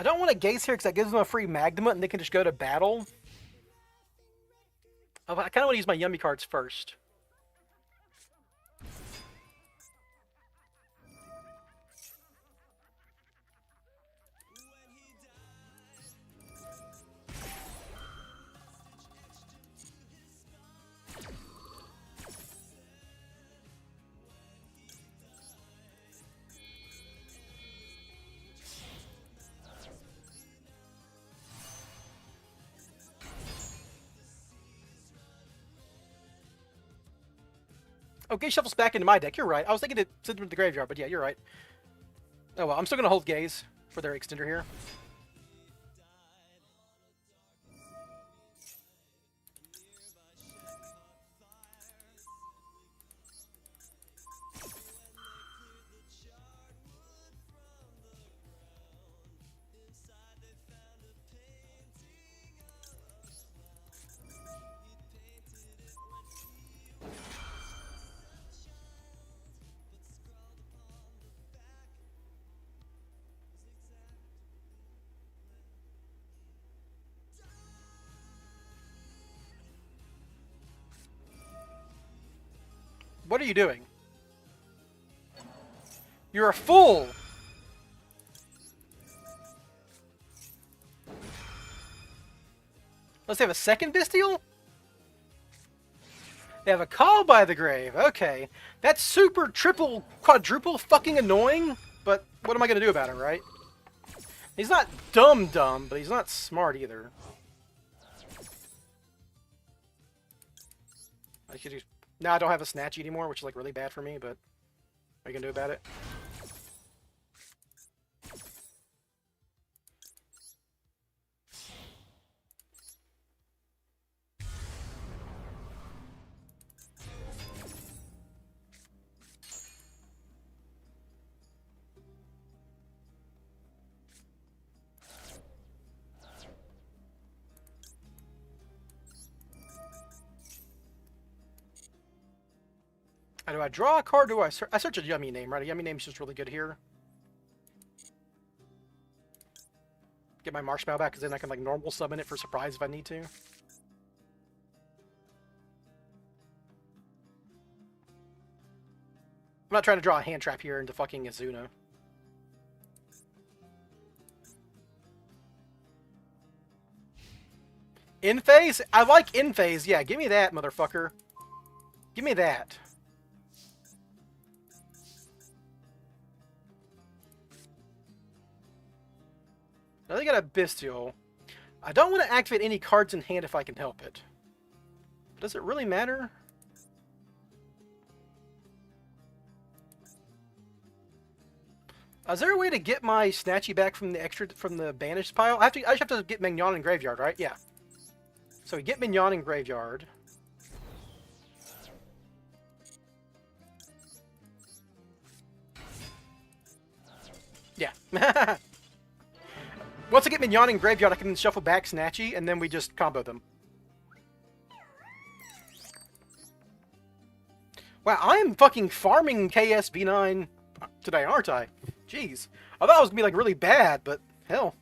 S1: don't want to Gaze here because that gives them a free Magnum and they can just go to battle. I kind of want to use my Yummy cards first. Okay, shuffles back into my deck. You're right. I was thinking to send them to the graveyard, but yeah, you're right. Oh well, I'm still gonna hold Gaze for their extender here. What are you doing? You're a fool! Let's have a second Bestial? They have a Call by the Grave. Okay. That's super, triple, quadruple fucking annoying, but what am I going to do about it, right? He's not dumb, but he's not smart either. I could just... Now I don't have a Snatchy anymore, which is like really bad for me, but what are you gonna do about it? Do I draw a card? Do I search a Yummy name, right? A Yummy name's just really good here. Get my Marshmallow back, because then I can like normal summon it for surprise if I need to. I'm not trying to draw a hand trap here into fucking Azuna. In phase? I like in phase. Yeah, give me that, motherfucker. Give me that. Now they got a Bestial. I don't want to activate any cards in hand if I can help it. Does it really matter? Is there a way to get my Snatchy back from the banished pile? I just have to get Mignon in Graveyard, right? Yeah. So we get Mignon in Graveyard. Yeah. Once I get Mignon in Graveyard, I can shuffle back Snatchy, and then we just combo them. Wow, I am fucking farming KSV9 today, aren't I? Jeez. I thought it was going to be, like, really bad, but hell.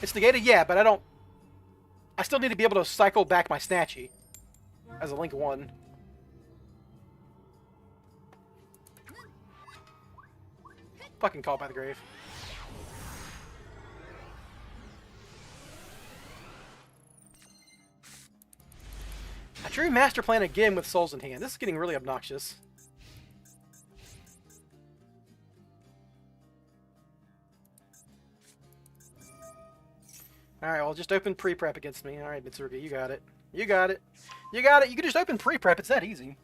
S1: It's negated, yeah, but I still need to be able to cycle back my Snatchy as a Link 1. Fucking Call by the Grave. I drew Master Plan again with Souls in hand. This is getting really obnoxious. Alright, well, just open pre-prep against me. Alright, Mitsurugi, you got it. You got it. You got it. You can just open pre-prep. It's that easy.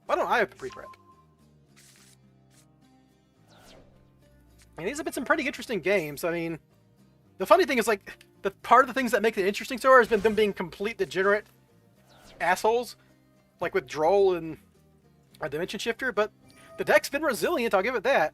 S1: Why don't I open pre-prep? I mean, these have been some pretty interesting games. I mean, the funny thing is, like, the part of the things that make it interesting so far has been them being complete degenerate assholes, like with Droll and our Dimension Shifter, but the deck's been resilient, I'll give it that.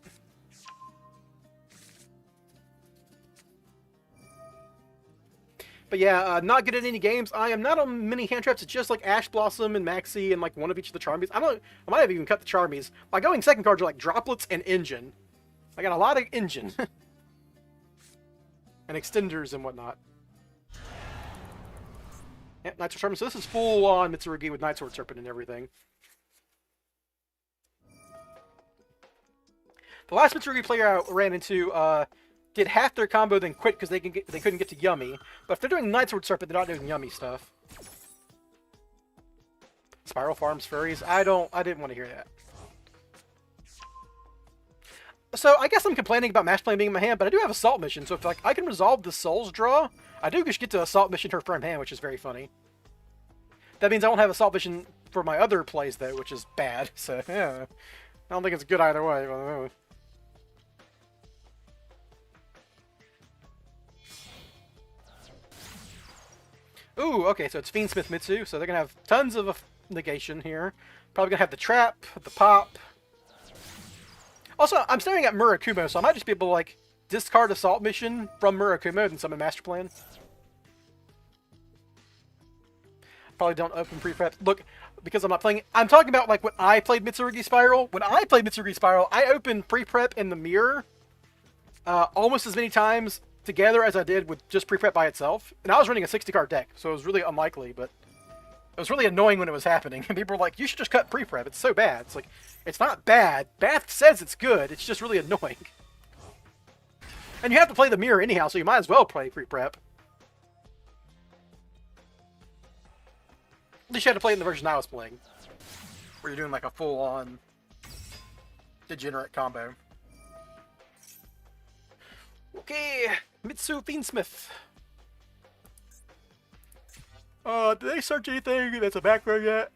S1: But yeah, not good at any games. I am not on many hand traps. It's just like Ash Blossom and Maxi and like one of each of the Charmies. I might have even cut the Charmies. My going second cards are like Droplets and Engine. I got a lot of Engine. And extenders and whatnot. Yep, Night Sword Serpent. So this is full on Mitsurugi with Night Sword Serpent and everything. The last Mitsurugi player I ran into did half their combo, then quit because they couldn't get to Yummy. But if they're doing Night Sword Serpent, they're not doing Yummy stuff. Spyral farms furries. I didn't want to hear that. So I guess I'm complaining about Master Plan being in my hand, but I do have Assault Mission. So if like I can resolve the Souls draw, I do just get to Assault Mission her firm hand, which is very funny. That means I won't have Assault Mission for my other plays though, which is bad. So yeah, I don't think it's good either way. Ooh, okay, so it's Fiendsmith Mitsu, so they're gonna have tons of negation here. Probably gonna have the trap, the pop. Also, I'm staring at Murakumo, so I might just be able to, like, discard Assault Mission from Murakumo and summon Master Plan. Probably don't open pre-prep. Look, because I'm not playing... I'm talking about, like, when I played Mitsurugi Spyral. When I played Mitsurugi Spyral, I opened pre-prep in the mirror almost as many times together as I did with just pre-prep by itself. And I was running a 60-card deck, so it was really unlikely, but... It was really annoying when it was happening. And people were like, you should just cut pre-prep. It's so bad. It's like, it's not bad. Bath says it's good. It's just really annoying. And you have to play the mirror anyhow, so you might as well play pre-prep. At least you had to play in the version I was playing. Where you're doing like a full-on degenerate combo. Okay, Mitsu Fiendsmith. Did they search anything that's a back row yet?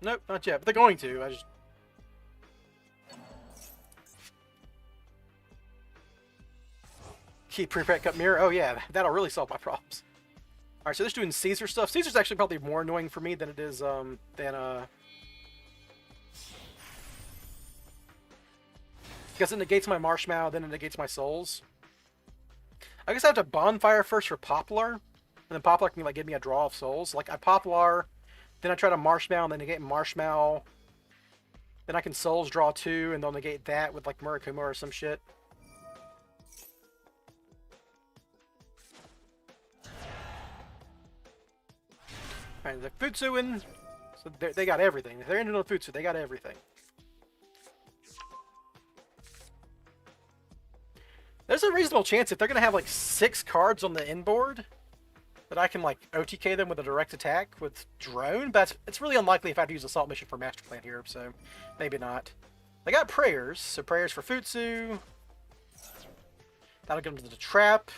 S1: Nope, not yet, but they're going to. I just... Keep pre-prep cut mirror. Oh yeah, that'll really solve my problems. Alright, so they're just doing Caesar stuff. Caesar's actually probably more annoying for me than it is, because it negates my Marshmallow, then it negates my Souls. I guess I have to Bonfire first for Poplar, and then Poplar can like give me a draw of Souls. Like I Poplar, then I try to Marshmallow, and then negate Marshmallow. Then I can Souls draw 2, and they'll negate that with like Murakumo or some shit. Alright, they're Futsuing, so they got everything. If they're into the Futsu, they got everything. There's a reasonable chance if they're going to have like 6 cards on the inboard that I can like OTK them with a direct attack with Drone, but it's really unlikely if I had to use Assault Mission for Master Plan here, so maybe not. They got Prayers, so Prayers for Futsu. That'll get them to the Trap.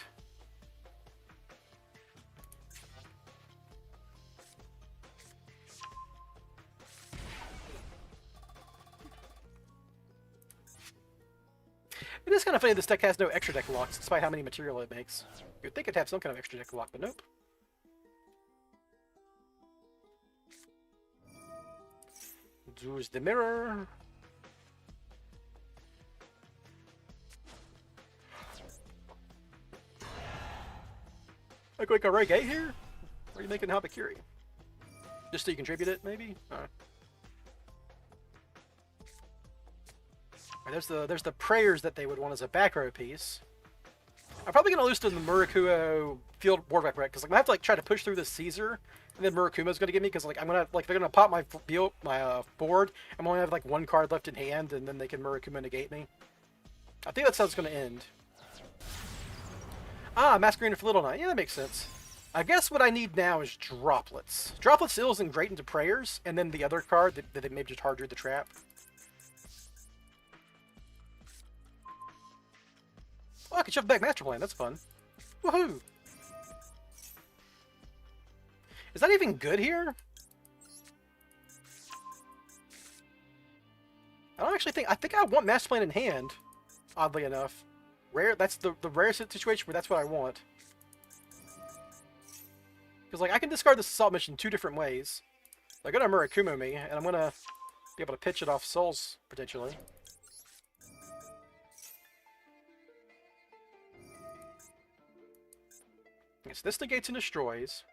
S1: It is kind of funny this deck has no extra deck locks, despite how many material it makes. You'd think it'd have some kind of extra deck lock, but nope. There's the mirror. Like a reggae here? Or are you making Habakiri? Just so you contribute it, maybe? There's the prayers that they would want as a back row piece. I'm probably gonna lose to the Murakumo field board back because like, I'm gonna have to like try to push through this Caesar, and then Murakumo's gonna get me because like I'm gonna like they're gonna pop my board. I'm only have like one card left in hand, and then they can Murakumo negate me. I think that's how it's gonna end. Ah, Masquerade for Little Knight. Yeah, that makes sense. I guess what I need now is Droplets. Droplets still isn't great into prayers, and then the other card that they maybe just hard drew the trap. Oh, I can shove back Master Plan. That's fun. Woohoo! Is that even good here? I don't actually think... I think I want Master Plan in hand, oddly enough. Rare. That's the rare situation where that's what I want. Because, like, I can discard this assault mission 2 different ways. They're gonna Murakumo me, and I'm gonna be able to pitch it off souls, potentially. Okay, so this negates and destroys.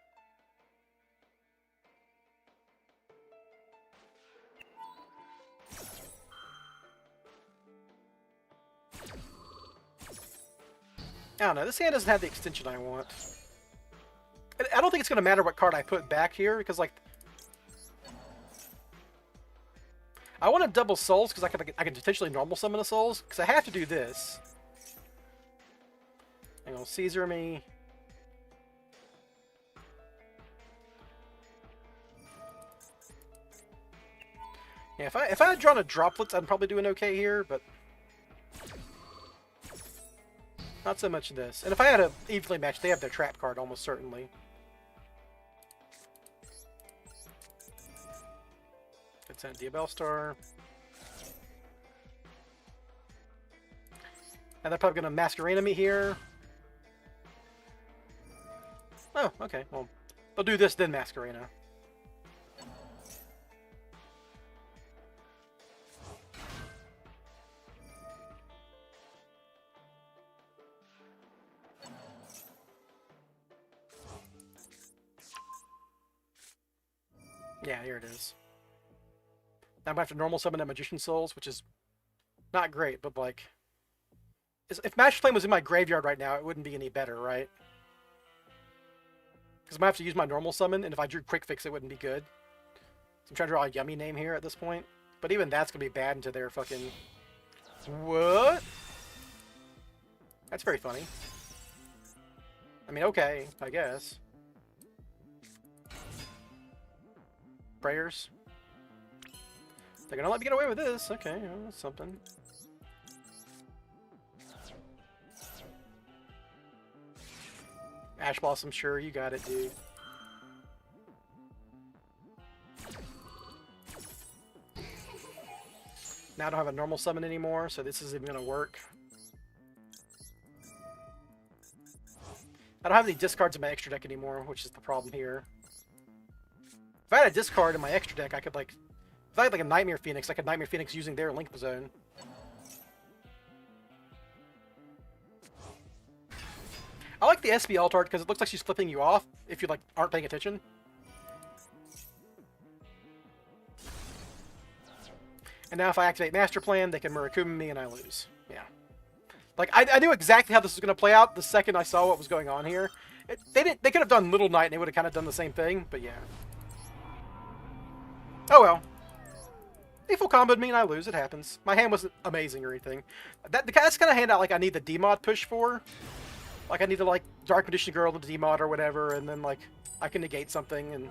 S1: I don't know, this hand doesn't have the extension I want. I don't think it's going to matter what card I put back here, because, like... I want to double souls, because I can potentially normal summon a souls, because I have to do this. Hang on, Caesar me. Yeah, if I had drawn a Droplets, I'd probably doing okay here, but... Not so much this. And if I had a evenly matched, they have their trap card, almost certainly. Could send Diabell Star. And they're probably going to Masquerena me here. Oh, okay. Well, they'll do this, then Masquerena. Yeah, here it is. Now I'm going to have to normal summon a Magician Souls, which is not great, but like... If Master Flame was in my graveyard right now, it wouldn't be any better, right? Because I'm going to have to use my normal summon, and if I drew Quick Fix, it wouldn't be good. So I'm trying to draw a Yummy name here at this point. But even that's going to be bad into their fucking... What? That's very funny. I mean, okay, I guess. Prayers. They're gonna let me get away with this. Okay, well, that's something. Ash Blossom, sure, you got it, dude. Now I don't have a normal summon anymore, so this isn't even gonna work. I don't have any discards in my extra deck anymore, which is the problem here. If I had a discard in my extra deck, I could, like... If I had, like, a Nightmare Phoenix, I could Nightmare Phoenix using their Link Zone. I like the SB alt art because it looks like she's flipping you off if you, like, aren't paying attention. And now if I activate Master Plan, they can Murakumo me and I lose. Yeah. Like, I knew exactly how this was going to play out the second I saw what was going on here. They could have done Little Knight and they would have kind of done the same thing, but yeah. Oh well. They full comboed me and I lose. It happens. My hand wasn't amazing or anything. That's kind of hand out like I need the DMOD push for. Like I need to like Dark Magician Girl the DMOD or whatever, and then like I can negate something and.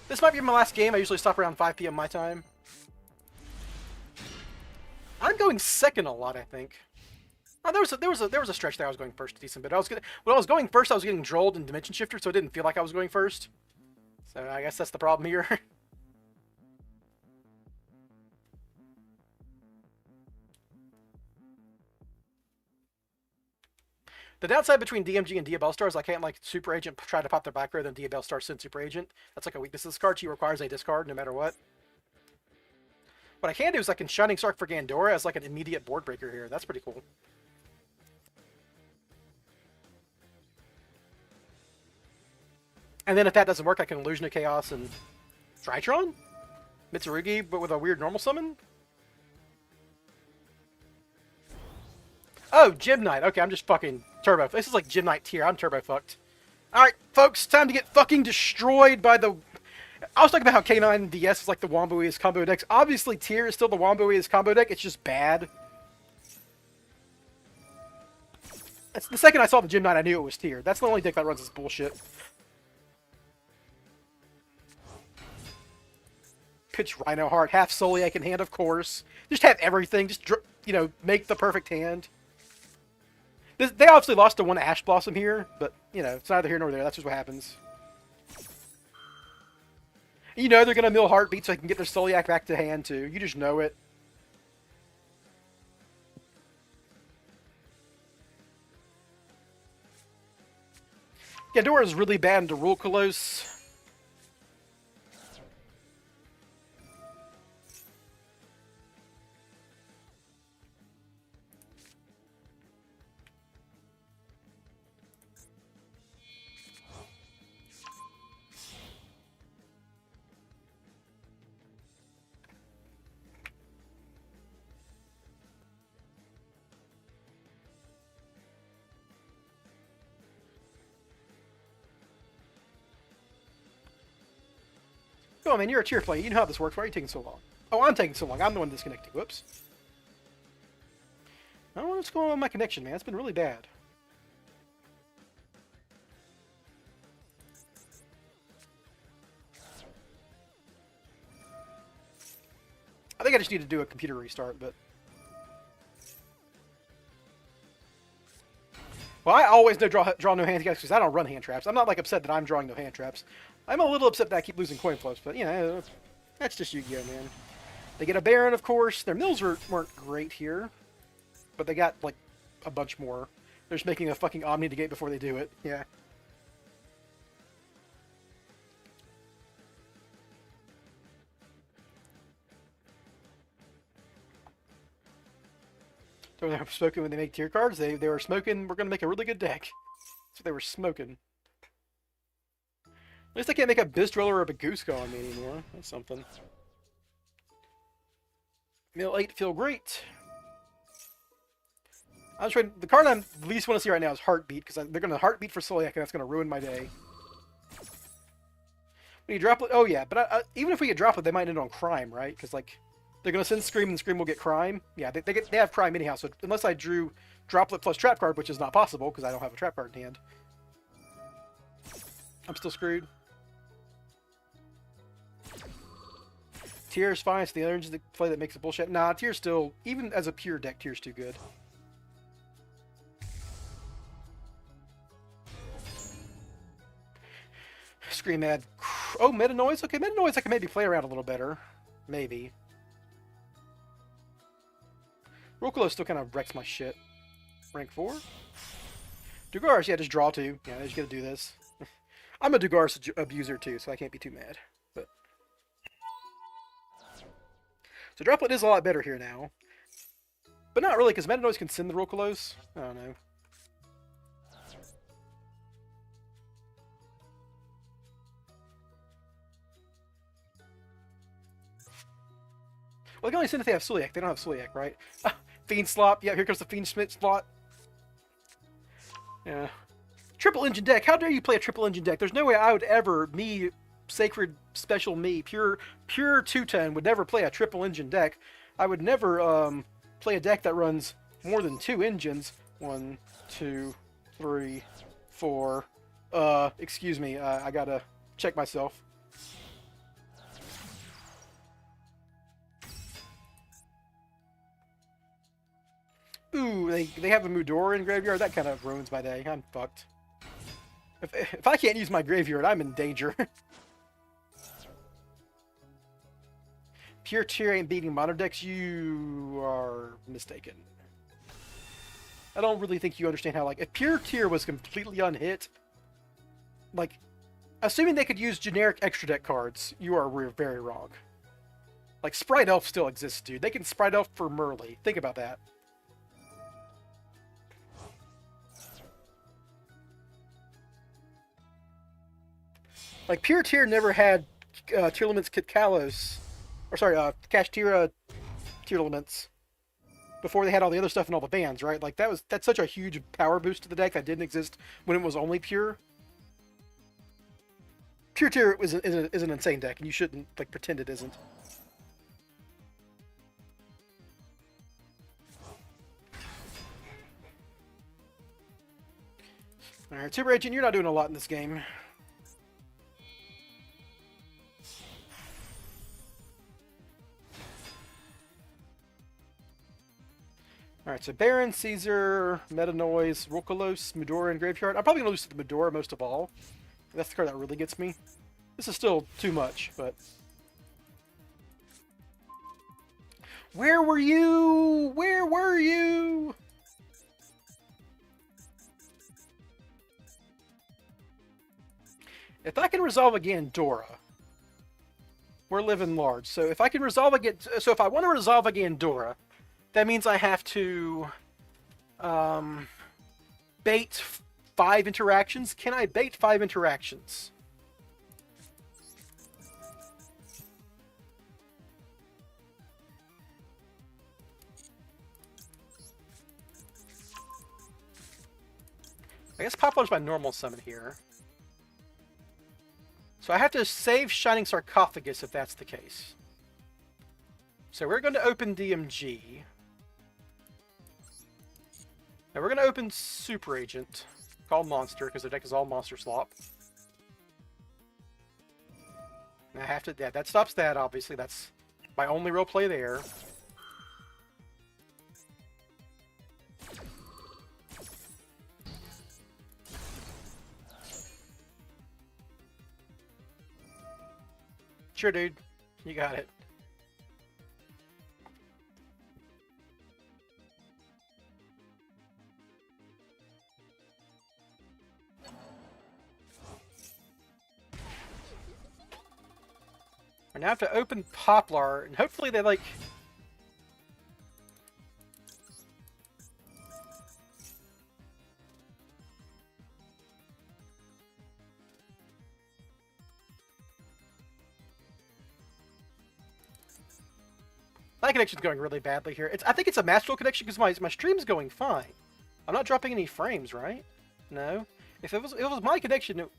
S1: This might be my last game. I usually stop around 5 PM my time. I'm going second a lot, I think. Oh, there was a stretch there I was going first, decent bit. When I was going first, I was getting drolled in Dimension Shifter, so it didn't feel like I was going first. So I guess that's the problem here. The downside between DMG and Diabell Star is I can't, like, Super Agent try to pop their back row, then Diabell Star send Super Agent. That's like a weakness of this card. She requires a discard no matter what. What I can do is I can Shining Spark for Gandora as like an immediate board breaker here. That's pretty cool. And then if that doesn't work, I can Illusion of Chaos and Drytron? Mitsurugi, but with a weird normal summon? Oh, Gym Knight. Okay, I'm just fucking turbo. This is like Gym Knight tier. I'm turbo fucked. Alright, folks, time to get fucking destroyed by the... I was talking about how K9 and DS is like the Womboiest combo decks. Obviously, tier is still the Womboiest combo deck. It's just bad. That's the second I saw the Gym Knight, I knew it was tier. That's the only deck that runs this bullshit. Pitch Rhino Heart, half Soliac in hand, of course. Just have everything. Just, you know, make the perfect hand. They obviously lost to one Ash Blossom here, but, you know, it's neither here nor there. That's just what happens. You know they're going to mill Heartbeat so they can get their Soliac back to hand, too. You just know it. Gandora is really bad into Rule Colossus. Oh man, you're a tier player. You know how this works. Why are you taking so long? Oh, I'm taking so long. I'm the one disconnecting. Whoops. I don't know what's going on with my connection, man. It's been really bad. I think I just need to do a computer restart, but... Well, I always know draw no hand traps because I don't run hand traps. I'm not, like, upset that I'm drawing no hand traps. I'm a little upset that I keep losing coin flips, but, you know, that's just Yu-Gi-Oh, man. They get a Baron, of course. Their mills weren't great here, but they got, like, a bunch more. They're just making a fucking Omni negate before they do it. Yeah. So they were smoking when they make tier cards. They were smoking, we're going to make a really good deck. That's what they were smoking. At least I can't make a Bizdriller or a Bagooska on me anymore. That's something. Mill 8 feel great. I'm trying. The card I least want to see right now is Heartbeat, because they're going to Heartbeat for Soliac, and that's going to ruin my day. When you drop it, oh yeah, but even if we get drop it, they might end on Crime, right? Because, like, they're going to send Scream, and Scream will get Crime. Yeah, they have Crime anyhow, so unless I drew Droplet plus Trap card, which is not possible, because I don't have a Trap card in hand, I'm still screwed. Tier's fine, it's the other engine to play that makes it bullshit. Nah, Tier's still, even as a pure deck, Tier's too good. Scream ad. Oh, Meta Noise? Okay, Meta Noise I can maybe play around a little better. Maybe. Rokolo still kind of wrecks my shit. Rank 4? Dugaris, yeah, just draw 2. Yeah, I just gotta do this. I'm a Dugaris abuser too, so I can't be too mad. But so Droplet is a lot better here now. But not really, because Meta Noise can send the Rokolos. I don't know. Well, they can only send if they have Soliac. They don't have Soliac, right? Fiend Slop. Yeah, here comes the Fiend Schmidt slot. Yeah. Triple engine deck. How dare you play a triple engine deck? There's no way I would ever, me, Sacred Special me, pure two-tone, would never play a triple engine deck. I would never play a deck that runs more than 2 engines. 1, 2, 3, 4. Excuse me. I gotta check myself. Ooh, they have a Mudora in graveyard. That kind of ruins my day. I'm fucked. If I can't use my graveyard, I'm in danger. Pure tier ain't beating modern decks. You are mistaken. I don't really think you understand how, like, if pure tier was completely unhit, like, assuming they could use generic extra deck cards, you are very wrong. Like, Sprite Elf still exists, dude. They can Sprite Elf for Merly. Think about that. Like, pure tier never had tier limits Kalos, or sorry, Kashtira tier limits before they had all the other stuff and all the bans, right? Like, that's such a huge power boost to the deck that didn't exist when it was only pure. Pure tier is an insane deck, and you shouldn't, like, pretend it isn't. Alright, Super Agent, you're not doing a lot in this game. Alright, so Baron, Caesar, Meta Noise, Rokolos, Mudora, and Graveyard. I'm probably going to lose to the Mudora most of all. That's the card that really gets me. This is still too much, but... Where were you? Where were you? If I can resolve again Dora, we're living large. So if I can resolve again... So if I want to resolve again Dora, that means I have to bait 5 interactions. Can I bait 5 interactions? I guess Poplar's my normal summon here. So I have to save Shining Sarcophagus if that's the case. So we're going to open DMG. Now we're going to open Super Agent, called Monster, because the deck is all Monster Slop. And I have to... Yeah, that stops that, obviously. That's my only real play there. Sure, dude. You got it. I now have to open Poplar, and hopefully they, like... My connection's going really badly here. I think it's a Masterful connection because my stream's going fine. I'm not dropping any frames, right? No. If it was my connection, it...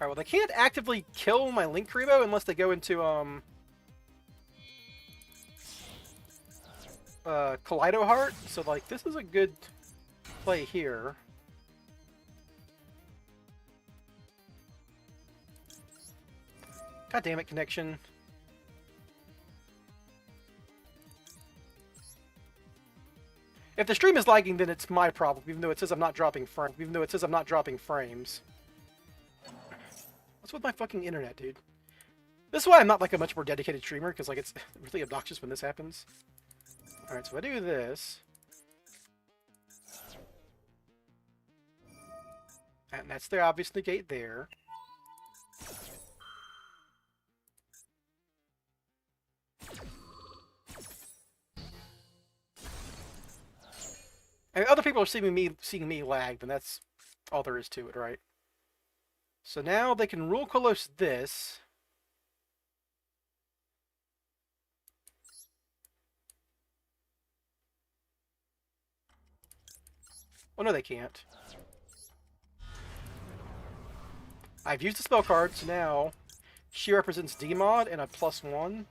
S1: Alright, well, they can't actively kill my Link Rebo unless they go into, Kaleido Heart. So, like, this is a good play here. God damn it, connection. If the stream is lagging, then it's my problem, even though it says I'm not dropping frames. What's with my fucking internet, dude? This is why I'm not, like, a much more dedicated streamer, because, like, it's really obnoxious when this happens. Alright, so I do this. And that's the obvious negate there. And other people are seeing me lag, then that's all there is to it, right? So now they can rule Kolos this. Oh no, they can't. I've used the spell card, so now she represents DMOD and a +1.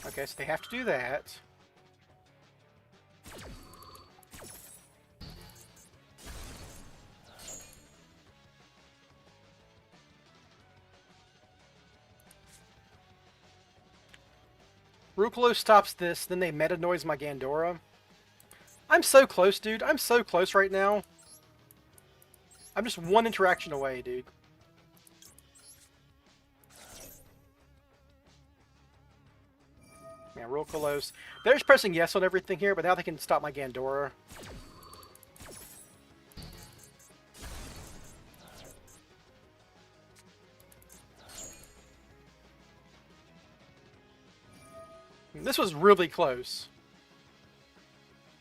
S1: Okay, so they have to do that. Ruklo stops this, then they meta noise my Gandora. I'm so close, dude. I'm so close right now. I'm just one interaction away, dude. Yeah, real close. They're just pressing yes on everything here, but now they can stop my Gandora. This was really close.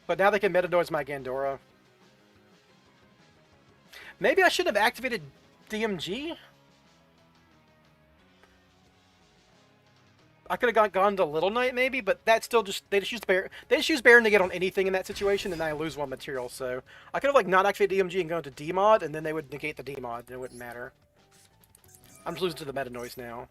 S1: But now they can meta noise my Gandora. Maybe I should have activated DMG? I could have gone to Little Knight maybe, but that's still just they just use Baron to get on anything in that situation, and then I lose one material. So I could have like not activated DMG and gone to DMOD, and then they would negate the DMOD, and it wouldn't matter. I'm just losing to the meta noise now.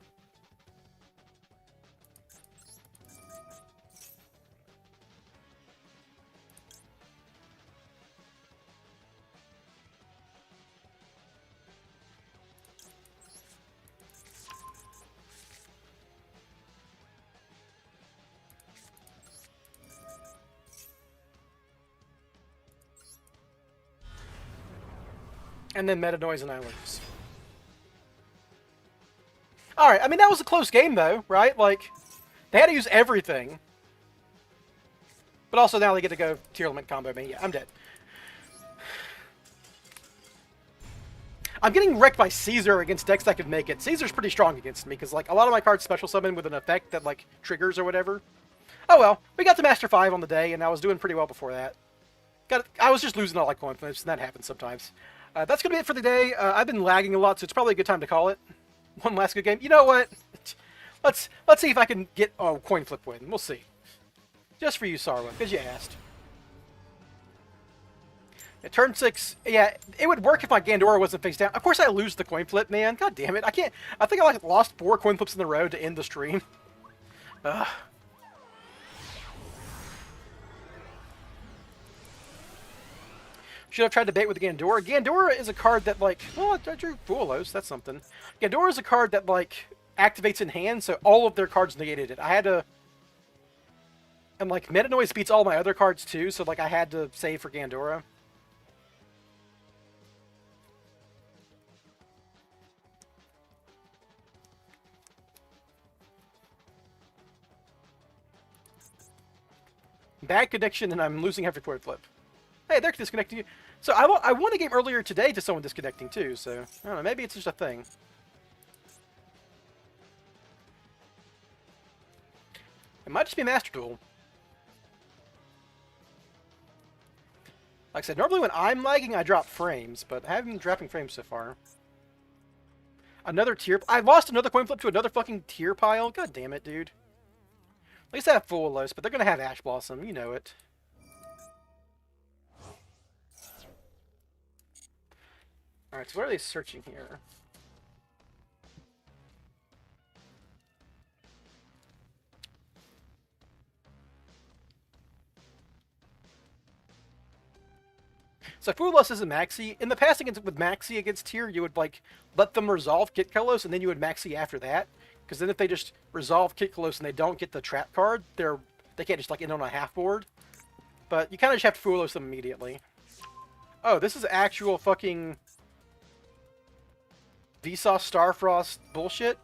S1: And then meta noise and I lose. Alright, I mean, that was a close game, though, right? Like, they had to use everything. But also now they get to go tier element combo me. Yeah, I'm dead. I'm getting wrecked by Caesar against decks that could make it. Caesar's pretty strong against me, because, like, a lot of my cards special summon with an effect that, like, triggers or whatever. Oh well, we got to Master 5 on the day, and I was doing pretty well before that. I was just losing all my coin flips, and that happens sometimes. That's going to be it for the day. I've been lagging a lot, so it's probably a good time to call it. One last good game. You know what? Let's see if I can get a coin flip win. We'll see. Just for you, Sarwa, because you asked. At turn 6, yeah, it would work if my Gandora wasn't face down. Of course I lose the coin flip, man. God damn it. I can't. I think I like lost 4 coin flips in the row to end the stream. Ugh. Should have tried to bait with Gandora. Gandora is a card that, like... Well, I drew Fuelos. That's something. Gandora is a card that, like, activates in hand, so all of their cards negated it. I had to... And, like, Meta Noise beats all my other cards, too, so, like, I had to save for Gandora. Bad connection, and I'm losing every coin flip. Hey, they're disconnecting you. So I won a game earlier today to someone disconnecting too, so I don't know, maybe it's just a thing. It might just be Master Duel. Like I said, normally when I'm lagging, I drop frames, but I haven't been dropping frames so far. Another tier... I lost another coin flip to another fucking tier pile? God damn it, dude. At least I have Fuelos, but they're gonna have Ash Blossom, you know it. Alright, so what are they searching here? So Fuelos isn't Maxi. In the past with Maxi against tier, you would like let them resolve Kit Kalos, and then you would Maxi after that. Because then if they just resolve Kit Kalos and they don't get the trap card, they can't just like end on a half board. But you kind of just have to Fuelos them immediately. Oh, this is actual fucking Vsauce Starfrost bullshit?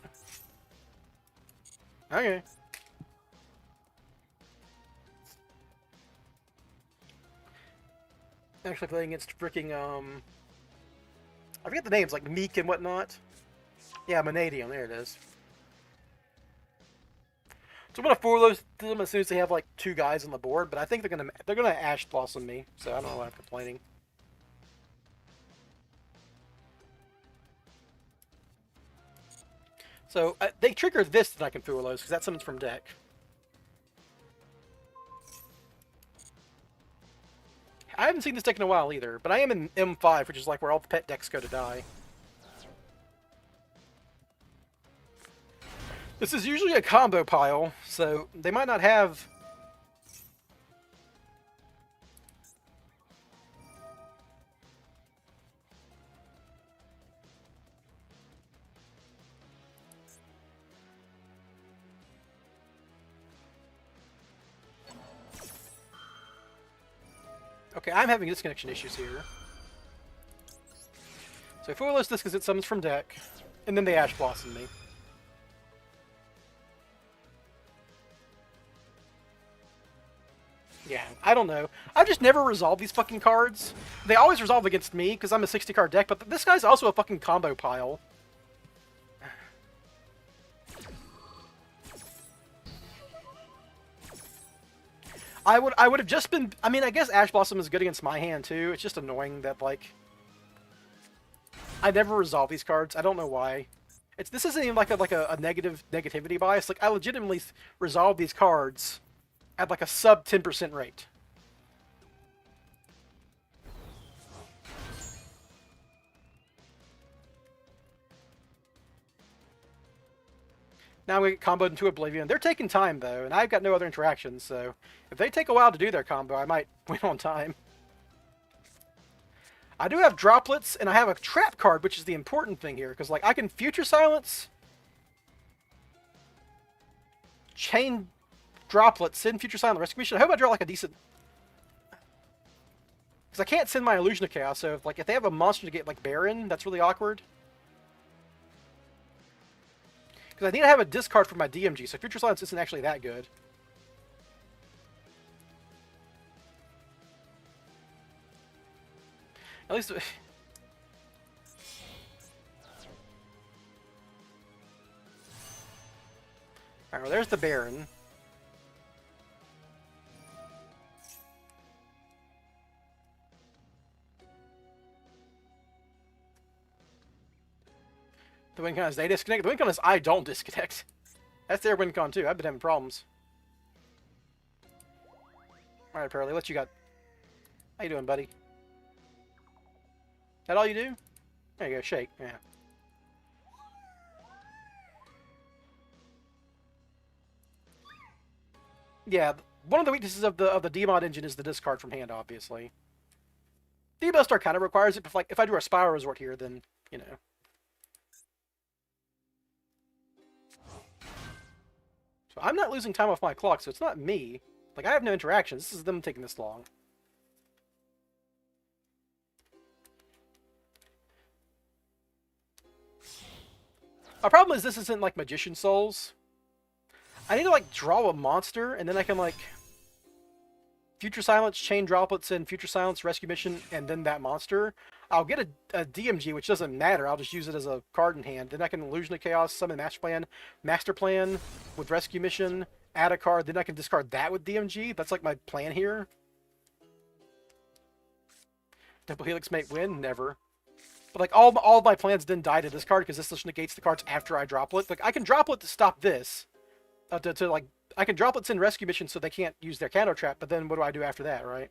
S1: Okay. Actually playing against freaking, I forget the names, like Meek and whatnot. Yeah, Manadium, there it is. So I'm gonna Fuelos them as soon as they have like 2 guys on the board, but I think they're gonna Ash Blossom me, so I don't know why I'm complaining. So they trigger this that I can Fuelos, because that's something from deck. I haven't seen this deck in a while either, but I am in M5, which is like where all the pet decks go to die. This is usually a combo pile, so they might not have... Okay, I'm having disconnection issues here. So I foil this because it summons from deck, and then they Ash Blossom me. Yeah, I don't know. I've just never resolved these fucking cards. They always resolve against me because I'm a 60-card deck, but this guy's also a fucking combo pile. I would have just been... I mean, I guess Ash Blossom is good against my hand, too. It's just annoying that, like... I never resolve these cards. I don't know why. This isn't even like a negativity bias. Like, I legitimately resolve these cards at, like, a sub 10% rate. Now we get comboed into Oblivion. They're taking time, though, and I've got no other interactions, so... If they take a while to do their combo, I might win on time. I do have droplets, and I have a trap card, which is the important thing here, because, like, I can Future Silence, chain droplets, send Future Silence, Rescue Mission. I hope I draw, like, a decent... Because I can't send my Illusion of Chaos, so, if they have a monster to get, like, Baron, that's really awkward. Because I need to have a discard for my DMG, so Future Silence isn't actually that good. At least... Alright, well, there's the Baron. The win con is they disconnect. The win con is I don't disconnect. That's their win con too. I've been having problems. Alright, Pearly, what you got? How you doing, buddy? That all you do? There you go, shake. Yeah. Yeah, one of the weaknesses of the DMOD engine is the discard from hand, obviously. The Star kind of requires it, but if I do a Spyral Resort here, then, you know. So I'm not losing time off my clock, so it's not me. Like, I have no interactions. This is them taking this long. My problem is this isn't, like, Magician Souls. I need to, like, draw a monster, and then I can, like... Future Silence, Chain Droplets, and Future Silence, Rescue Mission, and then that monster. I'll get a DMG, which doesn't matter. I'll just use it as a card in hand. Then I can Illusion of Chaos, summon Master Plan with Rescue Mission, add a card, then I can discard that with DMG. That's, like, my plan here. Temple Helix Mate win? Never. But, like, all my plans didn't die to this card, because this just negates the cards after I Droplet. Like, I can Droplet to stop this. Like, I can Droplets in Rescue Mission so they can't use their Counter Trap, but then what do I do after that, right?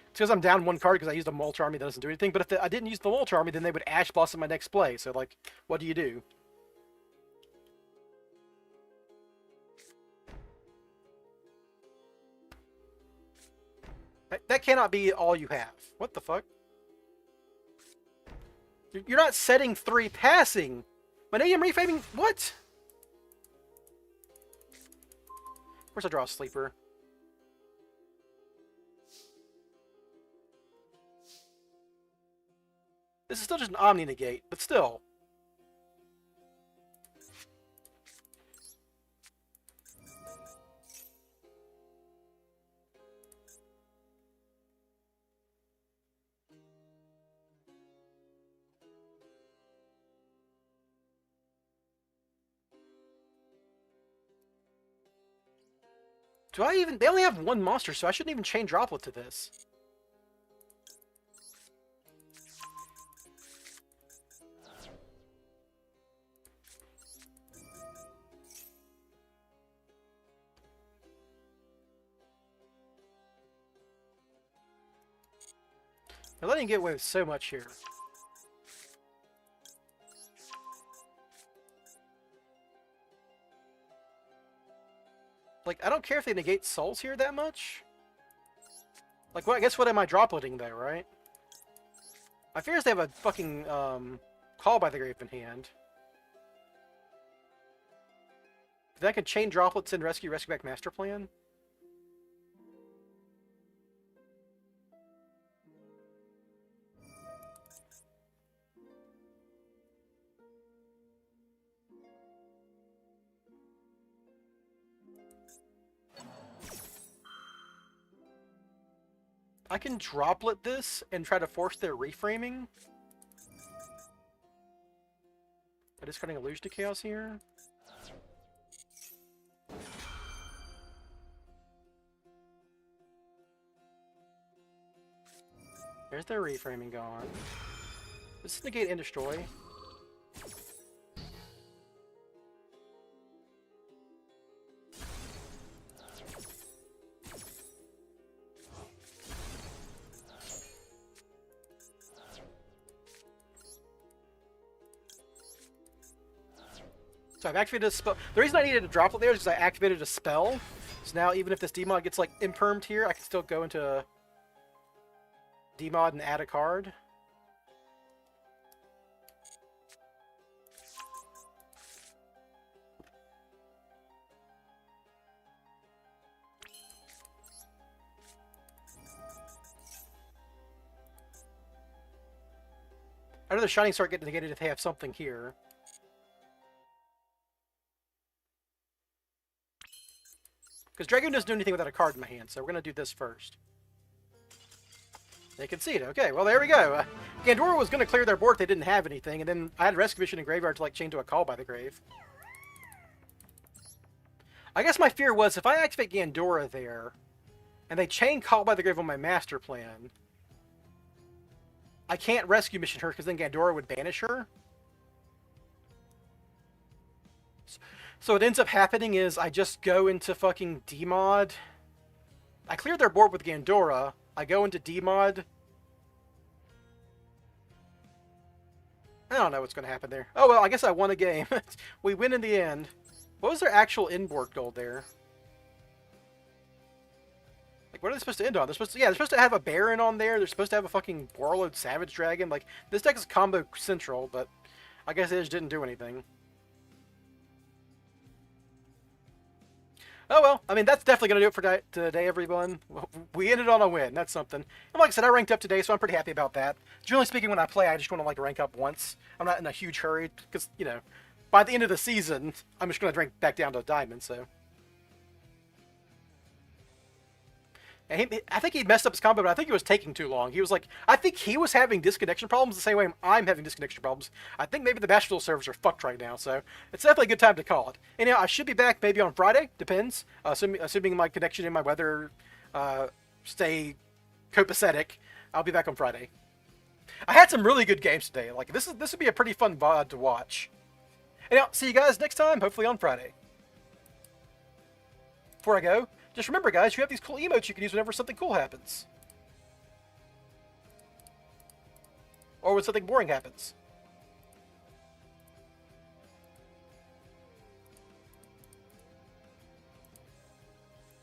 S1: It's because I'm down one card because I used a Mulch Army that doesn't do anything, but if I didn't use the Mulch Army, then they would Ash Blossom my next play, so, like, what do you do? That cannot be all you have. What the fuck? You're not setting 3 passing. Vanadium Reframing? What? Of course I draw a sleeper. This is still just an Omni Negate, but still. Do I even... They only have one monster, so I shouldn't even chain Droplet to this. They're letting you get away with so much here. Like, I don't care if they negate souls here that much. Like, well, I guess what am I dropletting though, right? My fear is they have a fucking, Call by the Grave in hand. Then I can chain droplets and rescue back master plan. I can droplet this and try to force their reframing. By discarding Illusion to Chaos here. There's their reframing gone. This is negate and destroy. So I've activated a spell. The reason I needed a droplet there is because I activated a spell. So now even if this DMOD gets like impermed here, I can still go into DMOD and add a card. I know the Shining Star get negated if they have something here. Because Dragoon doesn't do anything without a card in my hand, so we're going to do this first. They concede. Okay, well, there we go. Gandora was going to clear their board if they didn't have anything, and then I had Rescue Mission and Graveyard to, like, chain to a Call by the Grave. I guess my fear was, if I activate Gandora there, and they chain Call by the Grave on my master plan, I can't Rescue Mission her, because then Gandora would banish her. So what ends up happening is I just go into fucking DMOD. I clear their board with Gandora. I go into DMOD. I don't know what's going to happen there. Oh, well, I guess I won a game. We win in the end. What was their actual inboard goal there? Like, what are they supposed to end on? They're supposed to, yeah, they're supposed to have a Baron on there. They're supposed to have a fucking Warlord Savage Dragon. Like, this deck is combo central, but I guess they just didn't do anything. Oh well, I mean, that's definitely going to do it for today, everyone. We ended on a win. That's something. And like I said, I ranked up today, so I'm pretty happy about that. Generally speaking, when I play, I just want to, like, rank up once. I'm not in a huge hurry, because, you know, by the end of the season, I'm just going to rank back down to Diamond, so. And I think he messed up his combo, but I think it was taking too long. He was like, I think he was having disconnection problems the same way I'm having disconnection problems. I think maybe the Bashful servers are fucked right now, so it's definitely a good time to call it. Anyhow, I should be back maybe on Friday, depends. Assuming my connection and my weather stay copacetic, I'll be back on Friday. I had some really good games today. Like, this would be a pretty fun VOD to watch. Anyhow, see you guys next time, hopefully on Friday. Before I go, just remember, guys, you have these cool emotes you can use whenever something cool happens. Or when something boring happens.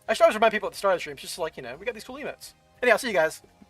S1: I should always remind people at the start of the stream, just like, you know, we got these cool emotes. Anyhow, see you guys.